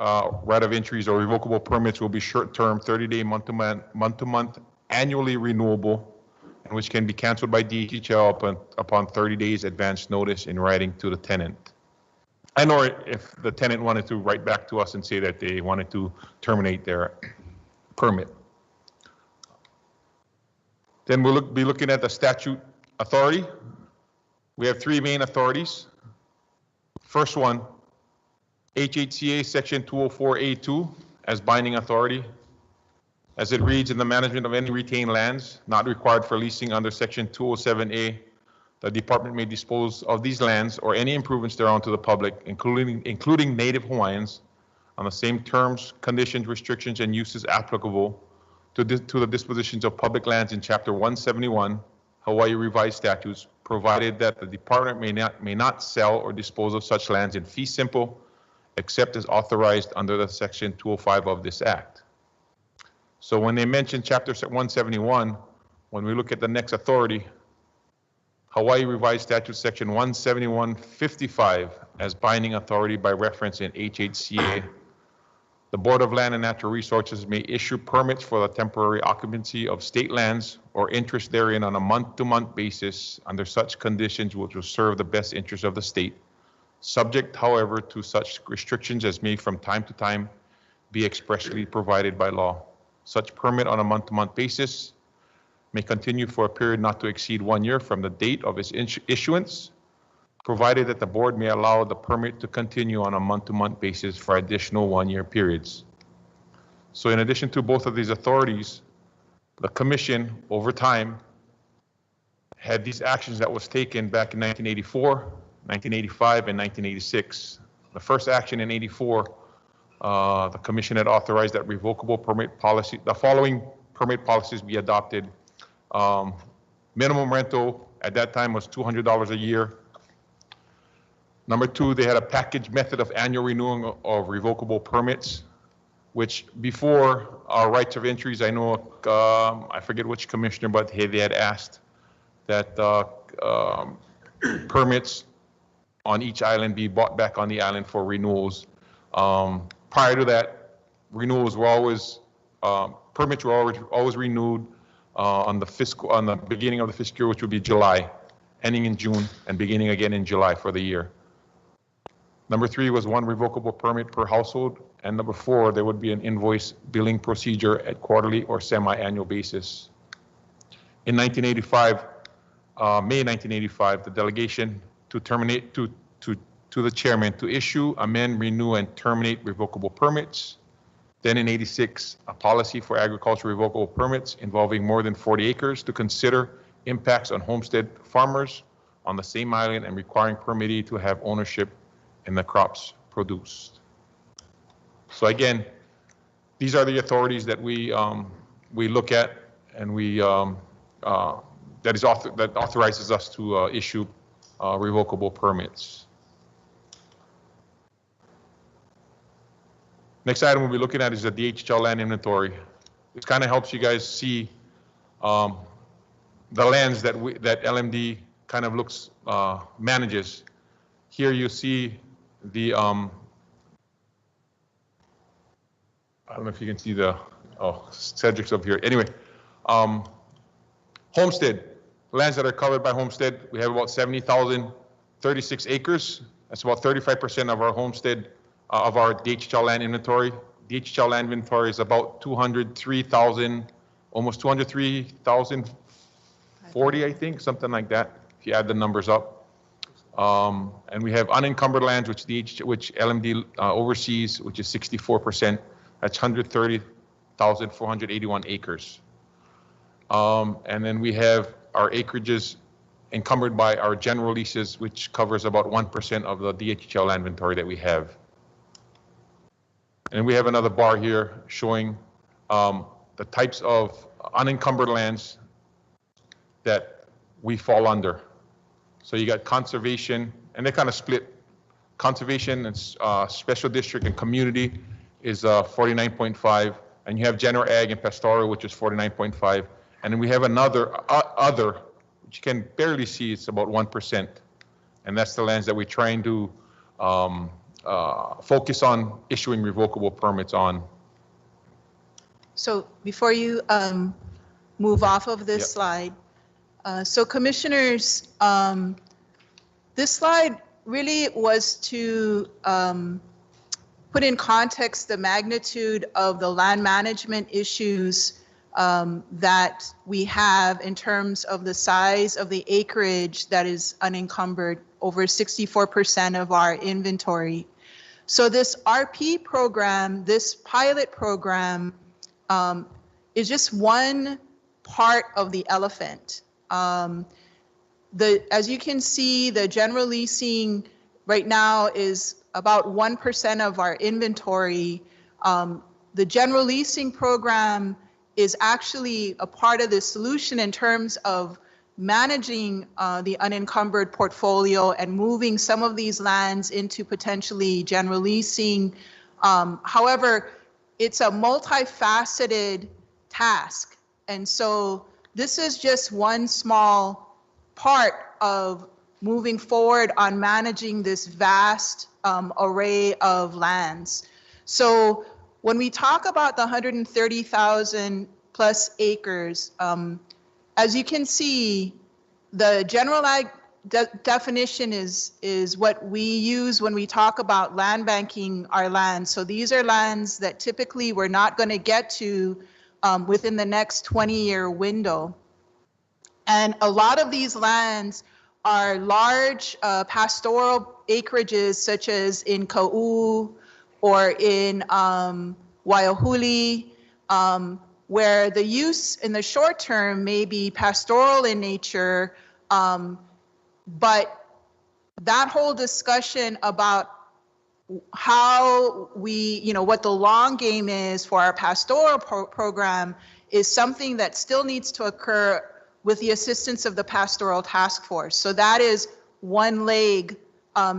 right of entries or revocable permits will be short-term, 30-day, month-to-month, annually renewable, and which can be canceled by DHL upon 30 days advance notice in writing to the tenant. I know if the tenant wanted to write back to us and say that they wanted to terminate their permit. Then we'll be looking at the statute authority. We have 3 main authorities. First one, HHCA Section 204A2 as binding authority. As it reads, in the management of any retained lands not required for leasing under Section 207A, the department may dispose of these lands or any improvements thereon to the public, including Native Hawaiians, on the same terms, conditions, restrictions, and uses applicable to the dispositions of public lands in Chapter 171, Hawaii Revised Statutes, provided that the department may not sell or dispose of such lands in fee simple, except as authorized under the Section 205 of this Act. So when they mention Chapter 171, when we look at the next authority, Hawaii Revised Statute Section 171.55 as binding authority by reference in HHCA, the Board of Land and Natural Resources may issue permits for the temporary occupancy of state lands or interest therein on a month-to-month basis under such conditions which will serve the best interest of the state, subject, however, to such restrictions as may from time to time be expressly provided by law. Such permit on a month-to-month basis may continue for a period not to exceed 1 year from the date of its issuance, provided that the board may allow the permit to continue on a month-to-month basis for additional 1-year periods. So in addition to both of these authorities, the commission over time had these actions that was taken back in 1984, 1985, and 1986. The first action in 84, the commission had authorized that revocable permit policy, the following permit policies be adopted. Minimum rental at that time was $200 a year. Number 2, they had a package method of annual renewing of revocable permits, which before our rights of entries, I know, I forget which commissioner, but they had asked that permits on each island be bought back on the island for renewals. Prior to that, renewals were always, permits were always renewed on the beginning of the fiscal year, which would be July, ending in June and beginning again in July for the year. Number 3 was 1 revocable permit per household, and number 4, there would be an invoice billing procedure at quarterly or semi-annual basis. In 1985, May 1985, the delegation to to the chairman to issue, amend, renew, and terminate revocable permits. Then in 86, a policy for agricultural revocable permits involving more than 40 acres to consider impacts on homestead farmers on the same island and requiring permittee to have ownership in the crops produced. So again, these are the authorities that we look at, and that authorizes us to issue revocable permits. Next item we'll be looking at is the DHL land inventory. This kind of helps you guys see the lands that LMD kind of manages. Here you see the I don't know if you can see the Cedric's up here. Anyway, homestead lands that are covered by homestead. We have about 70,036 acres. That's about 35% of our homestead. Of our DHL land inventory. DHL land inventory is about 203,000, almost 203,040, I think, something like that, if you add the numbers up. And we have unencumbered lands, which LMD oversees, which is 64%. That's 130,481 acres. And then we have our acreages encumbered by our general leases, which covers about 1% of the DHL land inventory that we have. And we have another bar here showing the types of unencumbered lands that we fall under. So you got conservation, and they kind of split. Conservation and special district and community is 49.5, and you have general ag and pastoral, which is 49.5, and then we have another other, which you can barely see. It's about 1%, and that's the lands that we're trying to focus on issuing revocable permits on. So before you move off of this slide, so commissioners, this slide really was to put in context the magnitude of the land management issues that we have in terms of the size of the acreage that is unencumbered, over 64% of our inventory. So this RP program, this pilot program, is just one part of the elephant. As you can see, the general leasing right now is about 1% of our inventory. The general leasing program is actually a part of the solution in terms of managing the unencumbered portfolio and moving some of these lands into potentially general leasing. However, it's a multifaceted task. And so this is just one small part of moving forward on managing this vast array of lands. So when we talk about the 130,000 plus acres, as you can see, the general ag definition is what we use when we talk about land banking our lands. So these are lands that typically we're not going to get to within the next 20-year window. And a lot of these lands are large pastoral acreages, such as in Ka'u or in Waiahuli, where the use in the short term may be pastoral in nature, but that whole discussion about how we, what the long game is for our pastoral program is something that still needs to occur with the assistance of the pastoral task force. So that is one leg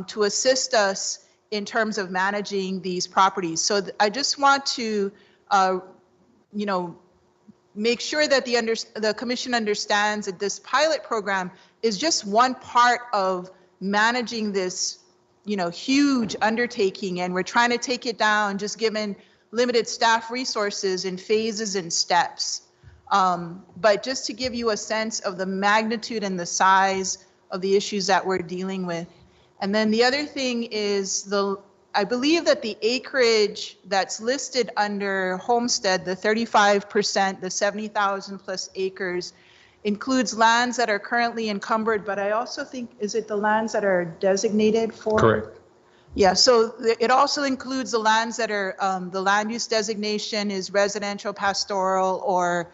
to assist us in terms of managing these properties. So I just want to, make sure that the commission understands that this pilot program is just one part of managing this, huge undertaking, and we're trying to take it down just given limited staff resources in phases and steps. But just to give you a sense of the magnitude and the size of the issues that we're dealing with. And then the other thing is I believe that the acreage that's listed under homestead, the 35%, the 70,000 plus acres, includes lands that are currently encumbered, but I also think, is it the lands that are designated for? Correct. Yeah, so it also includes the lands that are, the land use designation is residential, pastoral, or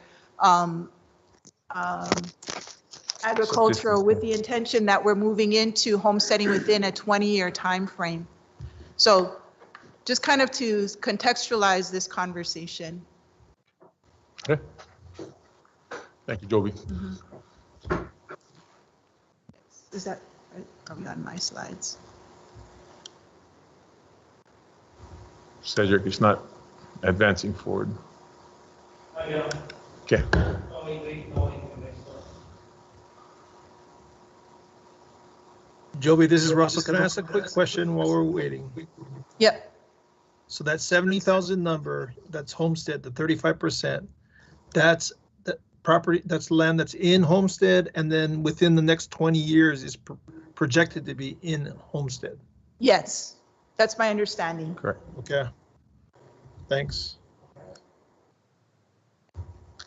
agricultural, with the intention that we're moving into homesteading within a 20-year time frame. So just kind of to contextualize this conversation. Okay. Thank you, Joby. Is that, are we on my slides? Cedric, it's not advancing forward. Okay. Joby, this is Russell. Can I ask a quick question while we're waiting? Yep. So that 70,000 number, that's homestead, the 35%, that's the property, that's land that's in homestead, and then within the next 20 years is projected to be in homestead. Yes, that's my understanding. Correct. Okay. Thanks.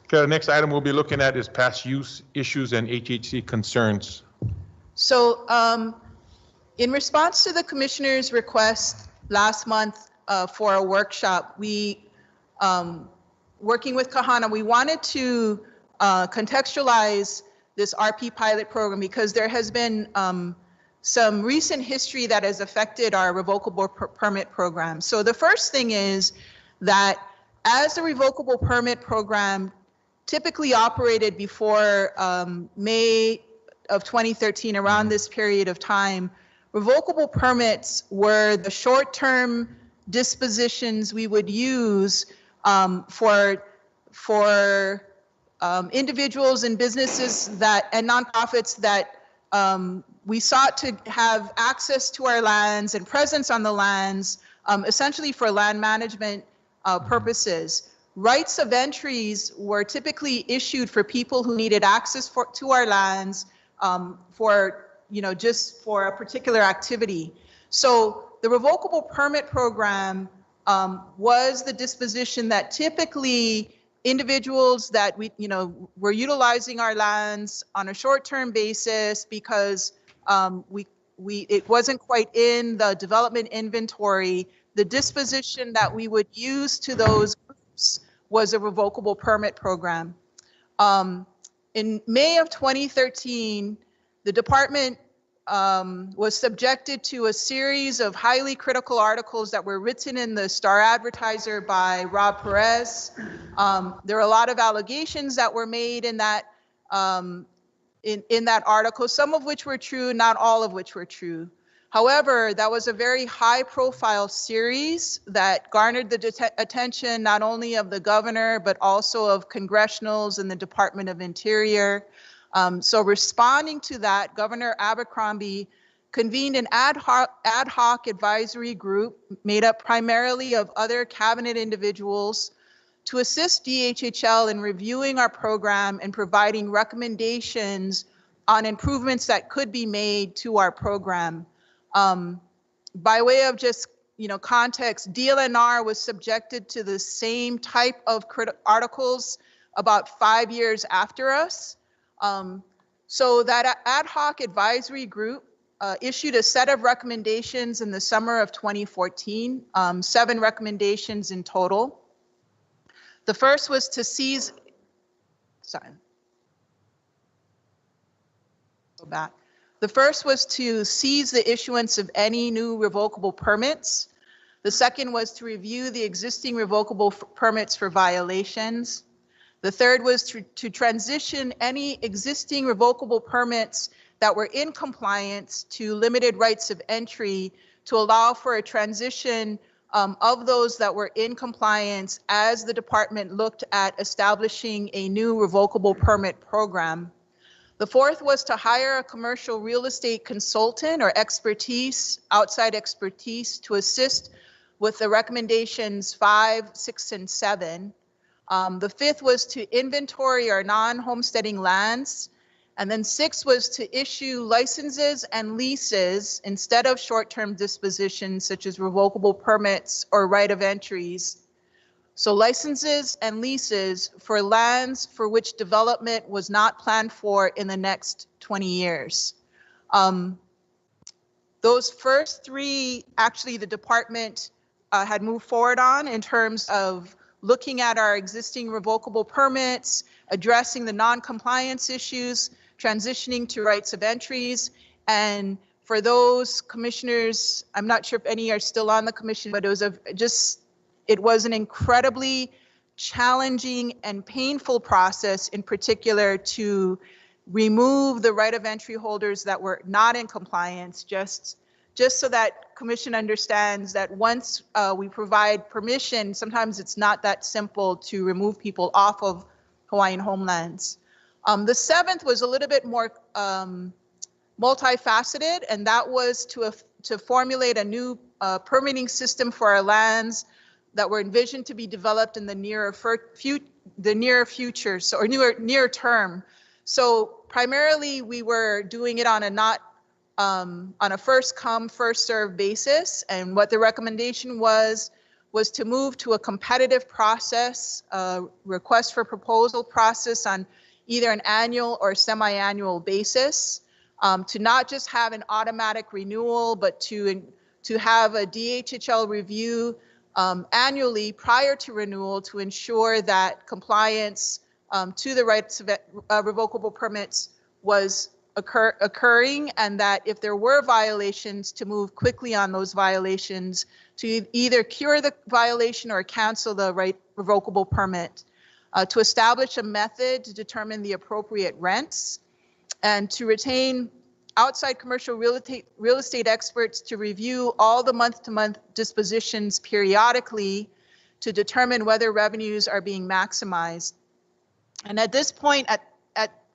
Okay, the next item we'll be looking at is past use issues and HHC concerns. So in response to the commissioner's request last month for a workshop, we, working with Kahana, we wanted to contextualize this RP pilot program because there has been some recent history that has affected our revocable permit program. So the first thing is that as the revocable permit program typically operated before May of 2013, around this period of time, revocable permits were the short-term dispositions we would use for individuals and businesses that and nonprofits that we sought to have access to our lands and presence on the lands, essentially for land management purposes. Rights of entries were typically issued for people who needed access to our lands for, just for a particular activity. So the revocable permit program was the disposition that typically individuals that were utilizing our lands on a short-term basis because it wasn't quite in the development inventory. The disposition that we would use to those groups was a revocable permit program. In May of 2013, the department was subjected to a series of highly critical articles that were written in the Star Advertiser by Rob Perez. There are a lot of allegations that were made in that in that article, some of which were true, not all of which were true. However, that was a very high-profile series that garnered the attention not only of the governor, but also of congressionals and the Department of Interior. So responding to that, Governor Abercrombie convened an ad hoc advisory group made up primarily of other cabinet individuals to assist DHHL in reviewing our program and providing recommendations on improvements that could be made to our program. By way of just context, DLNR was subjected to the same type of articles about 5 years after us. So that ad hoc advisory group issued a set of recommendations in the summer of 2014, 7 recommendations in total. The first was to seize, go back. The first was to seize the issuance of any new revocable permits. The second was to review the existing revocable permits for violations. The third was to transition any existing revocable permits that were in compliance to limited rights of entry to allow for a transition of those that were in compliance as the department looked at establishing a new revocable permit program. The fourth was to hire a commercial real estate consultant or outside expertise to assist with the recommendations 5, 6, and 7. The fifth was to inventory our non-homesteading lands. And then 6 was to issue licenses and leases instead of short-term dispositions such as revocable permits or right of entries. So licenses and leases for lands for which development was not planned for in the next 20 years. Those first three, actually the department had moved forward on in terms of looking at our existing revocable permits, addressing the non-compliance issues, transitioning to rights of entries. And for those commissioners, I'm not sure if any are still on the commission, but it was an incredibly challenging and painful process, in particular to remove the right of entry holders that were not in compliance, just so that commission understands that once we provide permission, sometimes it's not that simple to remove people off of Hawaiian homelands. The seventh was a little bit more multifaceted, and that was to formulate a new permitting system for our lands that were envisioned to be developed in the near future, or near term. So primarily, we were doing it on a first come, first served basis. And what the recommendation was to move to a competitive process, request for proposal process on either an annual or semi-annual basis, to not just have an automatic renewal, but to have a DHHL review annually prior to renewal to ensure that compliance to the rights of revocable permits was occurring, and that if there were violations, to move quickly on those violations to either cure the violation or cancel the revocable permit, to establish a method to determine the appropriate rents, and to retain outside commercial real estate experts to review all the month-to-month dispositions periodically to determine whether revenues are being maximized. And at this point,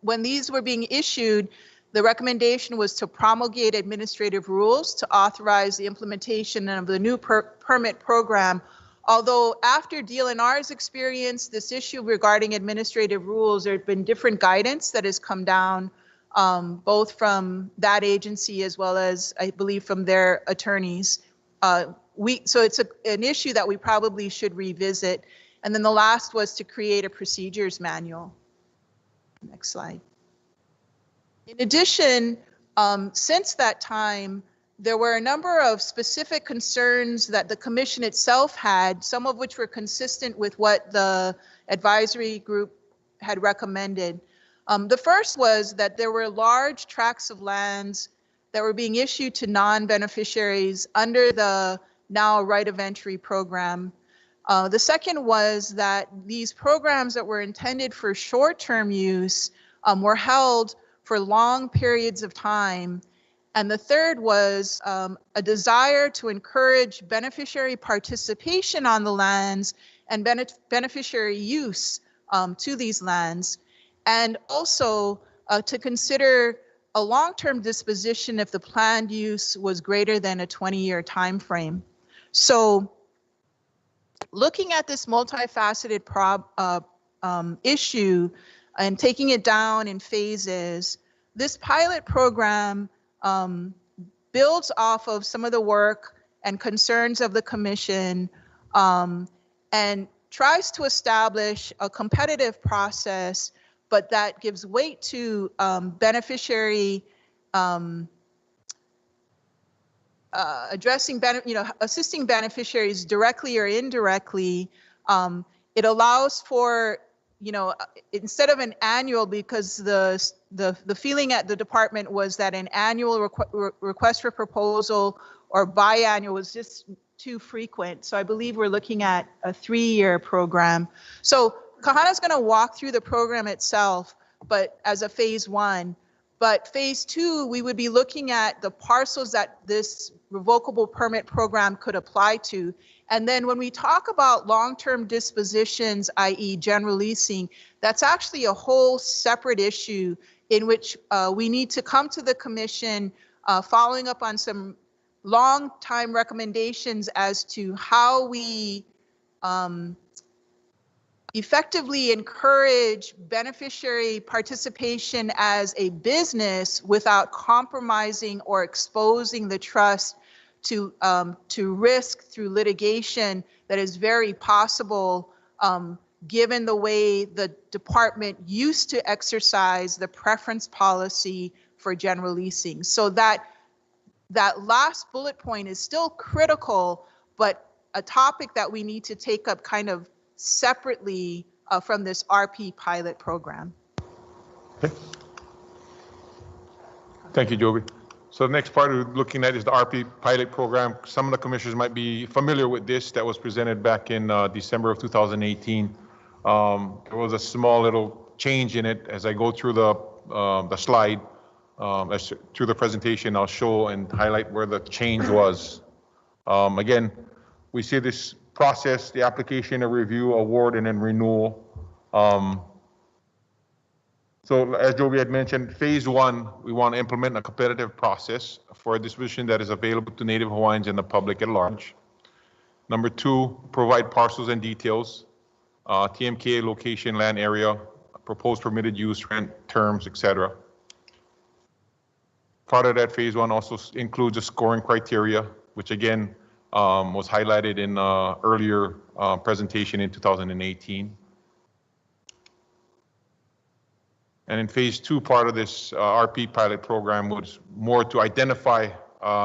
when these were being issued, the recommendation was to promulgate administrative rules to authorize the implementation of the new permit program. Although after DLNR's experience, this issue regarding administrative rules, there have been different guidance that has come down, both from that agency as well as, I believe, from their attorneys. So it's an issue that we probably should revisit. And then the last was to create a procedures manual. Next slide. In addition, since that time, there were a number of specific concerns that the commission itself had, some of which were consistent with what the advisory group had recommended. The first was that there were large tracts of lands that were being issued to non-beneficiaries under the now right of entry program. The second was that these programs that were intended for short-term use were held for long periods of time. And the third was a desire to encourage beneficiary participation on the lands and beneficiary use to these lands, and also to consider a long-term disposition if the planned use was greater than a 20-year time frame. So looking at this multifaceted issue and taking it down in phases, this pilot program builds off of some of the work and concerns of the commission, and tries to establish a competitive process, but that gives weight to beneficiary assisting beneficiaries directly or indirectly. It allows for, instead of an annual, because the feeling at the department was that an annual request for proposal or biannual was just too frequent. So I believe we're looking at a 3-year program. So Kahana's going to walk through the program itself, but as a phase 1. But phase 2, we would be looking at the parcels that this revocable permit program could apply to. And then when we talk about long-term dispositions, i.e. general leasing, that's actually a whole separate issue in which we need to come to the commission following up on some long time recommendations as to how we effectively encourage beneficiary participation as a business without compromising or exposing the trust to risk through litigation that is very possible given the way the department used to exercise the preference policy for general leasing. So that that last bullet point is still critical, but a topic that we need to take up kind of separately from this RP pilot program. Okay. Thank you, Joby. So the next part we're looking at is the RP pilot program. Some of the commissioners might be familiar with this. That was presented back in December of 2018. There was a small little change in it. As I go through the slide, through the presentation, I'll show and highlight where the change was. Again, we see this process, the application, a review, award, and then renewal. So as Joby had mentioned, phase one, we want to implement a competitive process for a disposition that is available to Native Hawaiians and the public at large. Number two, provide parcels and details, TMK, location, land area, proposed permitted use, rent, terms, etc. Part of that phase one also includes a scoring criteria, which again was highlighted in earlier presentation in 2018. And in phase two, part of this RP pilot program was more to identify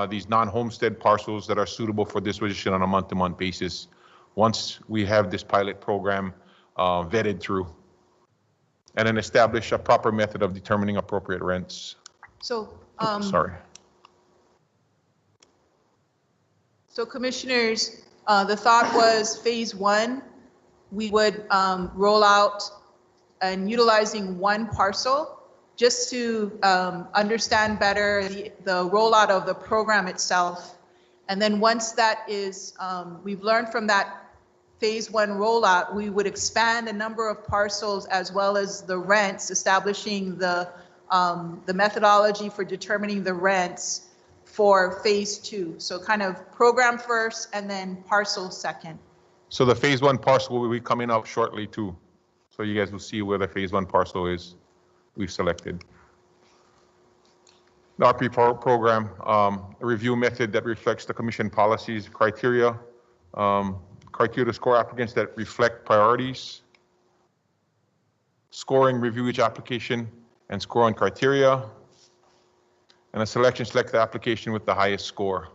these non-homestead parcels that are suitable for disposition on a month-to-month basis once we have this pilot program vetted through, and then establish a proper method of determining appropriate rents. So, sorry. So commissioners, the thought was phase one, we would roll out and utilizing one parcel just to understand better the rollout of the program itself. And then once that is, we've learned from that phase one rollout, we would expand the number of parcels as well as the rents, establishing the methodology for determining the rents for phase two. So kind of program first and then parcel second. So the phase one parcel will be coming up shortly too. So you guys will see where the phase one parcel is we've selected. The RP program, a review method that reflects the commission policies, criteria, criteria to score applicants that reflect priorities, scoring, review each application and score on criteria, and a selection, select the application with the highest score.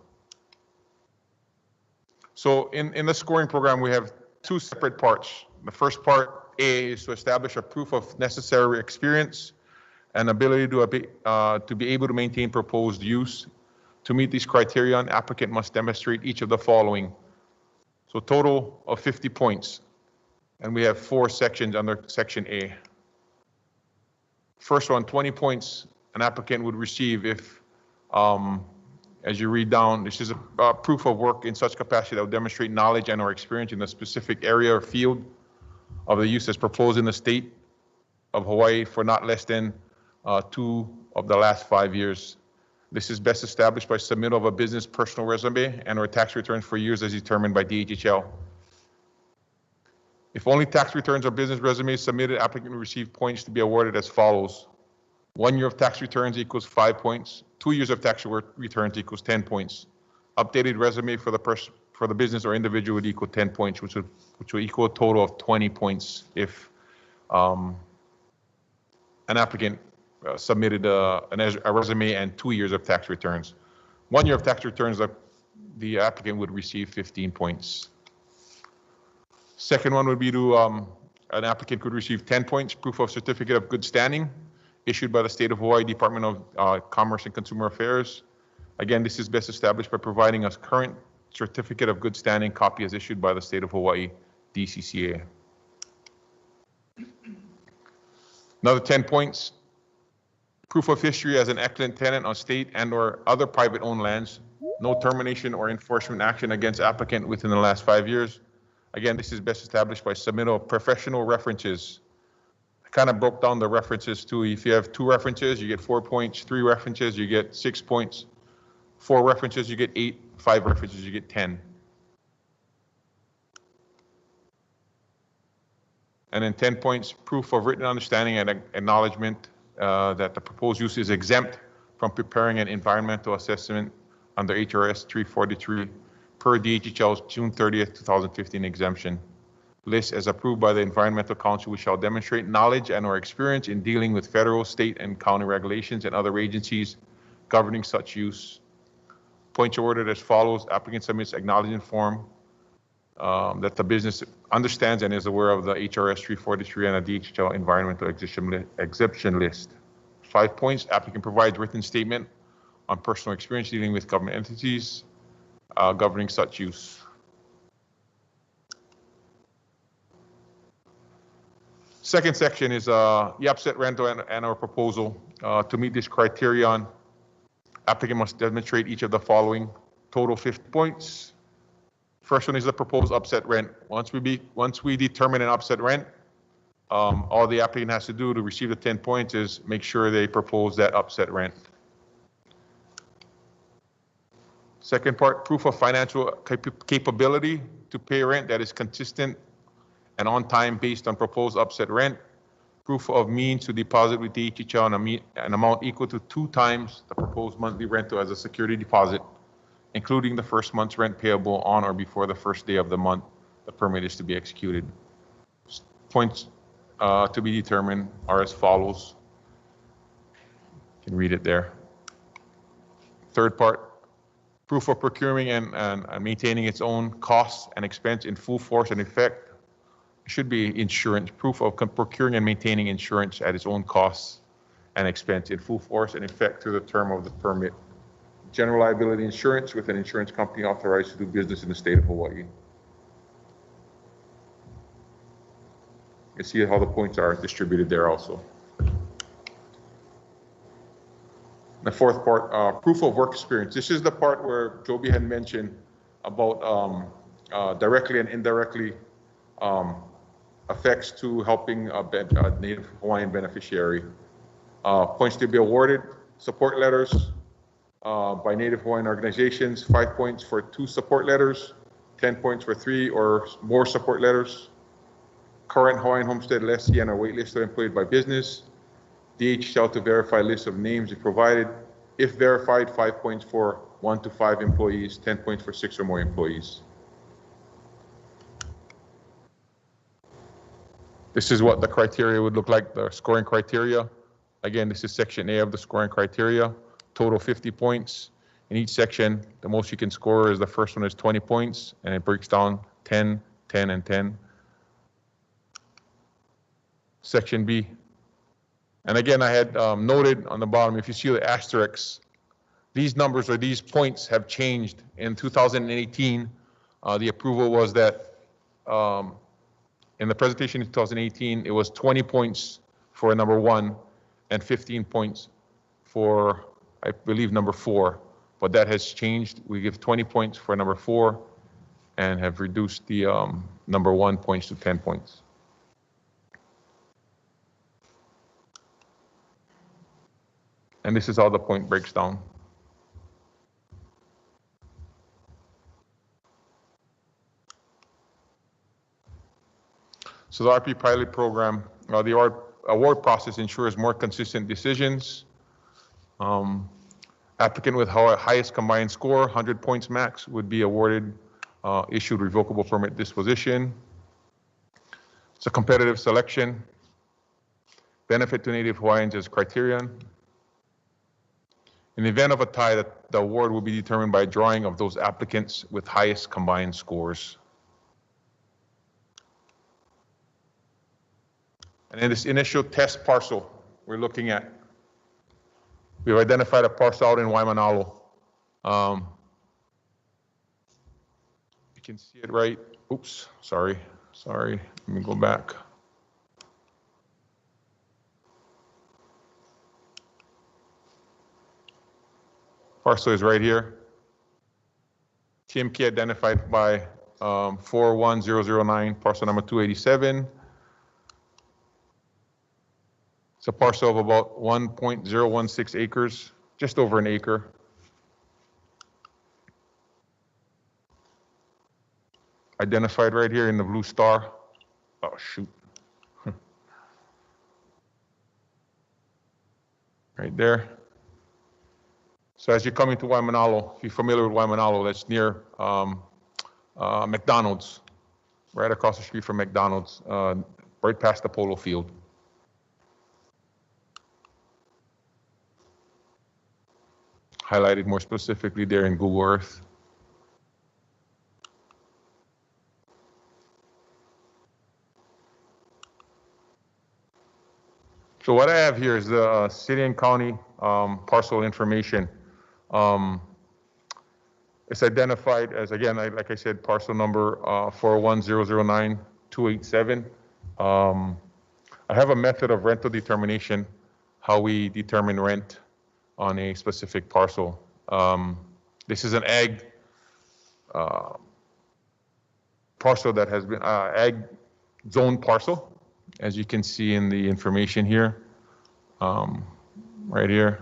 So in the scoring program, we have two separate parts. The first part, A, is to establish a proof of necessary experience and ability to be able to maintain proposed use. To meet these criteria, an applicant must demonstrate each of the following. So total of 50 points. And we have 4 sections under section A. First one, 20 points an applicant would receive if, as you read down, this is a proof of work in such capacity that will demonstrate knowledge and or experience in a specific area or field of the use as proposed in the state of Hawaii for not less than 2 of the last 5 years. This is best established by submittal of a business personal resume and or tax returns for years as determined by DHHL. If only tax returns or business resumes submitted, applicant will receive points to be awarded as follows. 1 year of tax returns equals 5 points. 2 years of tax returns equals 10 points. Updated resume for the business or individual would equal 10 points, which will equal a total of 20 points if an applicant submitted a resume and 2 years of tax returns. 1 year of tax returns, the applicant would receive 15 points. Second one would be to an applicant could receive 10 points, proof of certificate of good standing issued by the State of Hawaii Department of Commerce and Consumer Affairs. Again, this is best established by providing a current certificate of good standing copy as issued by the State of Hawaii DCCA. Another 10 points, proof of history as an excellent tenant on state and or other private owned lands, no termination or enforcement action against applicant within the last 5 years. Again, this is best established by submittal of professional references. I kind of broke down the references too. If you have 2 references, you get 4 points, 3 references, you get 6 points, 4 references, you get 8, 5 references, you get 10. And then 10 points, proof of written understanding and acknowledgement that the proposed use is exempt from preparing an environmental assessment under HRS 343 per DHHL's June 30th, 2015 exemption list as approved by the Environmental Council, which shall demonstrate knowledge and or experience in dealing with federal, state, and county regulations and other agencies governing such use. Points awarded as follows. Applicant submits acknowledgement form that the business understands and is aware of the HRS 343 and the DHL environmental exception list. 5 points. Applicant provides written statement on personal experience dealing with government entities governing such use. Second section is the upset rental and our proposal. To meet this criterion, applicant must demonstrate each of the following. Total 50 points. First one is the proposed upset rent. Once we determine an upset rent, all the applicant has to do to receive the 10 points is make sure they propose that upset rent. Second part, proof of financial capability to pay rent that is consistent and on time based on proposed upset rent. Proof of means to deposit with DHL an amount equal to 2 times the proposed monthly rental as a security deposit, including the first month's rent payable on or before the first day of the month the permit is to be executed. Points to be determined are as follows. You can read it there. Third part, proof of procuring and maintaining its own costs and expense in full force and effect. It should be insurance, proof of procuring and maintaining insurance at its own costs and expense in full force and effect through the term of the permit. General liability insurance with an insurance company authorized to do business in the state of Hawaii. You see how the points are distributed there also. The fourth part, proof of work experience. This is the part where Joby had mentioned about directly and indirectly effects to helping a Native Hawaiian beneficiary. Points to be awarded, support letters by Native Hawaiian organizations, 5 points for 2 support letters, 10 points for 3 or more support letters. Current Hawaiian homestead lessee and a wait list employed by business. DHL to verify list of names if provided. If verified, 5 points for 1 to 5 employees, 10 points for 6 or more employees. This is what the criteria would look like, the scoring criteria. Again, this is section A of the scoring criteria. Total 50 points. In each section, the most you can score is the first one is 20 points, and it breaks down 10, 10, and 10. Section B. And again, I had noted on the bottom, if you see the asterisks, these numbers or these points have changed. In 2018, the approval was that in the presentation in 2018, it was 20 points for number 1 and 15 points for, I believe, number 4. But that has changed. We give 20 points for number 4 and have reduced the number 1 points to 10 points. And this is how the point breaks down. So the RP pilot program, the award process ensures more consistent decisions. Applicant with highest combined score, 100 points max, would be awarded issued revocable permit disposition. It's a competitive selection. Benefit to Native Hawaiians as criterion. In the event of a tie, the award will be determined by drawing of those applicants with highest combined scores. And in this initial test parcel we're looking at, we've identified a parcel out in Waimanalo. You can see it right. Oops, sorry. Let me go back. Parcel is right here. TMK identified by 41009, parcel number 287. It's a parcel of about 1.016 acres, just over an acre. Identified right here in the blue star. Oh, shoot. Right there. So as you come into Waimanalo, if you're familiar with Waimanalo, that's near McDonald's, right across the street from McDonald's, right past the polo field. highlighted more specifically there in Google Earth. So what I have here is the city and county parcel information. It's identified as, again, like I said, parcel number 41009-287. I have a method of rental determination, how we determine rent on a specific parcel. This is an ag parcel that has been ag zone parcel, as you can see in the information here, right here.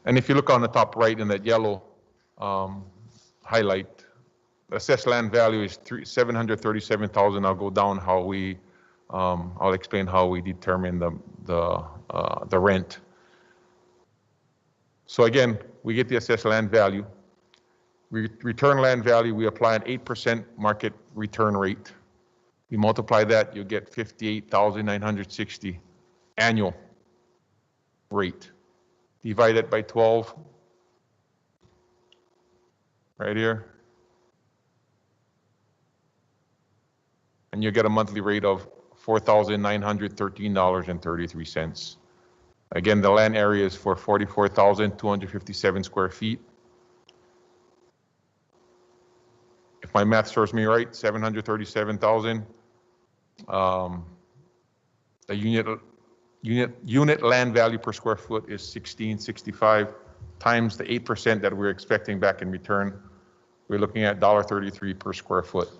And if you look on the top right in that yellow highlight, the assessed land value is $737,000. I'll go down how we, I'll explain how we determine the rent. So again, we get the assessed land value. Return land value, we apply an 8% market return rate. You multiply that, you get 58,960 annual rate. Divide it by 12, right here. And you get a monthly rate of $4,913.33. Again, the land area is for 44,257 square feet. If my math serves me right, 737,000. The unit land value per square foot is 1665 times the 8% that we're expecting back in return. We're looking at $1.33 per square foot.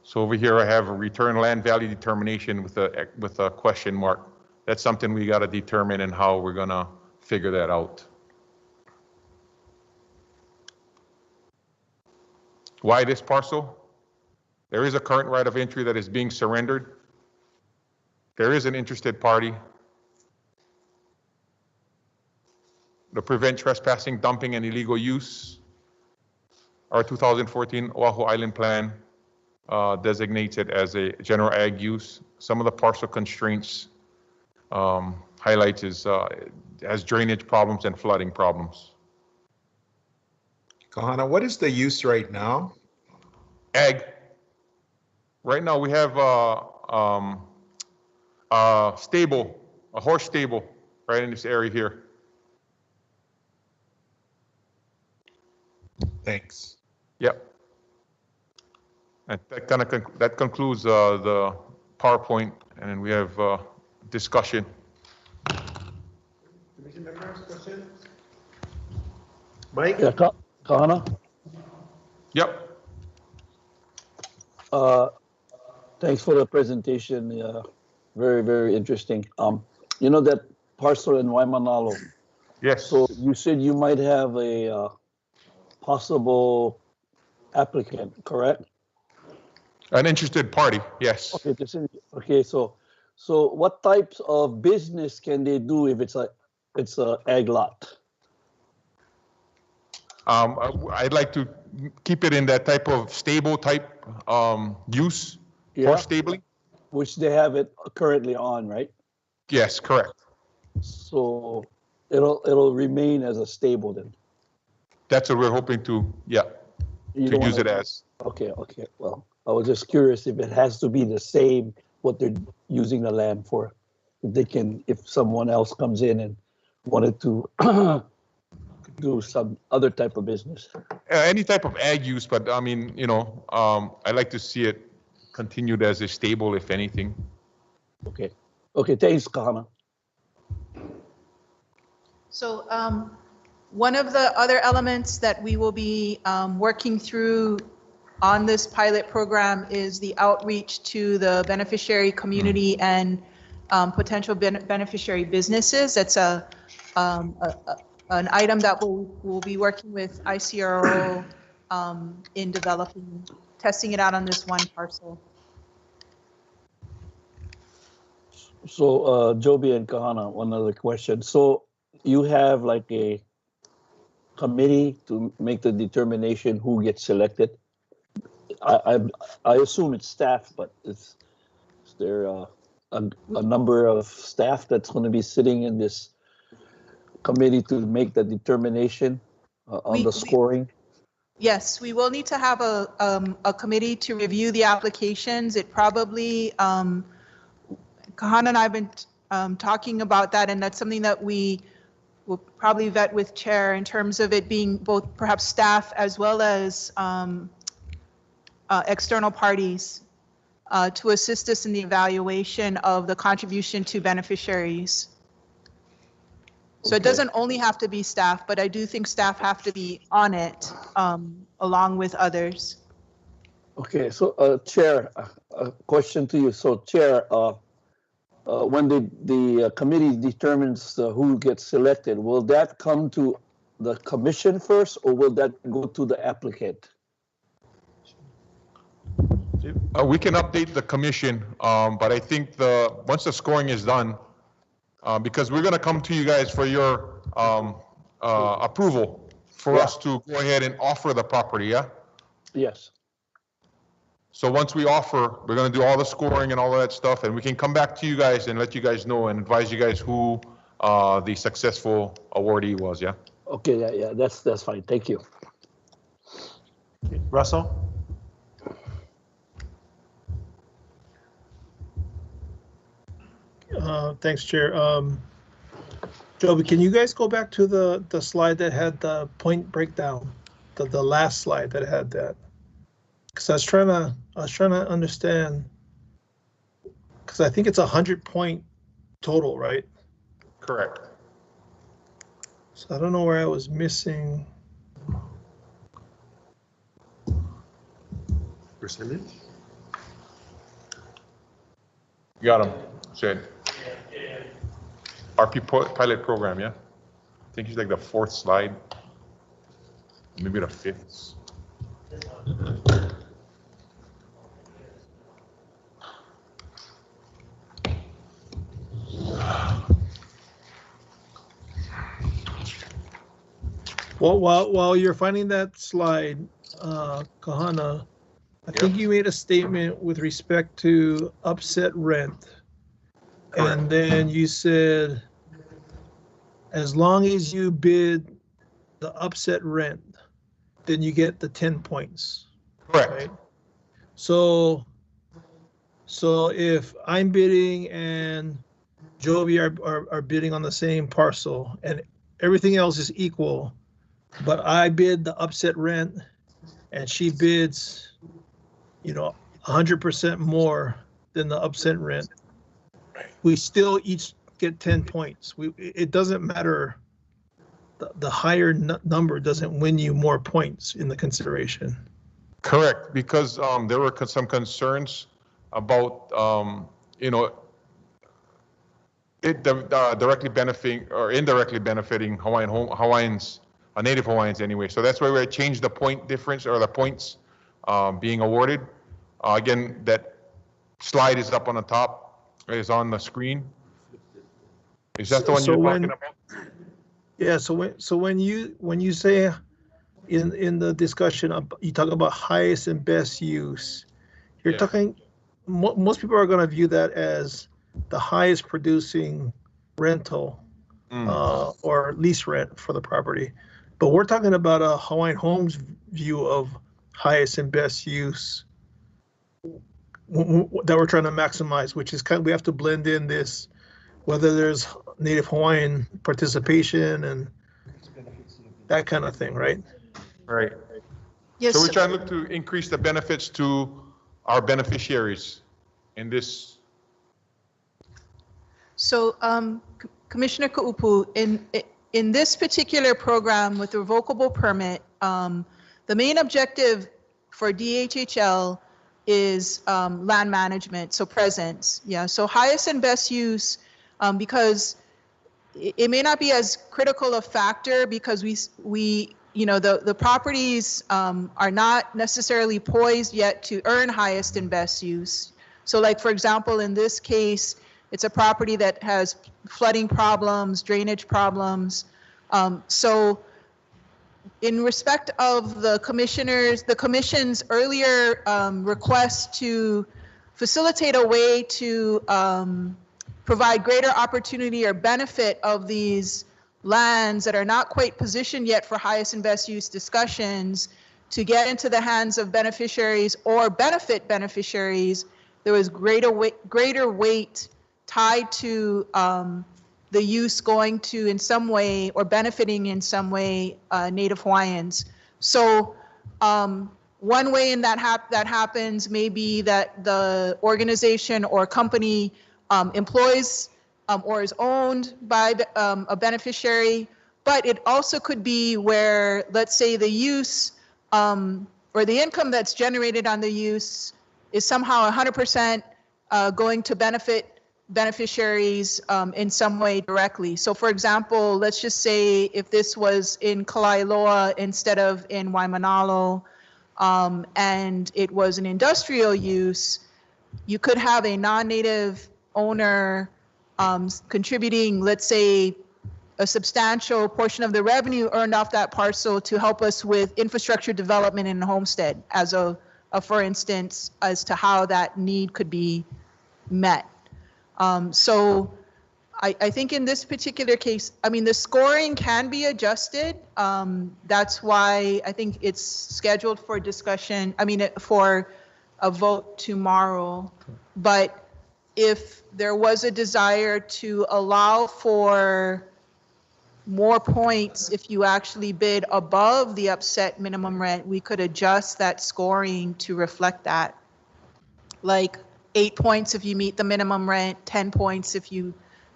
So over here I have a return land value determination with a question mark. That's something we got to determine and how we're gonna figure that out. Why this parcel? There is a current right of entry that is being surrendered. There is an interested party. To prevent trespassing, dumping, and illegal use, our 2014 Oahu Island Plan designates it as a general ag use. Some of the parcel constraints highlights is has drainage problems and flooding problems. Kahana, what is the use right now? Ag. Right now we have stable, a horse stable right in this area here. Thanks. Yep. And that concludes the PowerPoint, and then we have discussion. Commission members, questions? Mike? Yeah, Kahana? Yep. Thanks for the presentation. Very, very interesting. You know that parcel in Waimanalo? Yes. So you said you might have a possible applicant, correct? An interested party, yes. Okay, okay. So what types of business can they do if it's a ag lot? I'd like to keep it in that type of stable type use, horse stabling. Which they have it currently on, right? Yes, correct. So it'll remain as a stable then. That's what we're hoping to, to use it as. Okay. Well, I was just curious if it has to be the same what they're using the land for. If someone else comes in and wanted to do some other type of business. Any type of ag use, but I mean, I'd like to see it continued as a stable, if anything. Okay, thanks, Kahana. So one of the other elements that we will be working through on this pilot program is the outreach to the beneficiary community and potential beneficiary businesses. That's an item that we'll be working with ICRO in developing, testing it out on this one parcel. So Joby and Kahana, one other question. So you have like a committee to make the determination who gets selected? I assume it's staff, but is there a number of staff that's going to be sitting in this committee to make the determination on the scoring? Yes, we will need to have a committee to review the applications. It probably, Kahan and I have been talking about that, and that's something that we will probably vet with Chair in terms of it being both perhaps staff as well as external parties to assist us in the evaluation of the contribution to beneficiaries. So it doesn't only have to be staff, but I do think staff have to be on it along with others. Okay, so Chair, a question to you. So Chair, when the committee determines who gets selected, will that come to the commission first, or will that go to the applicant? We can update the commission, but I think once the scoring is done, because we're going to come to you guys for your approval for us to go ahead and offer the property, yeah? Yes. So once we offer, we're going to do all the scoring and all of that stuff, and we can come back to you guys and let you guys know and advise you guys who the successful awardee was, yeah? Okay, yeah, that's fine. Thank you. Russell? Thanks, Chair. Joby, can you guys go back to the slide that had the point breakdown, the last slide that had that? Because I was trying to understand, because I think it's 100-point total, right? Correct. So I don't know where I was missing. Percentage? You got him, Shane. RP pilot program, yeah? I think it's like the 4th slide, maybe the 5th. Well, while you're finding that slide, Kahana, I think you made a statement with respect to upset rent. Correct. And then you said, as long as you bid the upset rent, then you get the 10 points. Correct. Right? So if I'm bidding and Joby are bidding on the same parcel and everything else is equal, but I bid the upset rent and she bids, 100% more than the upset rent, we still each get 10 points. It doesn't matter. The higher number doesn't win you more points in the consideration. Correct, because there were some concerns about, it directly benefiting or indirectly benefiting Hawaiians, Native Hawaiians anyway. So that's why we changed the point difference or the points being awarded. Again, that slide is up on the top, is on the screen. Is that the one you're talking about? Yeah. So when you say in the discussion, you talk about highest and best use, you're talking. Most people are going to view that as the highest producing rental or lease rent for the property. But we're talking about a Hawaiian Homes view of highest and best use that we're trying to maximize, which is we have to blend in this, whether there's Native Hawaiian participation and that kind of thing, right? Right. Yes. So we're trying to look to increase the benefits to our beneficiaries in this. So Commissioner Ka'upu, in this particular program with the revocable permit, the main objective for DHHL is land management, so presence. Yeah, so highest and best use, because it may not be as critical a factor because the properties are not necessarily poised yet to earn highest and best use. So like, for example, in this case, it's a property that has flooding problems, drainage problems. So in respect of the commission's earlier request to facilitate a way to provide greater opportunity or benefit of these lands that are not quite positioned yet for highest and best use discussions to get into the hands of beneficiaries or benefit beneficiaries, there was greater weight tied to the use going to in some way or benefiting in some way Native Hawaiians. So one way in that happens may be that the organization or company employs or is owned by a beneficiary, but it also could be where, let's say, the use or the income that's generated on the use is somehow 100% going to benefit beneficiaries in some way directly. So for example, let's just say if this was in Kalailoa instead of in Waimanalo, and it was an industrial use, you could have a non-native owner contributing, let's say, a substantial portion of the revenue earned off that parcel to help us with infrastructure development in the homestead, as a for instance, as to how that need could be met. So I think in this particular case, I mean, the scoring can be adjusted. That's why I think it's scheduled for discussion, I mean, for a vote tomorrow. But if there was a desire to allow for more points if you actually bid above the upset minimum rent, we could adjust that scoring to reflect that. Like 8 points if you meet the minimum rent, 10 points if you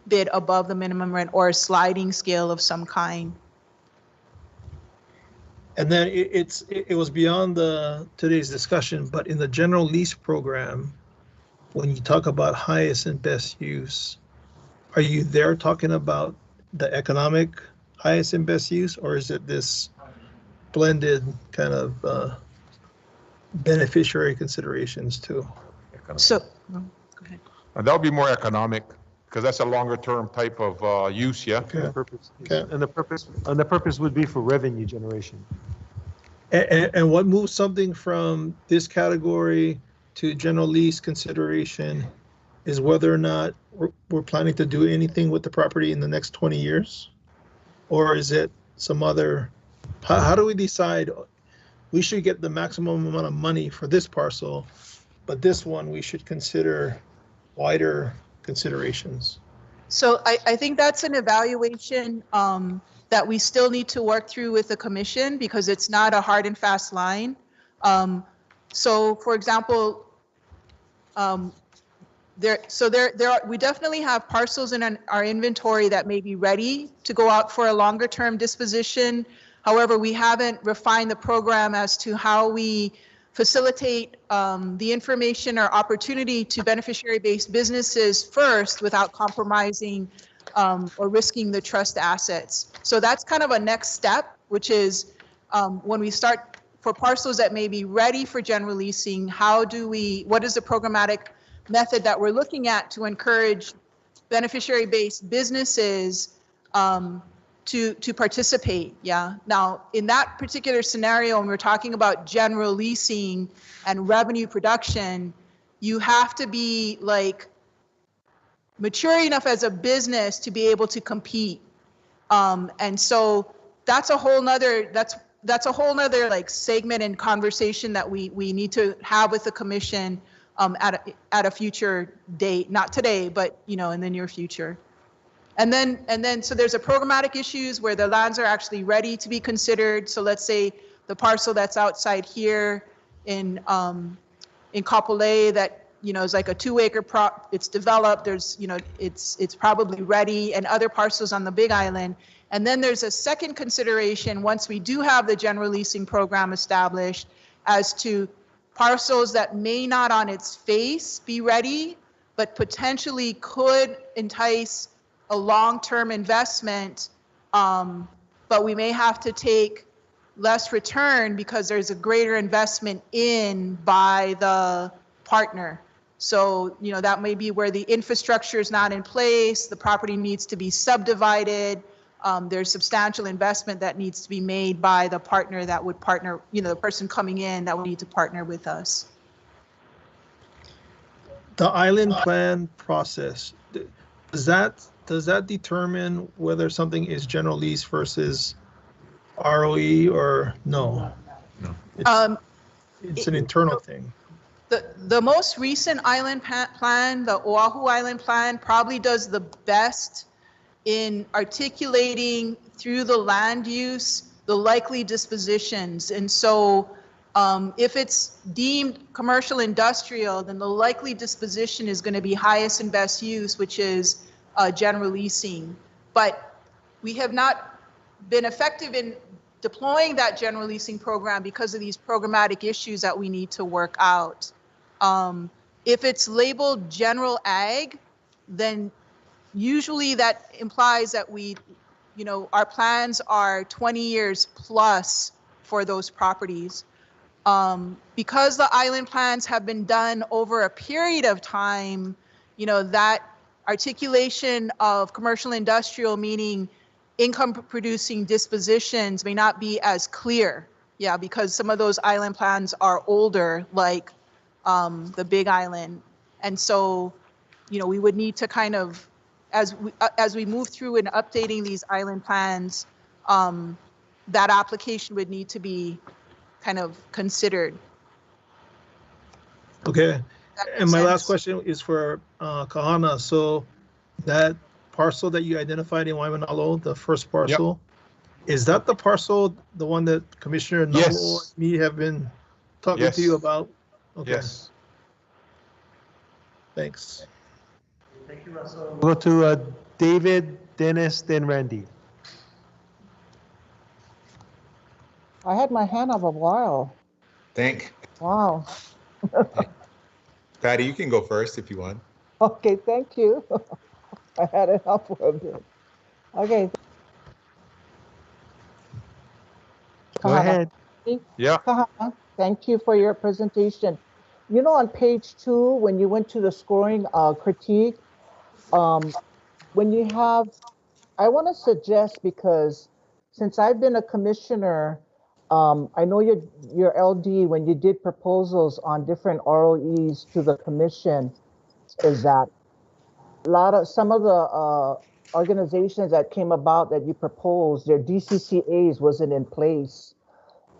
bid above the minimum rent, or a sliding scale of some kind. And then it was beyond today's discussion, but in the general lease program, when you talk about highest and best use, are you there talking about the economic highest and best use, or is it this blended kind of beneficiary considerations too? So, go ahead. That would be more economic, because that's a longer term type of use, yeah? Okay. And the purpose would be for revenue generation. And what moves something from this category to general lease consideration is whether or not we're planning to do anything with the property in the next 20 years? Or is it some other, how do we decide we should get the maximum amount of money for this parcel, but this one we should consider wider considerations? So I think that's an evaluation that we still need to work through with the commission, because it's not a hard and fast line. So for example, we definitely have parcels in our inventory that may be ready to go out for a longer term disposition. However, we haven't refined the program as to how we facilitate the information or opportunity to beneficiary-based businesses first without compromising or risking the trust assets. So that's kind of a next step, which is when we start for parcels that may be ready for general leasing, what is the programmatic method that we're looking at to encourage beneficiary-based businesses to participate? Yeah. Now, in that particular scenario, when we're talking about general leasing and revenue production, you have to be like mature enough as a business to be able to compete. And so that's a whole nother like segment and conversation that we need to have with the commission at a future date, not today, but in the near future. And then so there's a programmatic issues where the lands are actually ready to be considered. So let's say the parcel that's outside here in Kapolei that is like a 2-acre it's developed, there's it's probably ready, and other parcels on the Big Island. And then there's a second consideration once we do have the general leasing program established as to parcels that may not on its face be ready, but potentially could entice a long-term investment, but we may have to take less return because there's a greater investment by the partner. So, that may be where the infrastructure is not in place, the property needs to be subdivided, there's substantial investment that needs to be made by the partner that would partner, the person coming in that would need to partner with us. The island plan process, does that determine whether something is general lease versus ROE or no? No. It's an internal thing. The most recent island plan, the Oahu Island Plan, probably does the best in articulating through the land use the likely dispositions. And so if it's deemed commercial industrial, then the likely disposition is going to be highest and best use, which is general leasing. But we have not been effective in deploying that general leasing program because of these programmatic issues that we need to work out. If it's labeled general ag, then usually that implies that our plans are 20 years plus for those properties. Because the island plans have been done over a period of time, that articulation of commercial industrial, meaning income producing dispositions, may not be as clear. Yeah, because some of those island plans are older, like the Big Island. And so, we would need to kind of, as we move through and updating these island plans, that application would need to be kind of considered. Okay. And my last question is for Kahana. So that parcel that you identified in Waimanalo, the first parcel, is that the parcel, the one that Commissioner Nolo and me have been talking to you about? Okay. Yes. Thanks. Thank you, Russell. We'll go to David, Dennis, then Randy. I had my hand up a while. Wow. Patty, you can go first if you want. Okay, thank you. I had it up for a bit. Okay. Go ahead. Yeah. Thank you for your presentation. On page 2, when you went to the scoring critique, when you have, I want to suggest, because since I've been a commissioner, I know your LD, when you did proposals on different ROEs to the commission, is that some of the organizations that came about that you proposed, their DCCAs wasn't in place.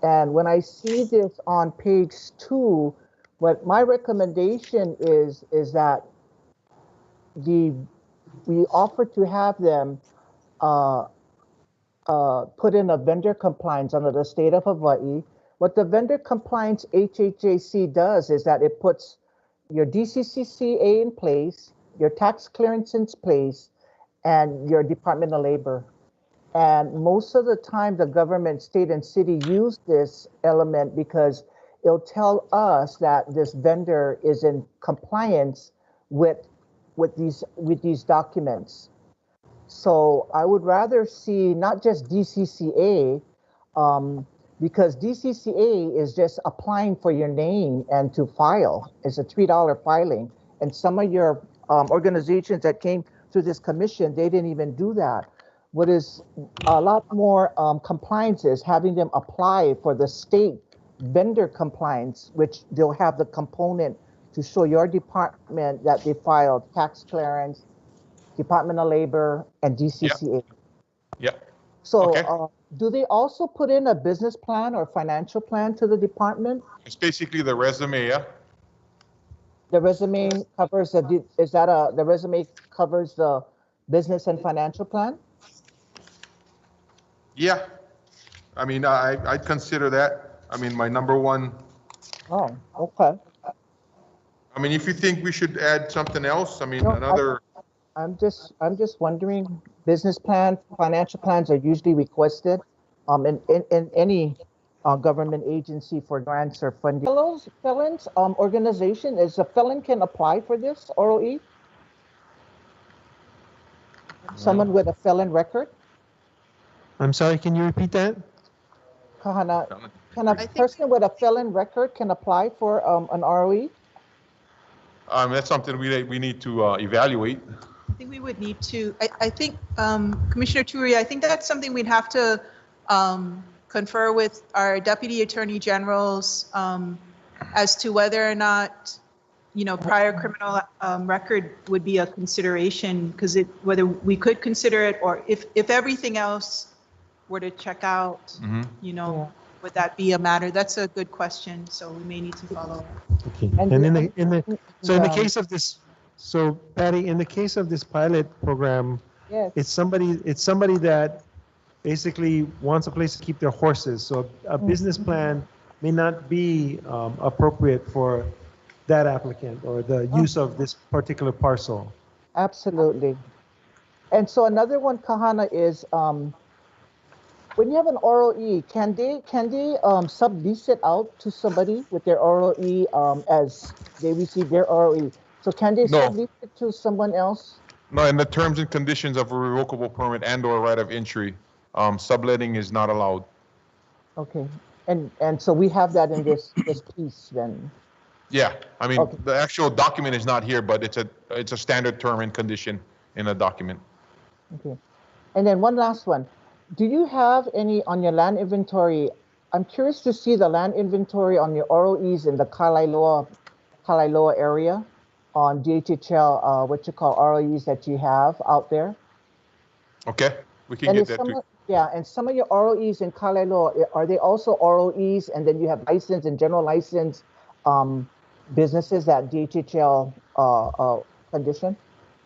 And when I see this on page 2, what my recommendation is that we offer to have them put in a vendor compliance under the state of Hawaii. What the vendor compliance HHJC does is that it puts your DCCA in place, your tax clearance in place, and your Department of Labor. And most of the time, the government, state and city use this element because it'll tell us that this vendor is in compliance with these documents. So I would rather see not just DCCA, because DCCA is just applying for your name and to file. It's a $3 filing. And some of your organizations that came through this commission, they didn't even do that. What is a lot more compliance is having them apply for the state vendor compliance, which they'll have the component to show your department that they filed tax clearance, Department of Labor, and DCCA. Yeah. So do they also put in a business plan or financial plan to the department? It's basically the resume, yeah? The resume covers the resume covers the business and financial plan? Yeah. I mean, I'd consider that. I mean, my number one. Oh, okay. I mean, if you think we should add something else, I mean, No, another. I'm just wondering, business plan, financial plans are usually requested in any government agency for grants or funding. Felons organization, is a felon can apply for this ROE? Someone with a felon record? I'm sorry, can you repeat that? Kahana, can a person with a felon record can apply for an ROE? That's something we need to evaluate. I think we would need to, I think, Commissioner Turi, I think that's something we'd have to confer with our Deputy Attorney Generals as to whether or not, prior criminal record would be a consideration, because whether we could consider it, or if everything else were to check out, would that be a matter? That's a good question. So we may need to follow up. Okay. And in the case of this, so Patty, in the case of this pilot program, Yes. it's somebody that basically wants a place to keep their horses. So a business plan may not be appropriate for that applicant or the use of this particular parcel. Absolutely. And so another one, Kahana, is when you have an ROE, can they sublease it out to somebody with their ROE as they receive their ROE? So can they sublease it to someone else? No, in the terms and conditions of a revocable permit and/or right of entry, subletting is not allowed. Okay, and so we have that in this piece then. Yeah, I mean, the actual document is not here, but it's a standard term and condition in a document. Okay, and then one last one. Do you have any on your land inventory? I'm curious to see the land inventory on your ROEs in the Kalailoa area on DHHL, what you call ROEs that you have out there. Okay, we can get that too. Yeah, and some of your ROEs in Kalailoa, are they also ROEs, and then you have license and general license businesses that DHHL condition?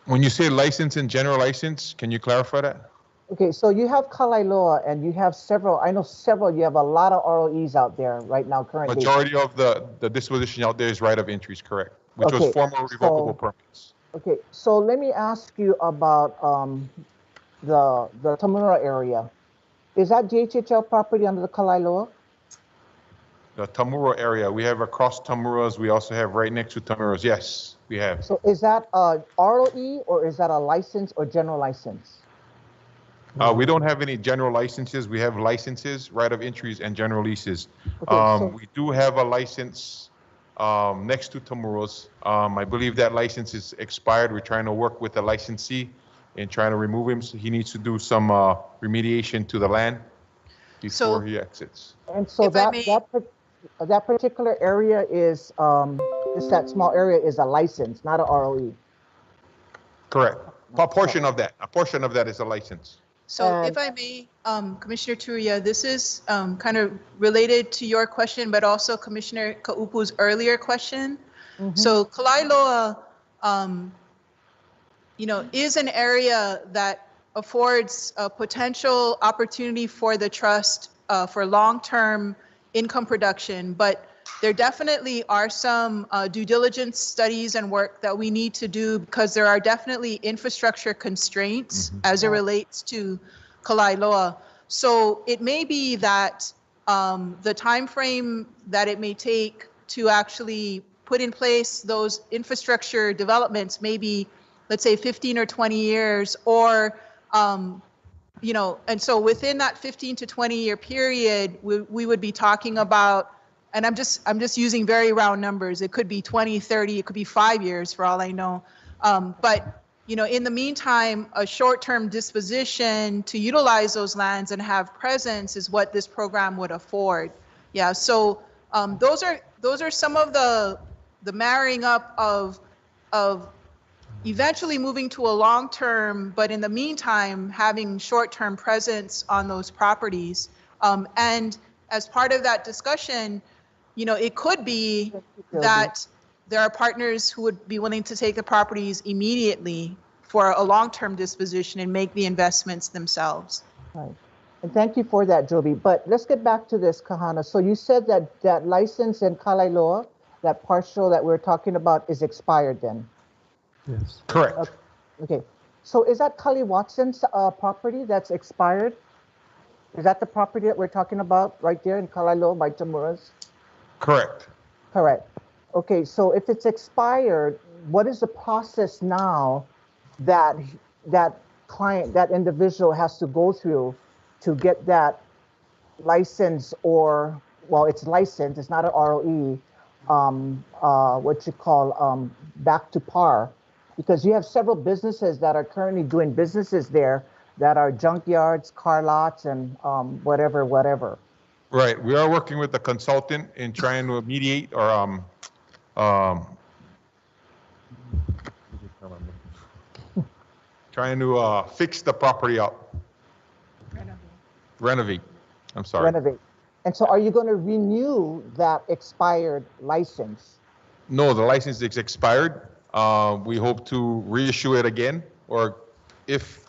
When you say license and general license, can you clarify that? Okay, so you have Kalailoa, and you have several, I know several, you have a lot of ROEs out there right now currently. Majority of the disposition out there is right of entries, correct, which was former revocable permits. Okay, so let me ask you about the Tamura area. Is that DHHL property under the Kalailoa? The Tamura area, we have across Tamuras, we also have right next to Tamuras, yes, we have. So is that a ROE or is that a license or general license? We don't have any general licenses. We have licenses, right of entries, and general leases. We do have a license next to Tamuras. I believe that license is expired. We're trying to work with the licensee and trying to remove him. So he needs to do some remediation to the land before he exits. And so that particular area is, just that small area is a license, not a ROE. Correct. A portion of that is a license. So if I may, Commissioner Turia, this is kind of related to your question, but also Commissioner Kaupu's earlier question. So Kalailoa, is an area that affords a potential opportunity for the trust for long-term income production, but there definitely are some due diligence studies and work that we need to do, because there are definitely infrastructure constraints as it relates to Kalailoa. So it may be that the time frame that it may take to actually put in place those infrastructure developments may be, let's say, 15 or 20 years, or and so within that 15 to 20 year period, we would be talking about, and I'm just using very round numbers. It could be 20, 30, it could be 5 years for all I know. But in the meantime, a short-term disposition to utilize those lands and have presence is what this program would afford. Yeah. So those are some of the marrying up of eventually moving to a long-term, but in the meantime having short-term presence on those properties. And as part of that discussion, it could be that there are partners who would be willing to take the properties immediately for a long-term disposition and make the investments themselves. Right. And thank you for that, Joby. But let's get back to this, Kahana. So you said that license in Kalailoa, that partial that we're talking about, is expired then? Yes. Correct. Okay. So is that Kali Watson's property that's expired? Is that the property that we're talking about right there in Kalailoa by Tamuras? Correct. Correct. Okay, so if it's expired, what is the process now that client, that individual has to go through to get that license, or, well, it's licensed, it's not an ROE, what you call back to par? Because you have several businesses that are currently doing businesses there that are junkyards, car lots, and whatever. Right. We are working with the consultant in trying to mediate or trying to fix the property up. Renovate. I'm sorry. Renovate. And so are you going to renew that expired license? No, the license is expired. We hope to reissue it again, or if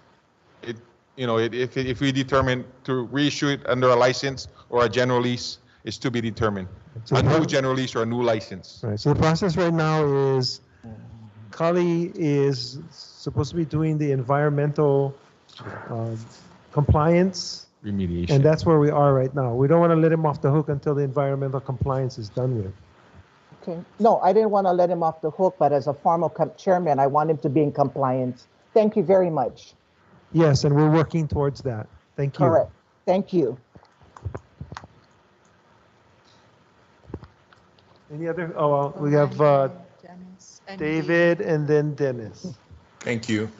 it, if we determine to reissue it under a license or a general lease, is to be determined. So A new general lease or a new license. Right, so the process right now is Kali is supposed to be doing the environmental compliance, remediation, and that's where we are right now. We don't want to let him off the hook until the environmental compliance is done with. Okay. No, I didn't want to let him off the hook, but as a formal chairman, I want him to be in compliance. Thank you very much. Yes, and we're working towards that. Thank you. Correct. Thank you. Any other? Oh, well, we have David and then Dennis. Thank you.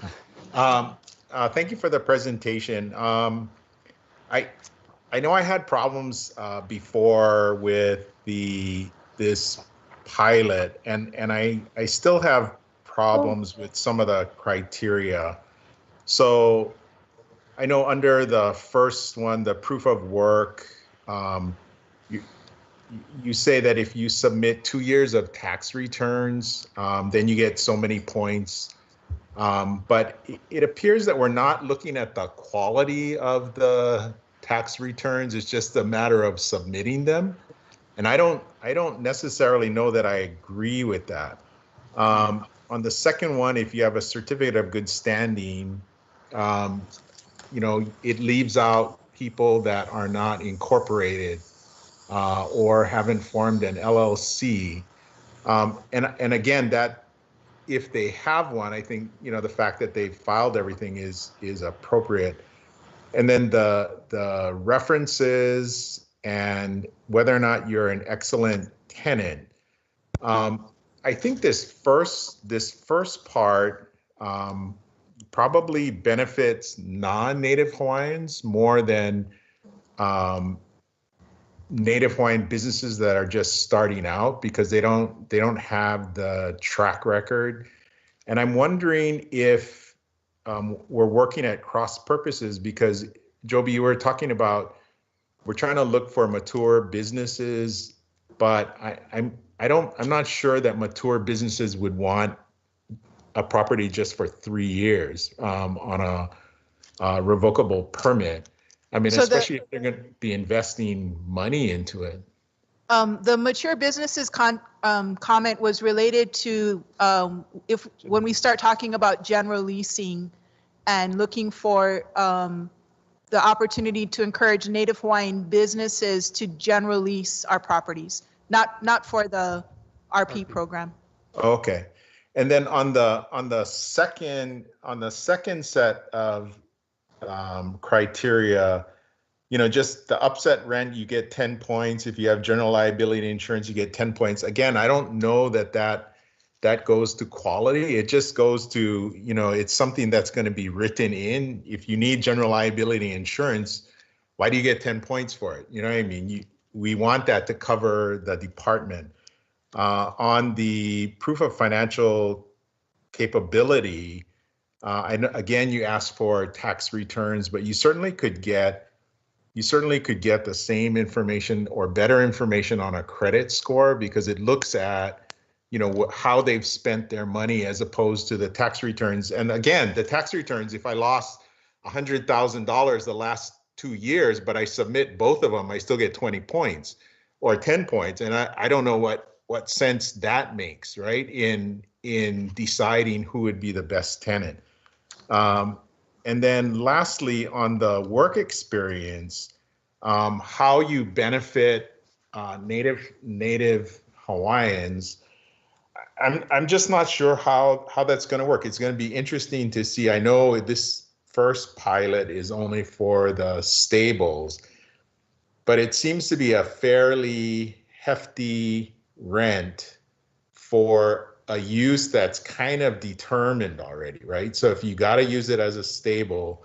Thank you for the presentation. I know I had problems before with this pilot, and I still have problems with some of the criteria. So I know under the first one, the proof of work, you say that if you submit 2 years of tax returns, then you get so many points. But it appears that we're not looking at the quality of the tax returns. It's just a matter of submitting them. And I don't necessarily know that I agree with that. On the second one, if you have a certificate of good standing, it leaves out people that are not incorporated or haven't formed an LLC. And again, that if they have one, I think the fact that they've filed everything is appropriate. And then the references and whether or not you're an excellent tenant. I think this first part probably benefits non-Native Hawaiians more than Native Hawaiian businesses that are just starting out, because they don't have the track record. And I'm wondering if we're working at cross purposes, because Joby, you were talking about we're trying to look for mature businesses, but I'm not sure that mature businesses would want a property just for 3 years on a revocable permit. I mean, so especially if they're going to be investing money into it. The mature businesses comment was related to when we start talking about general leasing and looking for the opportunity to encourage Native Hawaiian businesses to general lease our properties, not for the RP program. Okay, and then on the second set of criteria, just the upset rent, you get 10 points. If you have general liability insurance, you get 10 points. Again, I don't know that goes to quality. It just goes to, it's something that's going to be written in. If you need general liability insurance, why do you get 10 points for it? You know what I mean? We want that to cover the department. On the proof of financial capability, again, you ask for tax returns, but you certainly could get the same information or better information on a credit score, because it looks at how they've spent their money as opposed to the tax returns. And again, the tax returns, if I lost $100,000 the last 2 years, but I submit both of them, I still get 20 points or 10 points. And I don't know what sense that makes, right, in deciding who would be the best tenant. And then lastly, on the work experience, how you benefit Native Hawaiians, I'm just not sure how that's going to work. It's going to be interesting to see. I know this first pilot is only for the stables, but it seems to be a fairly hefty rent for a use that's kind of determined already, right? So if you got to use it as a stable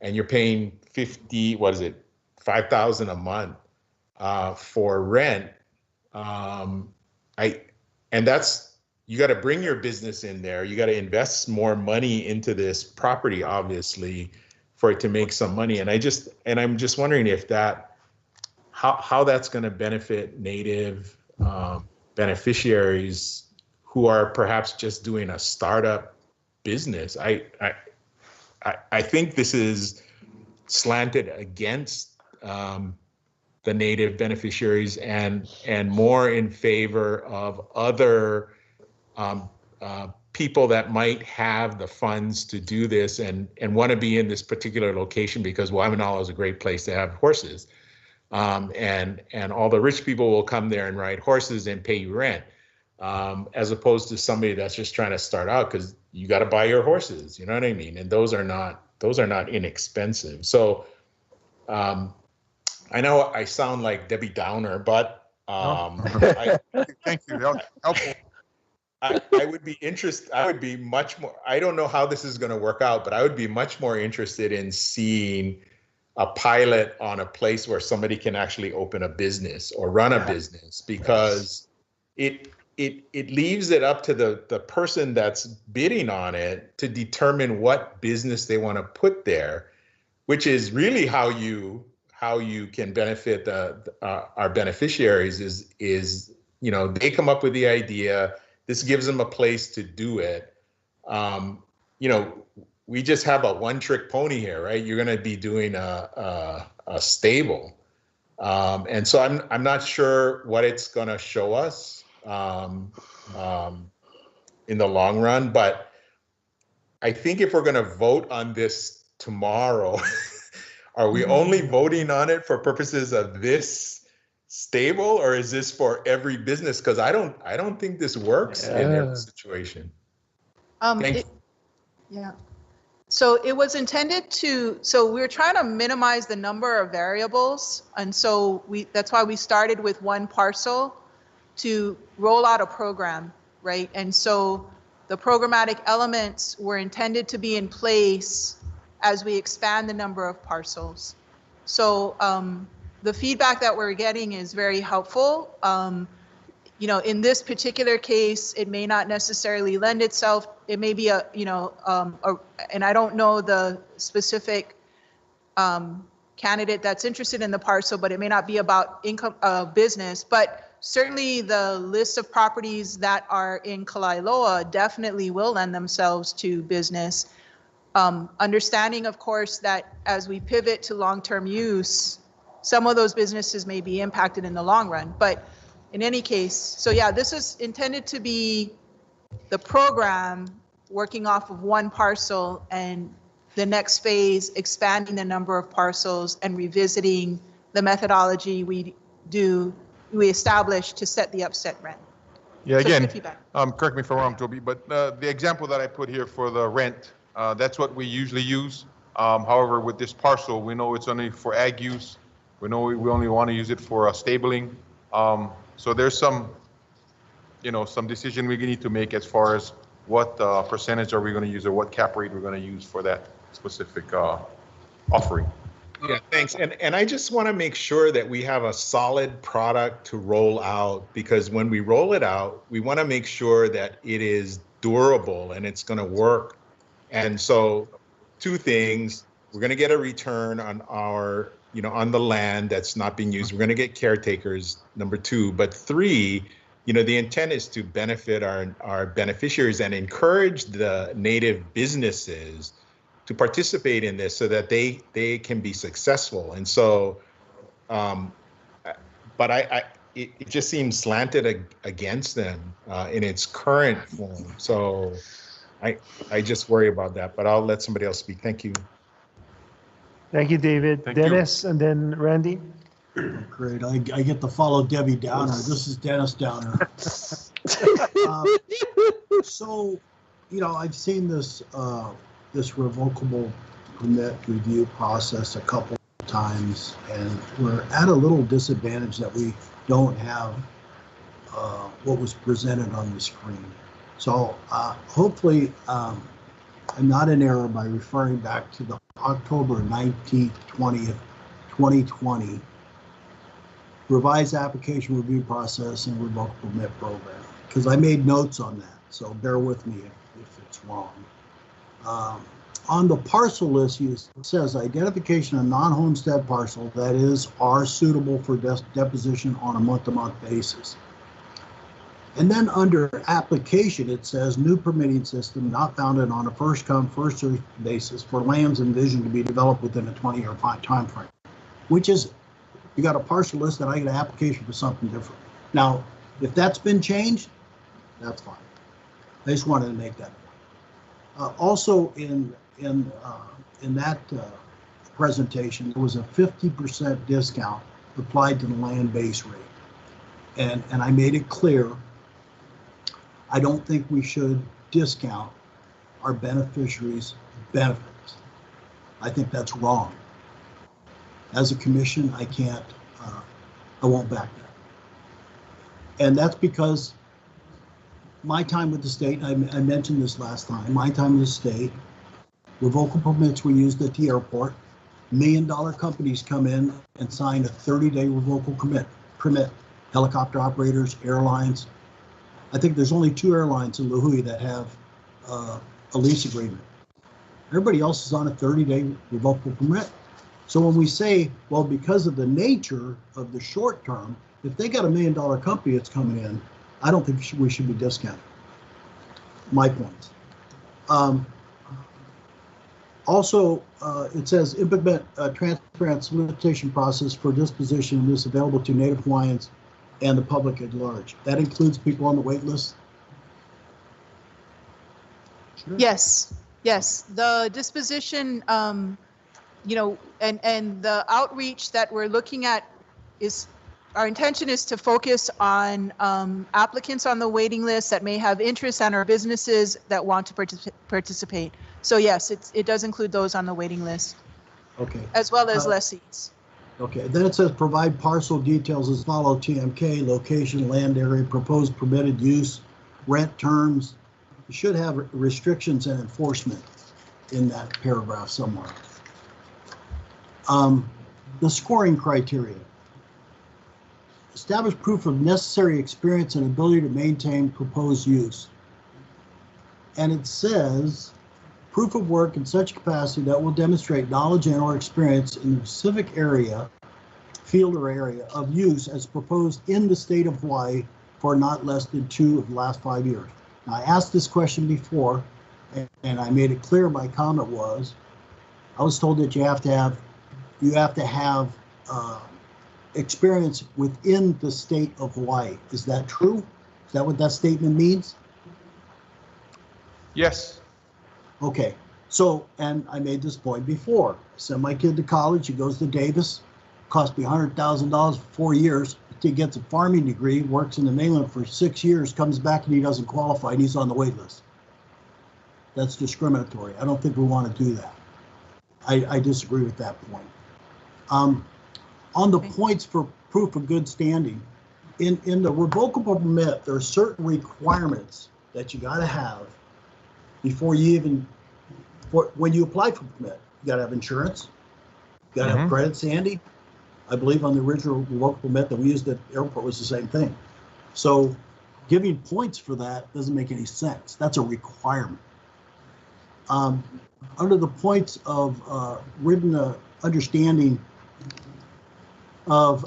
and you're paying $5,000 a month for rent, and that's, you got to bring your business in there. You got to invest more money into this property, obviously, for it to make some money. And I'm just wondering if that, how that's going to benefit Native beneficiaries who are perhaps just doing a startup business. I think this is slanted against the Native beneficiaries and more in favor of other people that might have the funds to do this and want to be in this particular location because Waimanalo is a great place to have horses. And all the rich people will come there and ride horses and pay you rent, as opposed to somebody that's just trying to start out because you got to buy your horses, you know what I mean? And those are not inexpensive. So I know I sound like Debbie Downer, but thank you. That was helpful. I would be interested. I would be much more. I don't know how this is going to work out, but I would be much more interested in seeing a pilot on a place where somebody can actually open a business or run a business, because it leaves it up to the person that's bidding on it to determine what business they want to put there, which is really how you can benefit our beneficiaries is they come up with the idea. This gives them a place to do it. We just have a one-trick pony here, right? You're going to be doing a stable, and so I'm not sure what it's going to show us in the long run. But I think if we're going to vote on this tomorrow, are we only voting on it for purposes of this stable, or is this for every business? Because I don't think this works in every situation. Yeah. So it was intended to, so we were trying to minimize the number of variables. And so that's why we started with one parcel to roll out a program, right? And so the programmatic elements were intended to be in place as we expand the number of parcels. So the feedback that we're getting is very helpful. In this particular case, it may not necessarily lend itself. It may be and I don't know the specific candidate that's interested in the parcel, but it may not be about income business. But certainly the list of properties that are in Kalailoa definitely will lend themselves to business. Understanding, of course, that as we pivot to long-term use, some of those businesses may be impacted in the long run. But in any case, so yeah, this is intended to be the program working off of one parcel, and the next phase expanding the number of parcels and revisiting the methodology we established to set the upset rent. Yeah, So again, good feedback. correct me if I'm wrong, Toby, but the example that I put here for the rent, that's what we usually use. However, with this parcel, we know it's only for ag use. We know we only want to use it for stabling. So there's some decision we need to make as far as what percentage are we going to use or what cap rate we're going to use for that specific offering. Yeah, thanks. And I just want to make sure that we have a solid product to roll out, because when we roll it out, we want to make sure that it is durable and it's going to work. And so 2 things, we're going to get a return on our, on the land that's not being used. We're going to get caretakers, number 2. But 3, the intent is to benefit our beneficiaries and encourage the Native businesses to participate in this so that they can be successful. And so, but it just seems slanted against them in its current form. So I just worry about that, but I'll let somebody else speak. Thank you. Thank you, David. Dennis, and then Randy. Great. I get to follow Debbie Downer. This is Dennis Downer. So, I've seen this revocable permit review process a couple of times, and we're at a little disadvantage that we don't have what was presented on the screen. So hopefully I'm not in error by referring back to the October 19th, 20th, 2020 revised application review process and revocable permit program, because I made notes on that. So bear with me if it's wrong. On the parcel list, it says identification of non-homestead parcel that is are suitable for deposition on a month-to-month basis. And then under application, it says new permitting system not founded on a first come, first served basis for lands envisioned to be developed within a 20-year time frame, which is, you got a parcel list and I get an application for something different. Now, if that's been changed, that's fine. I just wanted to make that point. Also in that presentation, there was a 50% discount applied to the land base rate. And I made it clear, I don't think we should discount our beneficiaries' benefits. I think that's wrong. As a commission, I can't, I won't back that. And that's because my time with the state, I mentioned this last time, my time with the state, revocable permits were used at the airport. $1 million companies come in and sign a 30-day revocable permit. Helicopter operators, airlines. I think there's only 2 airlines in La Jolla that have a lease agreement. Everybody else is on a 30-day revocable permit. So when we say, well, because of the nature of the short term, if they got $1 million company that's coming in, I don't think we should be discounting. My points. Also, it says implement a transparent solicitation process for disposition and is available to Native Hawaiians and the public at large. That includes people on the wait list? Sure. Yes, yes. The disposition, you know, and the outreach that we're looking at is, our intention is to focus on applicants on the waiting list that may have interest and our businesses that want to participate. So yes, it does include those on the waiting list. Okay. As well as lessees. Okay, then it says provide parcel details as follow: TMK, location, land area, proposed permitted use, rent terms. You should have restrictions and enforcement in that paragraph somewhere. The scoring criteria. Establish proof of necessary experience and ability to maintain proposed use. And it says proof of work in such capacity that will demonstrate knowledge and or experience in the specific area, field or area of use as proposed in the state of Hawaii for not less than 2 of the last 5 years. Now, I asked this question before, and I made it clear my comment was, I was told that you have to have experience within the state of Hawaii. Is that true? Is that what that statement means? Yes. Okay, so, and I made this point before. I sent my kid to college, he goes to Davis, cost me $100,000 for 4 years. He gets a farming degree, works in the mainland for 6 years, comes back and he doesn't qualify and he's on the wait list. That's discriminatory. I don't think we want to do that. I disagree with that point. On the points for proof of good standing, in the revocable permit, there are certain requirements that you got to have before you even, when you apply for a permit. You got to have insurance, you got to have credit, Sandy. I believe on the original revocable permit that we used at the airport was the same thing. So giving points for that doesn't make any sense. That's a requirement. Under the points of written understanding of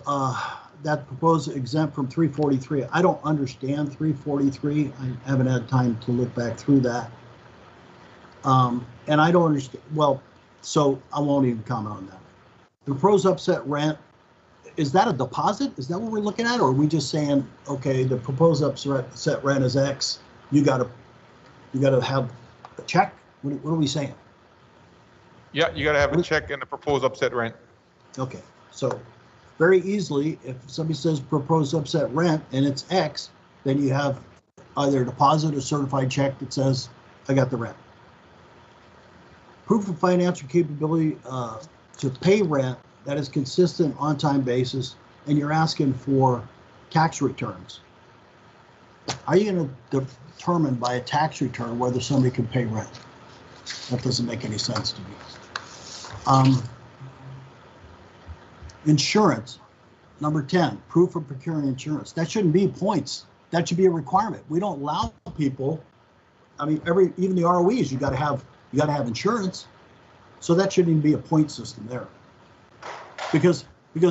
that proposed exempt from 343, I don't understand 343. I haven't had time to look back through that. And I don't understand, well, so I won't even comment on that. The proposed upset rent, is that a deposit? Is that what we're looking at? Or are we just saying, okay, the proposed upset rent is X, you gotta have a check? What are we saying? Yeah, you gotta have a check and the proposed upset rent. Okay, so very easily, if somebody says proposed upset rent and it's X, then you have either a deposit or certified check that says, I got the rent. Proof of financial capability to pay rent that is consistent on-time basis, and you're asking for tax returns. Are you going to determine by a tax return whether somebody can pay rent? That doesn't make any sense to me. Insurance, number 10, proof of procuring insurance. That shouldn't be points. That should be a requirement. We don't allow people I mean, even the ROEs, you got to have insurance. So that shouldn't even be a point system there. Because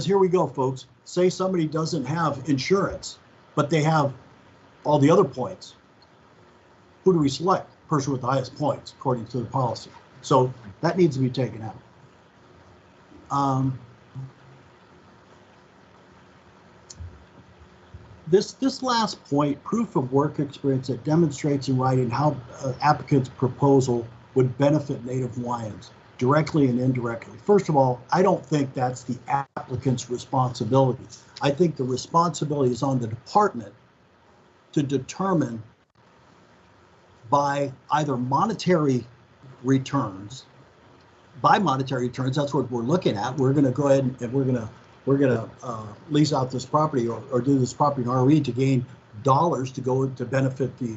here we go, folks. Say somebody doesn't have insurance, but they have all the other points. Who do we select? Person with the highest points, according to the policy. So that needs to be taken out. This last point, proof of work experience that demonstrates in writing how applicant's proposal would benefit Native Hawaiians directly and indirectly. First of all, I don't think that's the applicant's responsibility. I think the responsibility is on the department to determine by either monetary returns. By monetary returns, that's what we're looking at. We're going to go ahead and we're going to lease out this property or do this property in RE to gain dollars to go to benefit the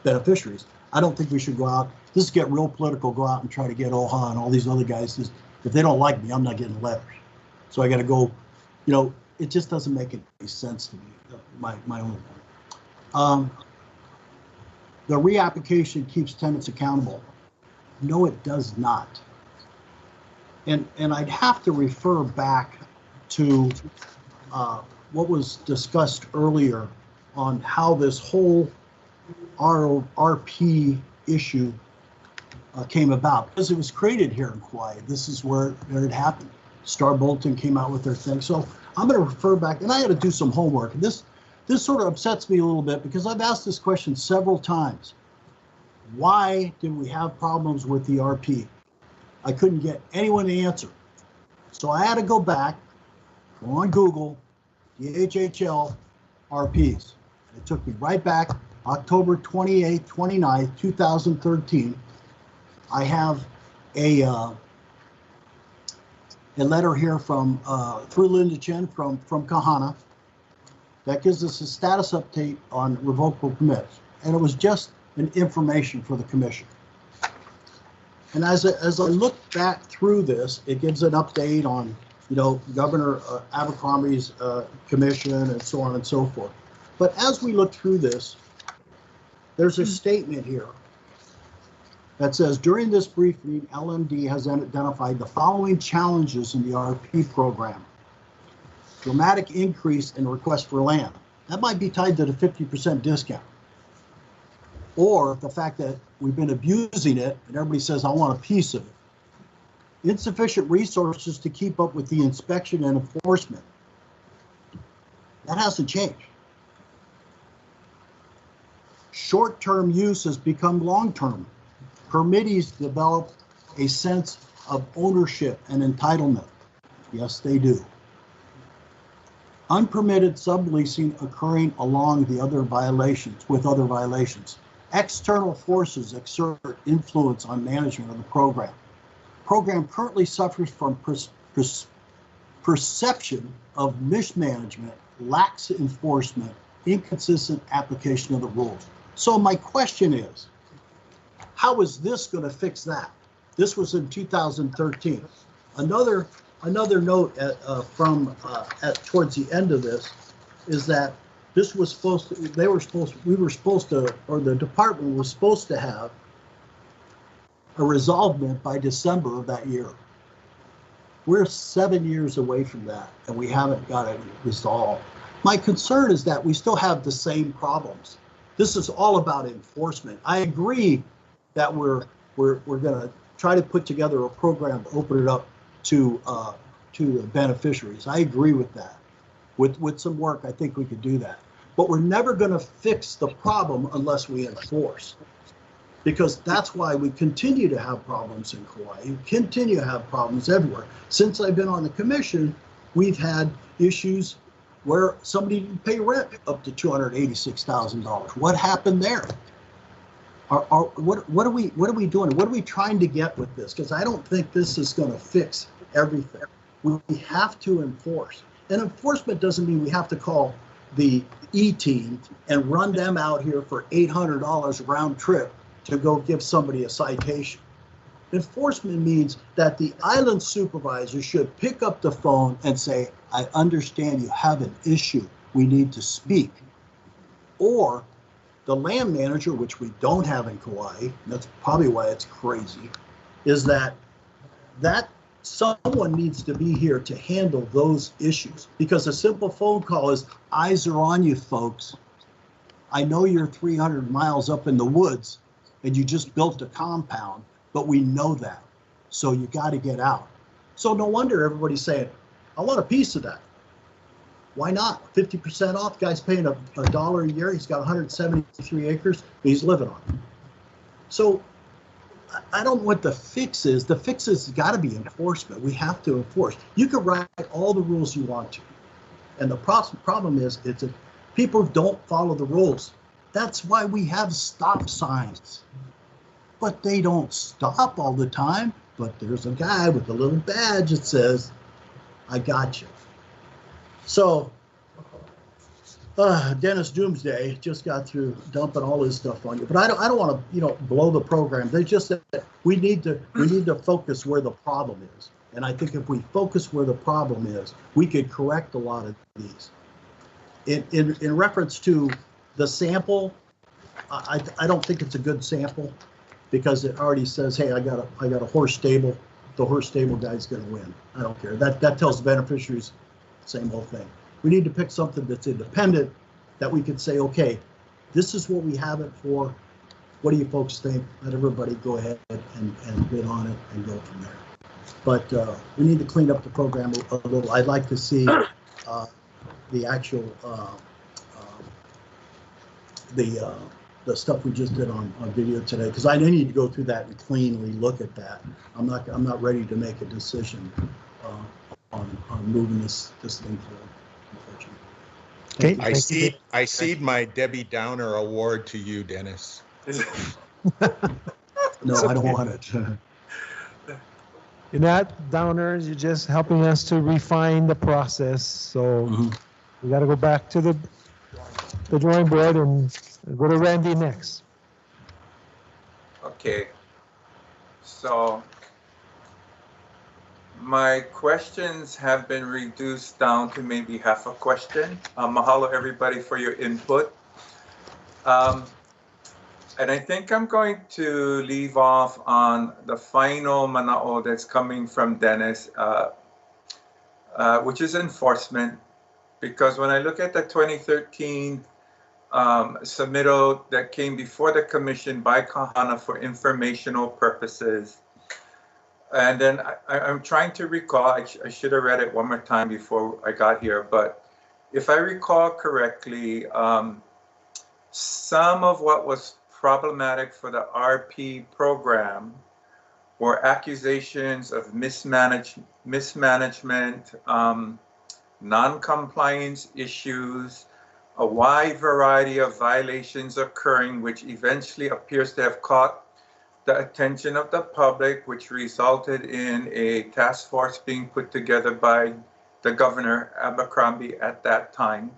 beneficiaries. I don't think we should go out. This is get real political. Go out and try to get OHA and all these other guys. If they don't like me, I'm not getting letters. So I got to go. You know, it just doesn't make any sense to me. My only point. The reapplication keeps tenants accountable. No, it does not. And I'd have to refer back to what was discussed earlier on how this whole RP issue came about, because it was created here in Kauai. This is where it happened. Star Bolton came out with their thing. So I'm going to refer back, and I had to do some homework. And this sort of upsets me a little bit because I've asked this question several times. Why did we have problems with the RP? I couldn't get anyone to answer. So I had to go back, go on Google, DHHL RPs. It took me right back, October 28th, 29th, 2013. I have a letter here from through Linda Chen from Kahana that gives us a status update on revocable permits, and it was just an information for the commission. And as I look back through this, it gives an update on, you know, Governor Abercrombie's commission and so on and so forth. But as we look through this, there's a statement here that says, during this briefing, LMD has identified the following challenges in the RP program. Dramatic increase in requests for land. That might be tied to the 50% discount. Or the fact that we've been abusing it and everybody says, I want a piece of it. Insufficient resources to keep up with the inspection and enforcement. That hasn't changed. Short-term use has become long-term. Permittees develop a sense of ownership and entitlement. Yes, they do. Unpermitted subleasing occurring along the other violations, with other violations. External forces exert influence on management of the program. Program currently suffers from perception of mismanagement, lax enforcement, inconsistent application of the rules. So my question is, how is this going to fix that? This was in 2013. Another note towards the end of this is that this was supposed to, the department was supposed to have a resolvement by December of that year. We're 7 years away from that, and we haven't got it resolved. My concern is that we still have the same problems. This is all about enforcement. I agree that we're going to try to put together a program to open it up to the beneficiaries. I agree with that. With some work, I think we could do that. But we're never going to fix the problem unless we enforce. Because that's why we continue to have problems in Kauai, continue to have problems everywhere. Since I've been on the commission, we've had issues where somebody didn't pay rent up to $286,000. What happened there? What are we doing? What are we trying to get with this? Because I don't think this is going to fix everything. We have to enforce. And enforcement doesn't mean we have to call the E-team and run them out here for $800 round trip to go give somebody a citation. Enforcement means that the island supervisor should pick up the phone and say, I understand you have an issue. We need to speak. Or The land manager, which we don't have in Kauai, that's probably why it's crazy, is that someone needs to be here to handle those issues, because a simple phone call is, eyes are on you, folks. I know you're 300 miles up in the woods and you just built a compound, but we know that. So you got to get out. So no wonder everybody's saying, I want a piece of that. Why not? 50% off. Guy's paying a dollar a year. He's got 173 acres. He's living on it. So I don't know what the fix is. The fix has got to be enforcement. We have to enforce. You can write all the rules you want to. And the problem is people don't follow the rules. That's why we have stop signs. But they don't stop all the time. But there's a guy with a little badge that says, I got you. So Dennis Doomsday just got through dumping all his stuff on you. But I don't want to, blow the program. They just said we need to focus where the problem is. And I think if we focus where the problem is, we could correct a lot of these. In reference to the sample, I don't think it's a good sample, because it already says, hey, I got a horse stable. The horse stable guy's going to win. I don't care. That tells the beneficiaries same old thing. We need to pick something that's independent, that we could say, okay, this is what we have it for. What do you folks think? Let everybody go ahead and bid on it and go from there. But we need to clean up the program a little. I'd like to see the actual the stuff we just did on video today, because I need to go through that and cleanly look at that. I'm not ready to make a decision on moving this thing forward, unfortunately. Okay. I cede my Debbie Downer award to you, Dennis. No, I don't want it. You're not downers, you're just helping us to refine the process. So we got to go back to the drawing board and go to Randy next. Okay. So my questions have been reduced down to maybe half a question. Mahalo everybody for your input. And I think I'm going to leave off on the final mana'o that's coming from Dennis, which is enforcement. Because when I look at the 2013 submittal that came before the commission by Kahana for informational purposes, and then I'm trying to recall, I should have read it one more time before I got here, but if I recall correctly, some of what was problematic for the RP program were accusations of mismanagement, non-compliance issues, a wide variety of violations occurring, which eventually appears to have caught the attention of the public, which resulted in a task force being put together by the governor, Abercrombie, at that time.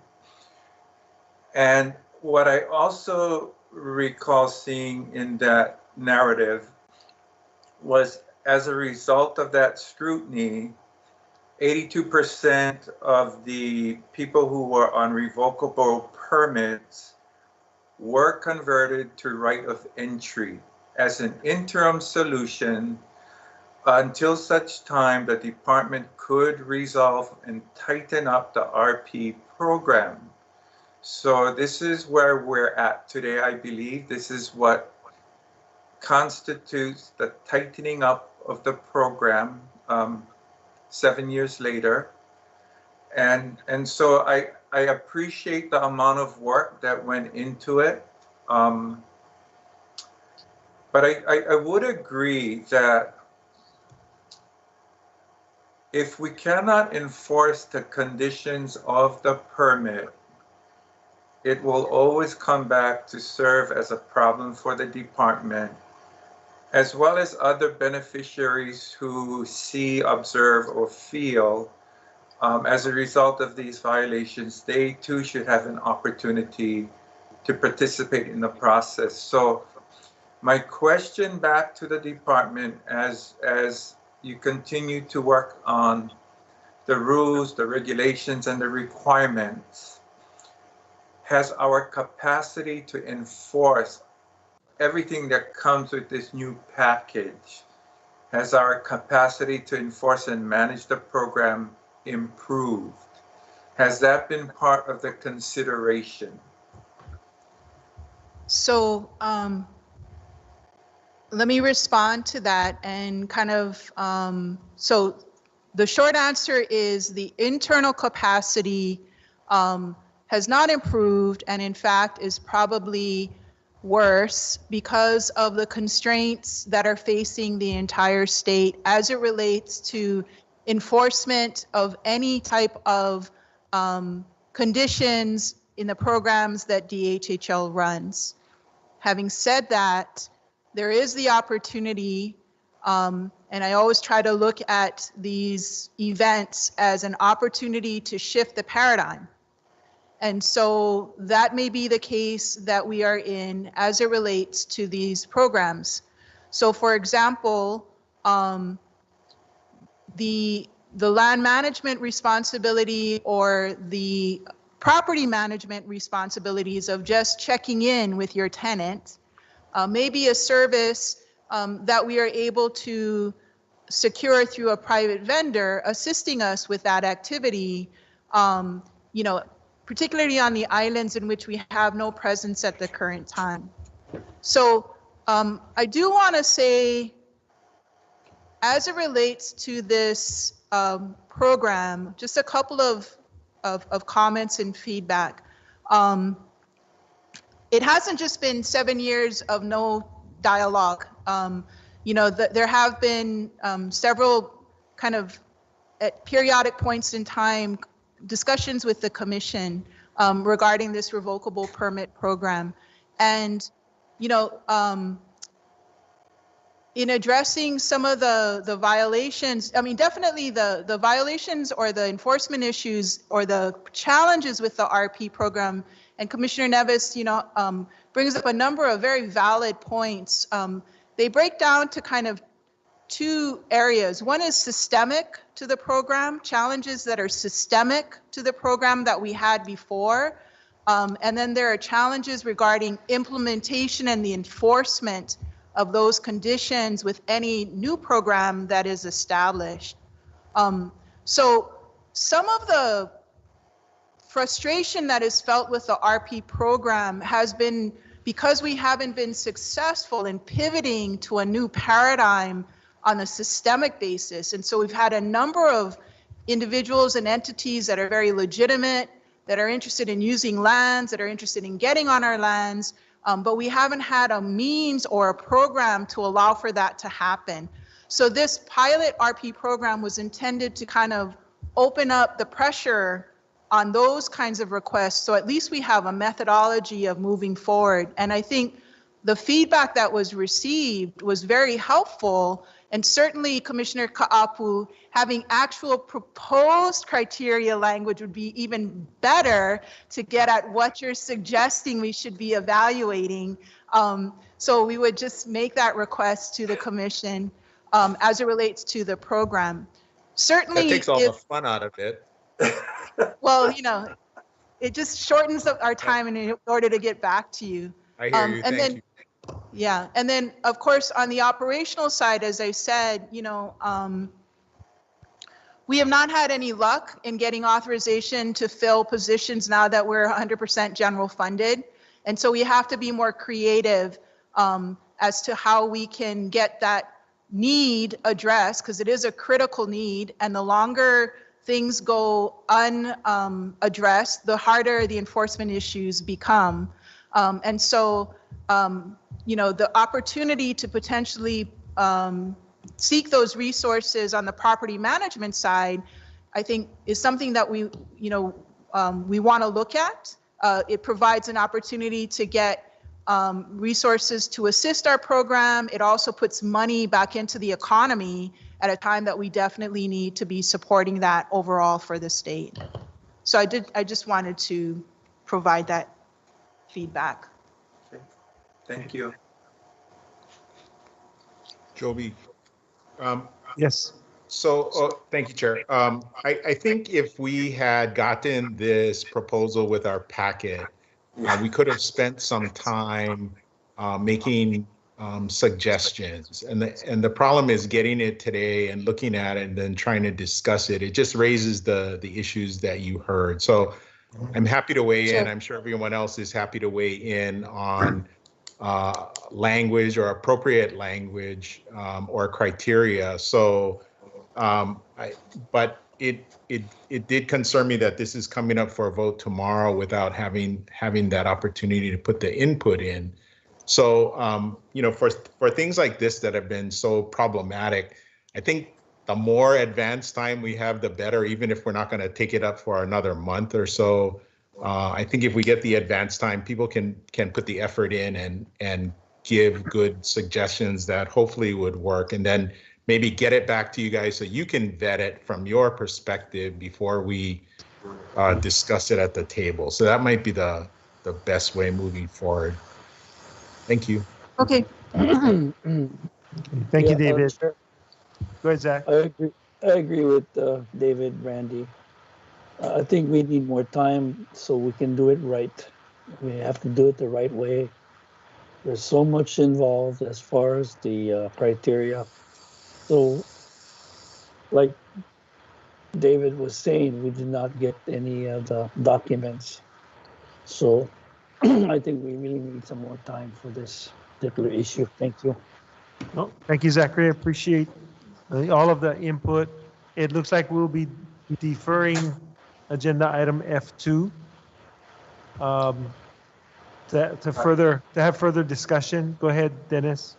And what I also recall seeing in that narrative was, as a result of that scrutiny, 82% of the people who were on revocable permits were converted to right of entry as an interim solution until such time the department could resolve and tighten up the RP program. So this is where we're at today, I believe. This is what constitutes the tightening up of the program 7 years later. And so I appreciate the amount of work that went into it. But I would agree that if we cannot enforce the conditions of the permit, it will always come back to serve as a problem for the department, as well as other beneficiaries who see, observe, or feel as a result of these violations, they too should have an opportunity to participate in the process. So my question back to the department, as you continue to work on the rules, the regulations, and the requirements, has our capacity to enforce everything that comes with this new package, has our capacity to enforce and manage the program improved? Has that been part of the consideration? So let me respond to that and kind of, so the short answer is the internal capacity has not improved, and in fact is probably worse because of the constraints that are facing the entire state as it relates to enforcement of any type of conditions in the programs that DHHL runs. Having said that, there is the opportunity, and I always try to look at these events as an opportunity to shift the paradigm. And so that may be the case that we are in as it relates to these programs. So for example, the land management responsibility or the property management responsibilities of just checking in with your tenant may be a service that we are able to secure through a private vendor assisting us with that activity, you know, particularly on the islands in which we have no presence at the current time. So I do want to say, as it relates to this program, just a couple of comments and feedback. It hasn't just been 7 years of no dialogue. You know, there have been several kind of at periodic points in time discussions with the commission regarding this revocable permit program. And, you know, in addressing some of the violations, I mean, definitely the violations or the enforcement issues or the challenges with the RP program, and Commissioner Nevis, you know, brings up a number of very valid points. They break down to kind of two areas. One is systemic to the program, challenges that are systemic to the program that we had before. And then there are challenges regarding implementation and the enforcement of those conditions with any new program that is established. So some of the frustration that is felt with the RP program has been because we haven't been successful in pivoting to a new paradigm on a systemic basis. And so we've had a number of individuals and entities that are very legitimate, that are interested in using lands, that are interested in getting on our lands, but we haven't had a means or a program to allow for that to happen. So this pilot RP program was intended to kind of open up the pressure on those kinds of requests, so at least we have a methodology of moving forward. And I think the feedback that was received was very helpful, and certainly Commissioner Ka'apu, having actual proposed criteria language would be even better to get at what you're suggesting we should be evaluating. So we would just make that request to the commission as it relates to the program. Certainly, that takes all the fun out of it. Well, you know, it just shortens up our time in order to get back to you. I hear you. And Thank then, you. yeah, and then of course on the operational side, as I said, you know, we have not had any luck in getting authorization to fill positions now that we're 100% general funded, and so we have to be more creative as to how we can get that need addressed, because it is a critical need, and the longer things go unaddressed, the harder the enforcement issues become. And so, you know, the opportunity to potentially seek those resources on the property management side, I think is something that we, you know, we want to look at. It provides an opportunity to get resources to assist our program. It also puts money back into the economy at a time that we definitely need to be supporting that overall for the state. So I just wanted to provide that feedback. Okay. Thank you. Joby. Yes. So, thank you, Chair. I think if we had gotten this proposal with our packet, we could have spent some time making suggestions. And the problem is getting it today and looking at it and then trying to discuss it. It just raises the issues that you heard. So I'm happy to weigh in. I'm sure everyone else is happy to weigh in on language or appropriate language or criteria. So, but it did concern me that this is coming up for a vote tomorrow without having that opportunity to put the input in. So, you know, for things like this that have been so problematic, I think the more advanced time we have, the better, even if we're not going to take it up for another month or so. I think if we get the advanced time, people can put the effort in and give good suggestions that hopefully would work, and then maybe get it back to you guys so you can vet it from your perspective before we discuss it at the table. So that might be the best way moving forward. Thank you. Okay. Thank you, David. Chair, Go ahead, Zach. I agree with David, Randy. I think we need more time so we can do it right. We have to do it the right way. There's so much involved as far as the criteria. So, like David was saying, we did not get any of the documents. So I think we really need some more time for this particular issue. Thank you. No, thank you, Zachary. I appreciate all of the input. It looks like we'll be deferring agenda item F2 to have further discussion. Go ahead, Dennis.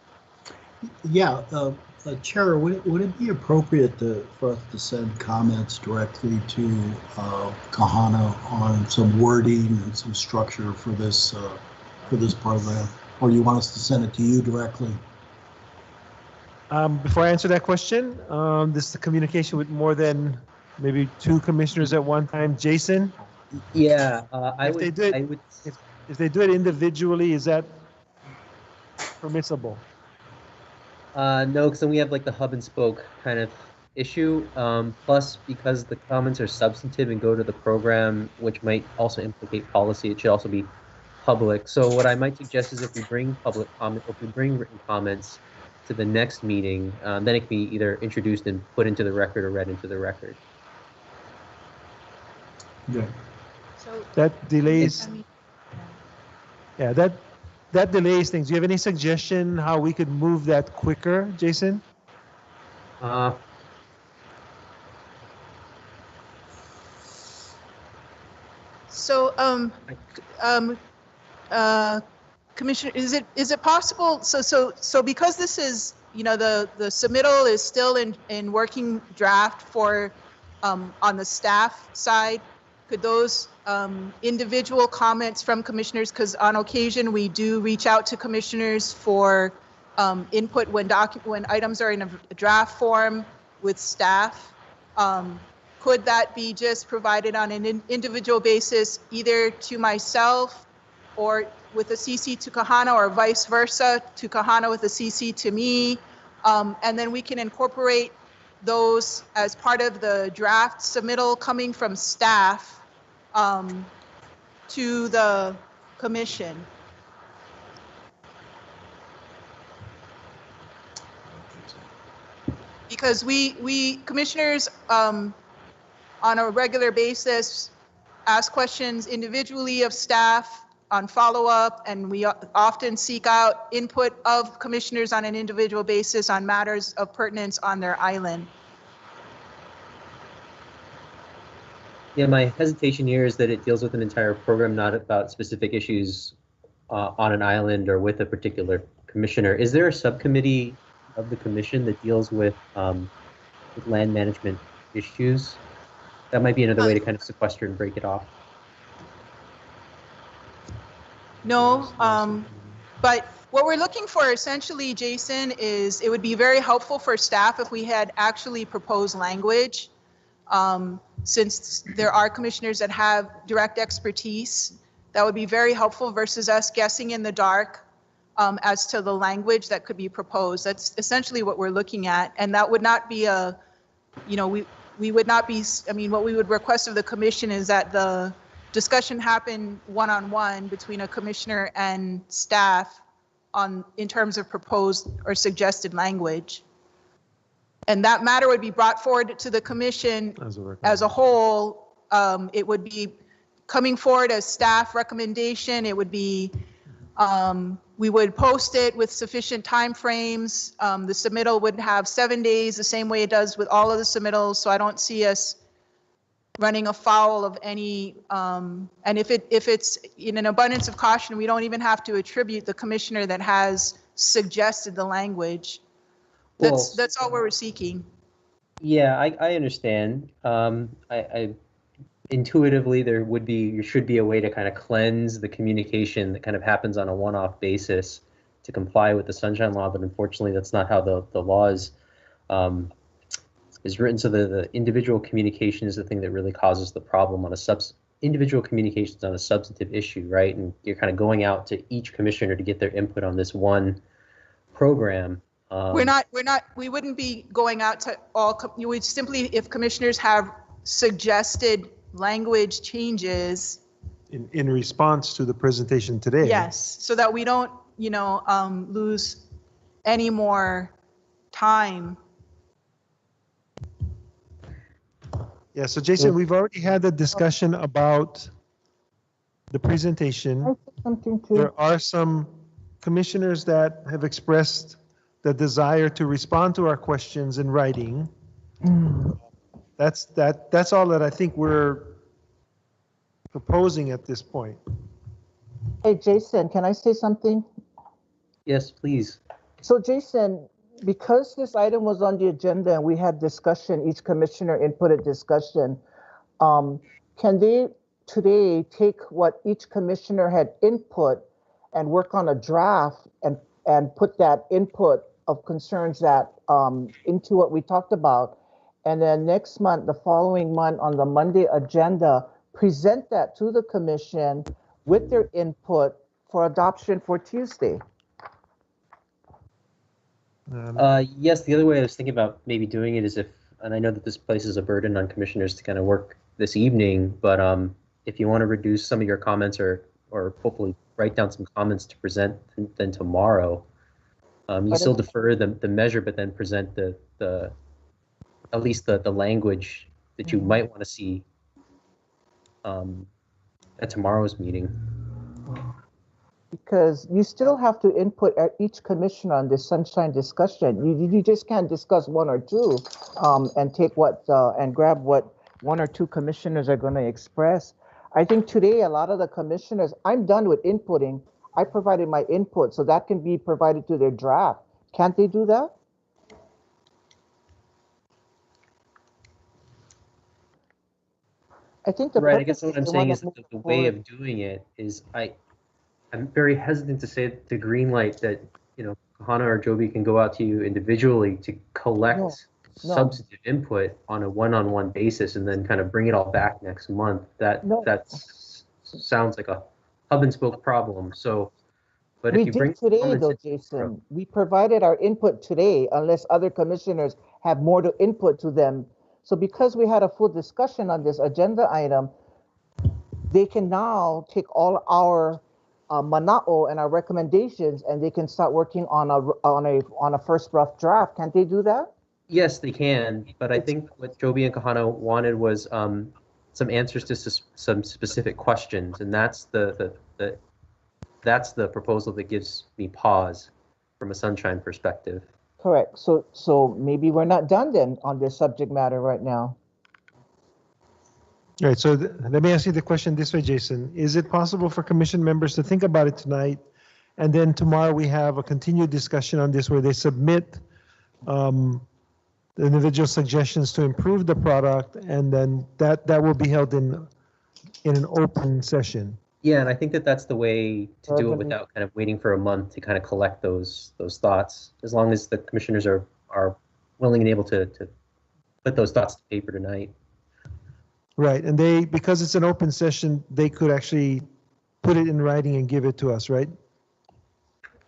Yeah, Chair, would it be appropriate for us to send comments directly to Kahana on some wording and some structure for this program, or you want us to send it to you directly? Before I answer that question, this is the communication with more than maybe 2 commissioners at one time. Jason? Yeah, if they do it individually, is that permissible? No, because then we have like the hub and spoke kind of issue. Plus, because the comments are substantive and go to the program, which might also implicate policy, it should also be public. So what I might suggest is if we bring public comment, if we bring written comments to the next meeting, then it can be either introduced and put into the record or read into the record. Yeah. So that delays. Yeah, that delays things. Do you have any suggestion how we could move that quicker, Jason? So, Commissioner, is it possible? So because this is, you know, the submittal is still in working draft for on the staff side. Could those individual comments from commissioners, because on occasion we do reach out to commissioners for input when items are in a draft form with staff, could that be just provided on an individual basis, either to myself or with a CC to Kahana, or vice versa, to Kahana with a CC to me, and then we can incorporate those as part of the draft submittal coming from staff to the commission? Because we commissioners on a regular basis ask questions individually of staff on follow-up, and we often seek out input of commissioners on an individual basis on matters of pertinence on their island. Yeah, my hesitation here is that it deals with an entire program, not about specific issues on an island or with a particular commissioner. Is there a subcommittee of the commission that deals with land management issues? That might be another way to kind of sequester and break it off. No, but what we're looking for essentially, Jason, is it would be very helpful for staff if we had actually proposed language. Since there are commissioners that have direct expertise, that would be very helpful versus us guessing in the dark as to the language that could be proposed. That's essentially what we're looking at. And that would not be we would not be, I mean, what we would request of the commission is that the discussion happen one-on-one between a commissioner and staff in terms of proposed or suggested language. And that matter would be brought forward to the commission as a whole. It would be coming forward as staff recommendation. It would be, we would post it with sufficient timeframes. The submittal would have 7 days, the same way it does with all of the submittals. So I don't see us running afoul of any, and if it's in an abundance of caution, we don't even have to attribute the commissioner that has suggested the language. That's all we're seeking. Yeah, I understand. I intuitively there should be a way to kind of cleanse the communication that kind of happens on a one-off basis to comply with the Sunshine Law, but unfortunately that's not how the law is written. So the individual communication is the thing that really causes the problem on individual communications on a substantive issue, right? And you're kind of going out to each commissioner to get their input on this one program. We wouldn't be going out to all, you would simply, if commissioners have suggested language changes. In response to the presentation today. Yes, so that we don't, lose any more time. Yeah, so Jason, we've already had a discussion about the presentation. There are some commissioners that have expressed the desire to respond to our questions in writing. That's all that I think we're proposing at this point. Hey, Jason, can I say something? Yes, please. So Jason, because this item was on the agenda and we had discussion, each commissioner inputted discussion, can they today take what each commissioner had input and work on a draft and put that input of concerns that into what we talked about, and then next month, the following month on the Monday agenda, present that to the commission with their input for adoption for Tuesday? Yes, the other way I was thinking about maybe doing it is and I know that this places a burden on commissioners to kind of work this evening, but if you want to reduce some of your comments or hopefully write down some comments to present then tomorrow, you still defer the measure, but then present at least the language that you might want to see at tomorrow's meeting. Because you still have to input each commissioner on this sunshine discussion. You just can't discuss one or two and take and grab what one or two commissioners are going to express. I think today a lot of the commissioners, I'm done with inputting. I provided my input, so that can be provided to their draft. Can't they do that? I think right. I guess what I'm saying is that the way of doing it is I'm very hesitant to say the green light that Kahana or Joby can go out to you individually to collect substantive input on a one-on-one basis and then kind of bring it all back next month. That sounds like a hub and spoke problem. So, but if you bring today though, Jason, we provided our input today unless other commissioners have more to input to them. So because we had a full discussion on this agenda item, they can now take all our mana'o and our recommendations, and they can start working on a first rough draft. Can't they do that? Yes, they can. But I think what Joby and Kahana wanted was some answers to some specific questions, and that's the proposal that gives me pause from a sunshine perspective. Correct. So maybe we're not done then on this subject matter right now. All right, so let me ask you the question this way, Jason. Is it possible for commission members to think about it tonight, and then tomorrow we have a continued discussion on this where they submit the individual suggestions to improve the product, and then that will be held in an open session? Yeah, and I think that's the way to do it without kind of waiting for a month to kind of collect those thoughts, as long as the commissioners are willing and able to put those thoughts to paper tonight. Right, and because it's an open session, they could actually put it in writing and give it to us, right?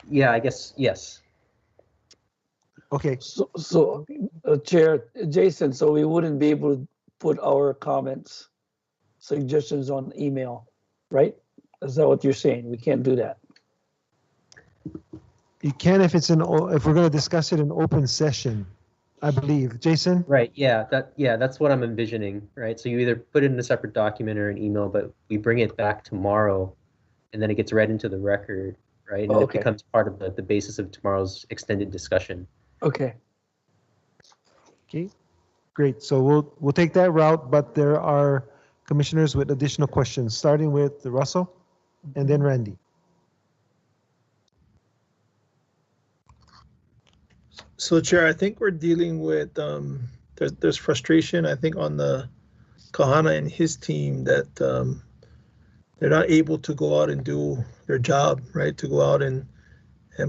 Yeah, I guess, yes. Okay. So Chair, Jason, so we wouldn't be able to put our comments. suggestions on email, right? Is that what you're saying? We can't do that. You can if it's if we're going to discuss it in open session, I believe. Jason? Right, yeah, that's what I'm envisioning, right? So you either put it in a separate document or an email, but we bring it back tomorrow and then it gets read into the record, right? And it becomes part of the basis of tomorrow's extended discussion. Okay. Okay, great. So we'll take that route, but there are commissioners with additional questions, starting with Russell and then Randy. So, Chair, I think we're dealing with, there's frustration, I think, on the Kahana and his team that they're not able to go out and do their job, right? To go out and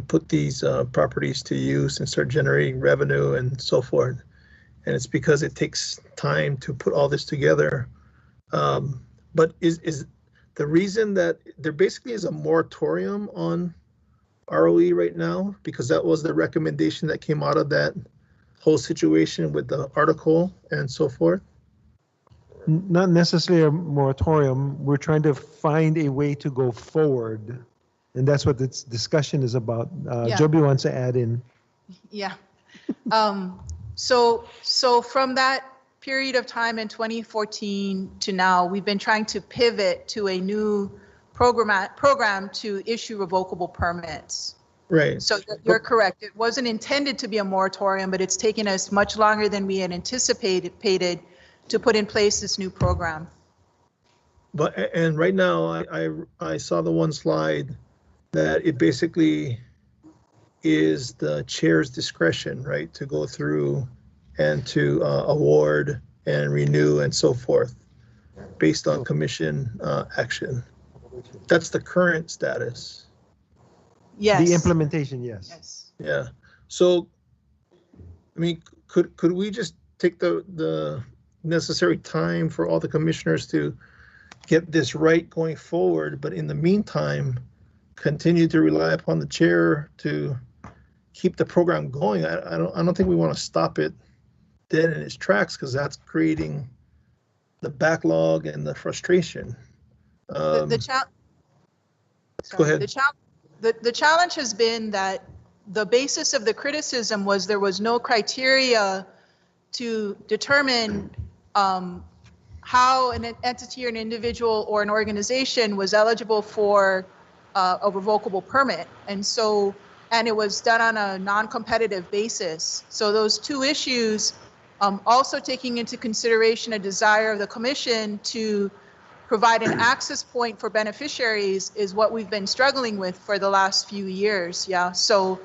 put these properties to use and start generating revenue and so forth. And it's because it takes time to put all this together. But is the reason that there basically is a moratorium on ROE right now, because that was the recommendation that came out of that whole situation with the article and so forth? Not necessarily a moratorium. We're trying to find a way to go forward. And that's what this discussion is about. Joby wants to add in. Yeah. So from that period of time in 2014 to now, we've been trying to pivot to a new program to issue revocable permits. Right. So you're correct. It wasn't intended to be a moratorium, but it's taken us much longer than we had anticipated to put in place this new program. And right now, I saw the one slide that it basically is the chair's discretion, right, to go through and to award and renew and so forth based on commission action. That's the current status. Yes. The implementation, yes. Yeah. So, I mean, could we just take the necessary time for all the commissioners to get this right going forward, but in the meantime, continue to rely upon the chair to keep the program going? I don't think we want to stop it dead in its tracks, because that's creating the backlog and the frustration. Go ahead. The challenge has been that the basis of the criticism was there was no criteria to determine how an entity or an individual or an organization was eligible for a revocable permit. And it was done on a non-competitive basis. So those two issues, also taking into consideration a desire of the commission to provide an access point for beneficiaries, is what we've been struggling with for the last few years. Yeah. So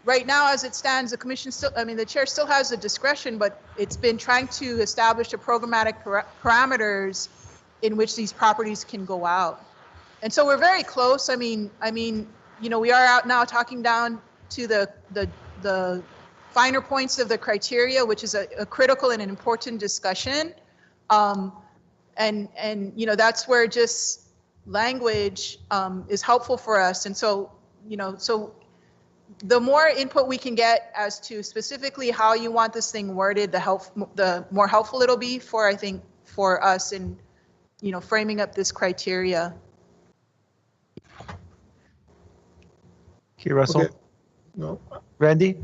right now, as it stands, the commission still, the chair still has the discretion, but it's been trying to establish a programmatic parameters in which these properties can go out. And so we're very close. We are out now talking down to the finer points of the criteria, which is a critical and an important discussion. That's where just language is helpful for us. And so the more input we can get as to specifically how you want this thing worded, the more helpful it'll be for us in, framing up this criteria. Okay, Russell. Okay. No. Randy?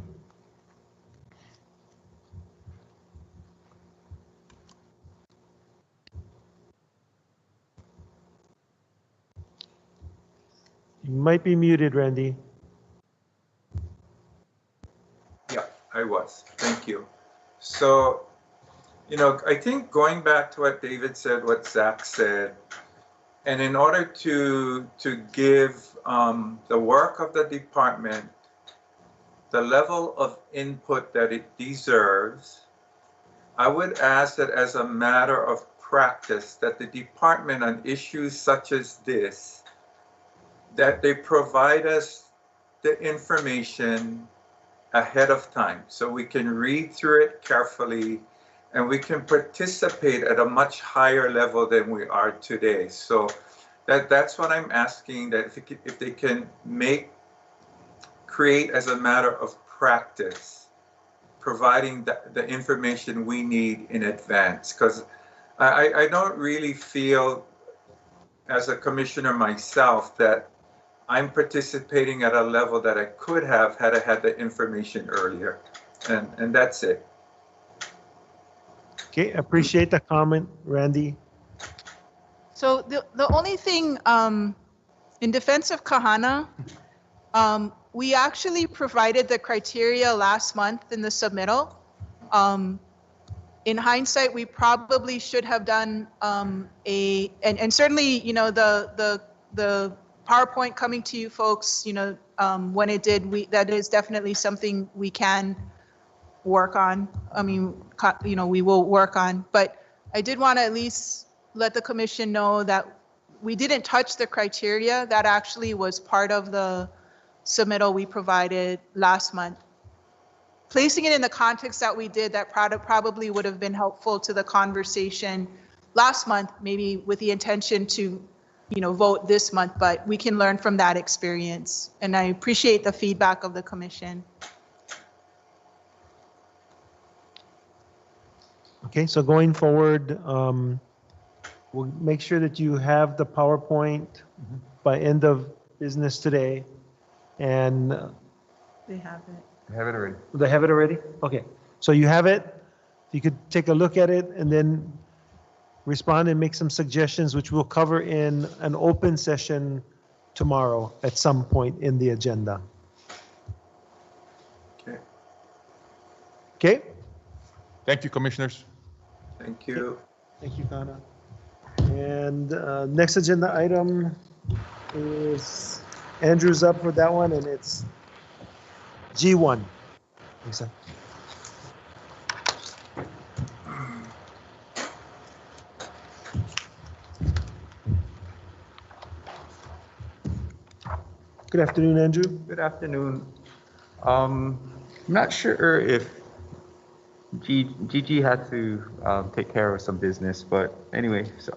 You might be muted, Randy. Yeah, I was. Thank you. So, I think going back to what David said, what Zach said, and in order to give the work of the department the level of input that it deserves, I would ask that as a matter of practice, that the department on issues such as this, that they provide us the information ahead of time so we can read through it carefully and we can participate at a much higher level than we are today. So that's what I'm asking, that if they can create as a matter of practice providing the information we need in advance, because I don't really feel, as a commissioner myself, that I'm participating at a level that I could have had I had the information earlier. And that's it. Okay, appreciate the comment, Randy. So the only thing in defense of Kahana, we actually provided the criteria last month in the submittal. In hindsight, we probably should have done and certainly, you know, the PowerPoint coming to you folks, you know, when it did, that is definitely something we can work on. I mean, you know, we will work on, but I did want to at least let the commission know that we didn't touch the criteria. That actually was part of the submittal we provided last month. Placing it in the context that we did, that probably would have been helpful to the conversation last month, maybe with the intention to, you know, vote this month, but we can learn from that experience. And I appreciate the feedback of the commission. Okay, so going forward, we'll make sure that you have the PowerPoint by end of business today. And They have it. I have it already. they have it already? Okay, so you have it. You could take a look at it and then respond and make some suggestions, which we'll cover in an open session tomorrow at some point in the agenda. Okay. Okay? Thank you, commissioners. Thank you. Thank you, Kana. And next agenda item is Andrew's up for that one, and it's G1. Lisa. Good afternoon, Andrew. Good afternoon. I'm not sure if Gigi had to take care of some business, but anyway, so,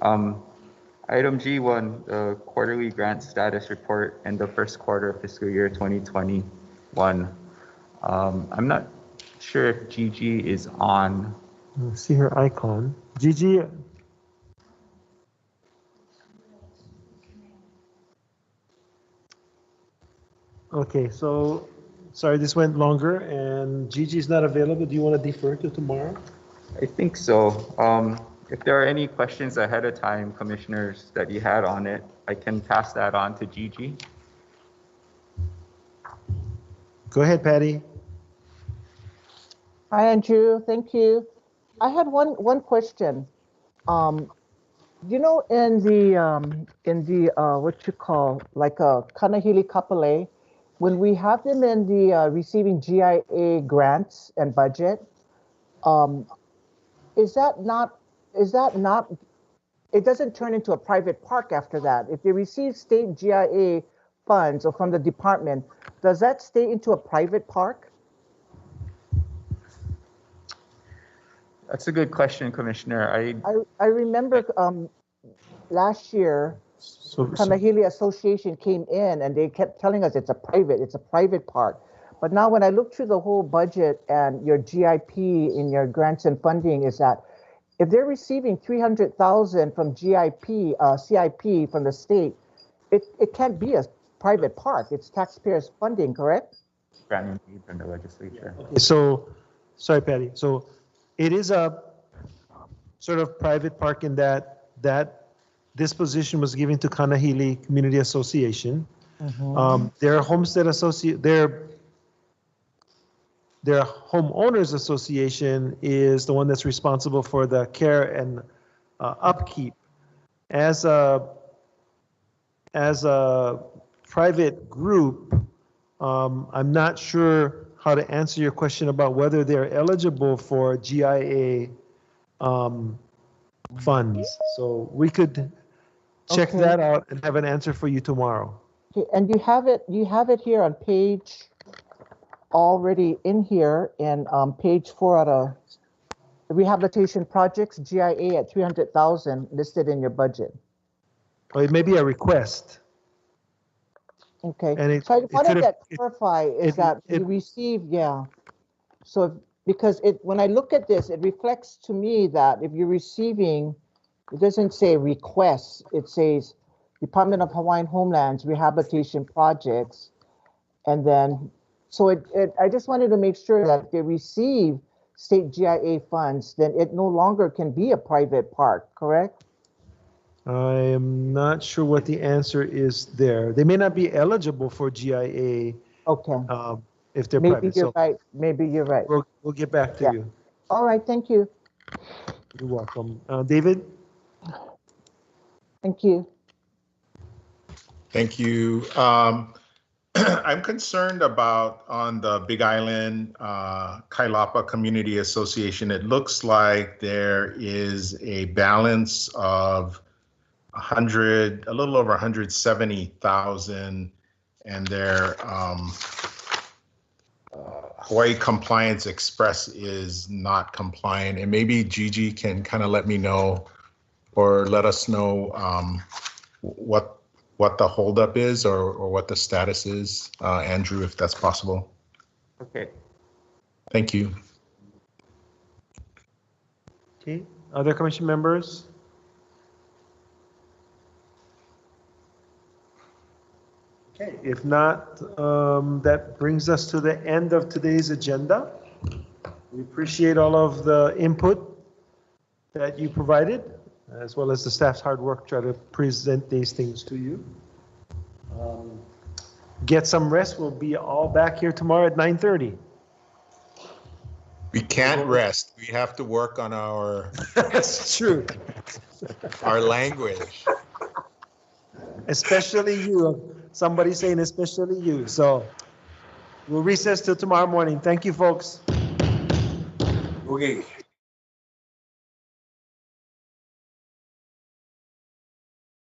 item G1, the quarterly grant status report in the first quarter of fiscal year 2021. I'm not sure if Gigi is on. See her icon. Gigi. Okay, so sorry, this went longer and Gigi's not available. Do you want to defer to tomorrow? I think so. If there are any questions ahead of time, commissioners, that you had on it, I can pass that on to Gigi. Go ahead, Patty. Hi, Andrew. Thank you. I had one question. You know, in the what you call like a Kanahili Kapolei, when we have them in the receiving GIA grants and budget, is that not, it doesn't turn into a private park after that. If they receive state GIA funds or from the department, does that stay into a private park? That's a good question, Commissioner. I remember last year, Kanahili Association came in and they kept telling us it's a private park. But now when I look through the whole budget and your GIP in your grants and funding is that if they're receiving 300,000 from GIP, CIP from the state, it can't be a private park. It's taxpayers funding, correct? Grant from the legislature. Okay, so, sorry, Patty. So it is a sort of private park in that this position was given to Kanahili Community Association. Their homestead associate, their homeowners association is the one that's responsible for the care and upkeep. As a private group, I'm not sure how to answer your question about whether they're eligible for GIA funds. So we could check that out and have an answer for you tomorrow. Okay, and you have it here on page, already in here in page 4 out of rehabilitation projects, GIA at 300,000 listed in your budget. Or it may be a request. Okay, And so I wanted to clarify is that you receive, yeah. So because when I look at this, it reflects to me that if you're receiving, it doesn't say requests, it says Department of Hawaiian Homelands Rehabilitation Projects. And then, so I just wanted to make sure that if they receive state GIA funds, then it no longer can be a private park, correct? I am not sure what the answer is there. They may not be eligible for GIA. Okay. If they're Maybe private. you're right. Maybe you're right. We'll get back to you. All right. Thank you. You're welcome. David? Thank you. Thank you. I'm concerned about on the Big Island Kailapa Community Association. It looks like there is a balance of a little over 170,000, and their Hawaii Compliance Express is not compliant. And maybe Gigi can kind of let me know or let us know what the holdup is or what the status is, Andrew, if that's possible. Okay. Thank you. Okay. Other commission members? Okay, if not, that brings us to the end of today's agenda. We appreciate all of the input that you provided, as well as the staff's hard work trying to present these things to you. Get some rest. We'll be all back here tomorrow at 9:30. We can't rest. We have to work on our That's true. our language. Especially you. Somebody saying especially you. So we'll recess till tomorrow morning. Thank you, folks. Okay.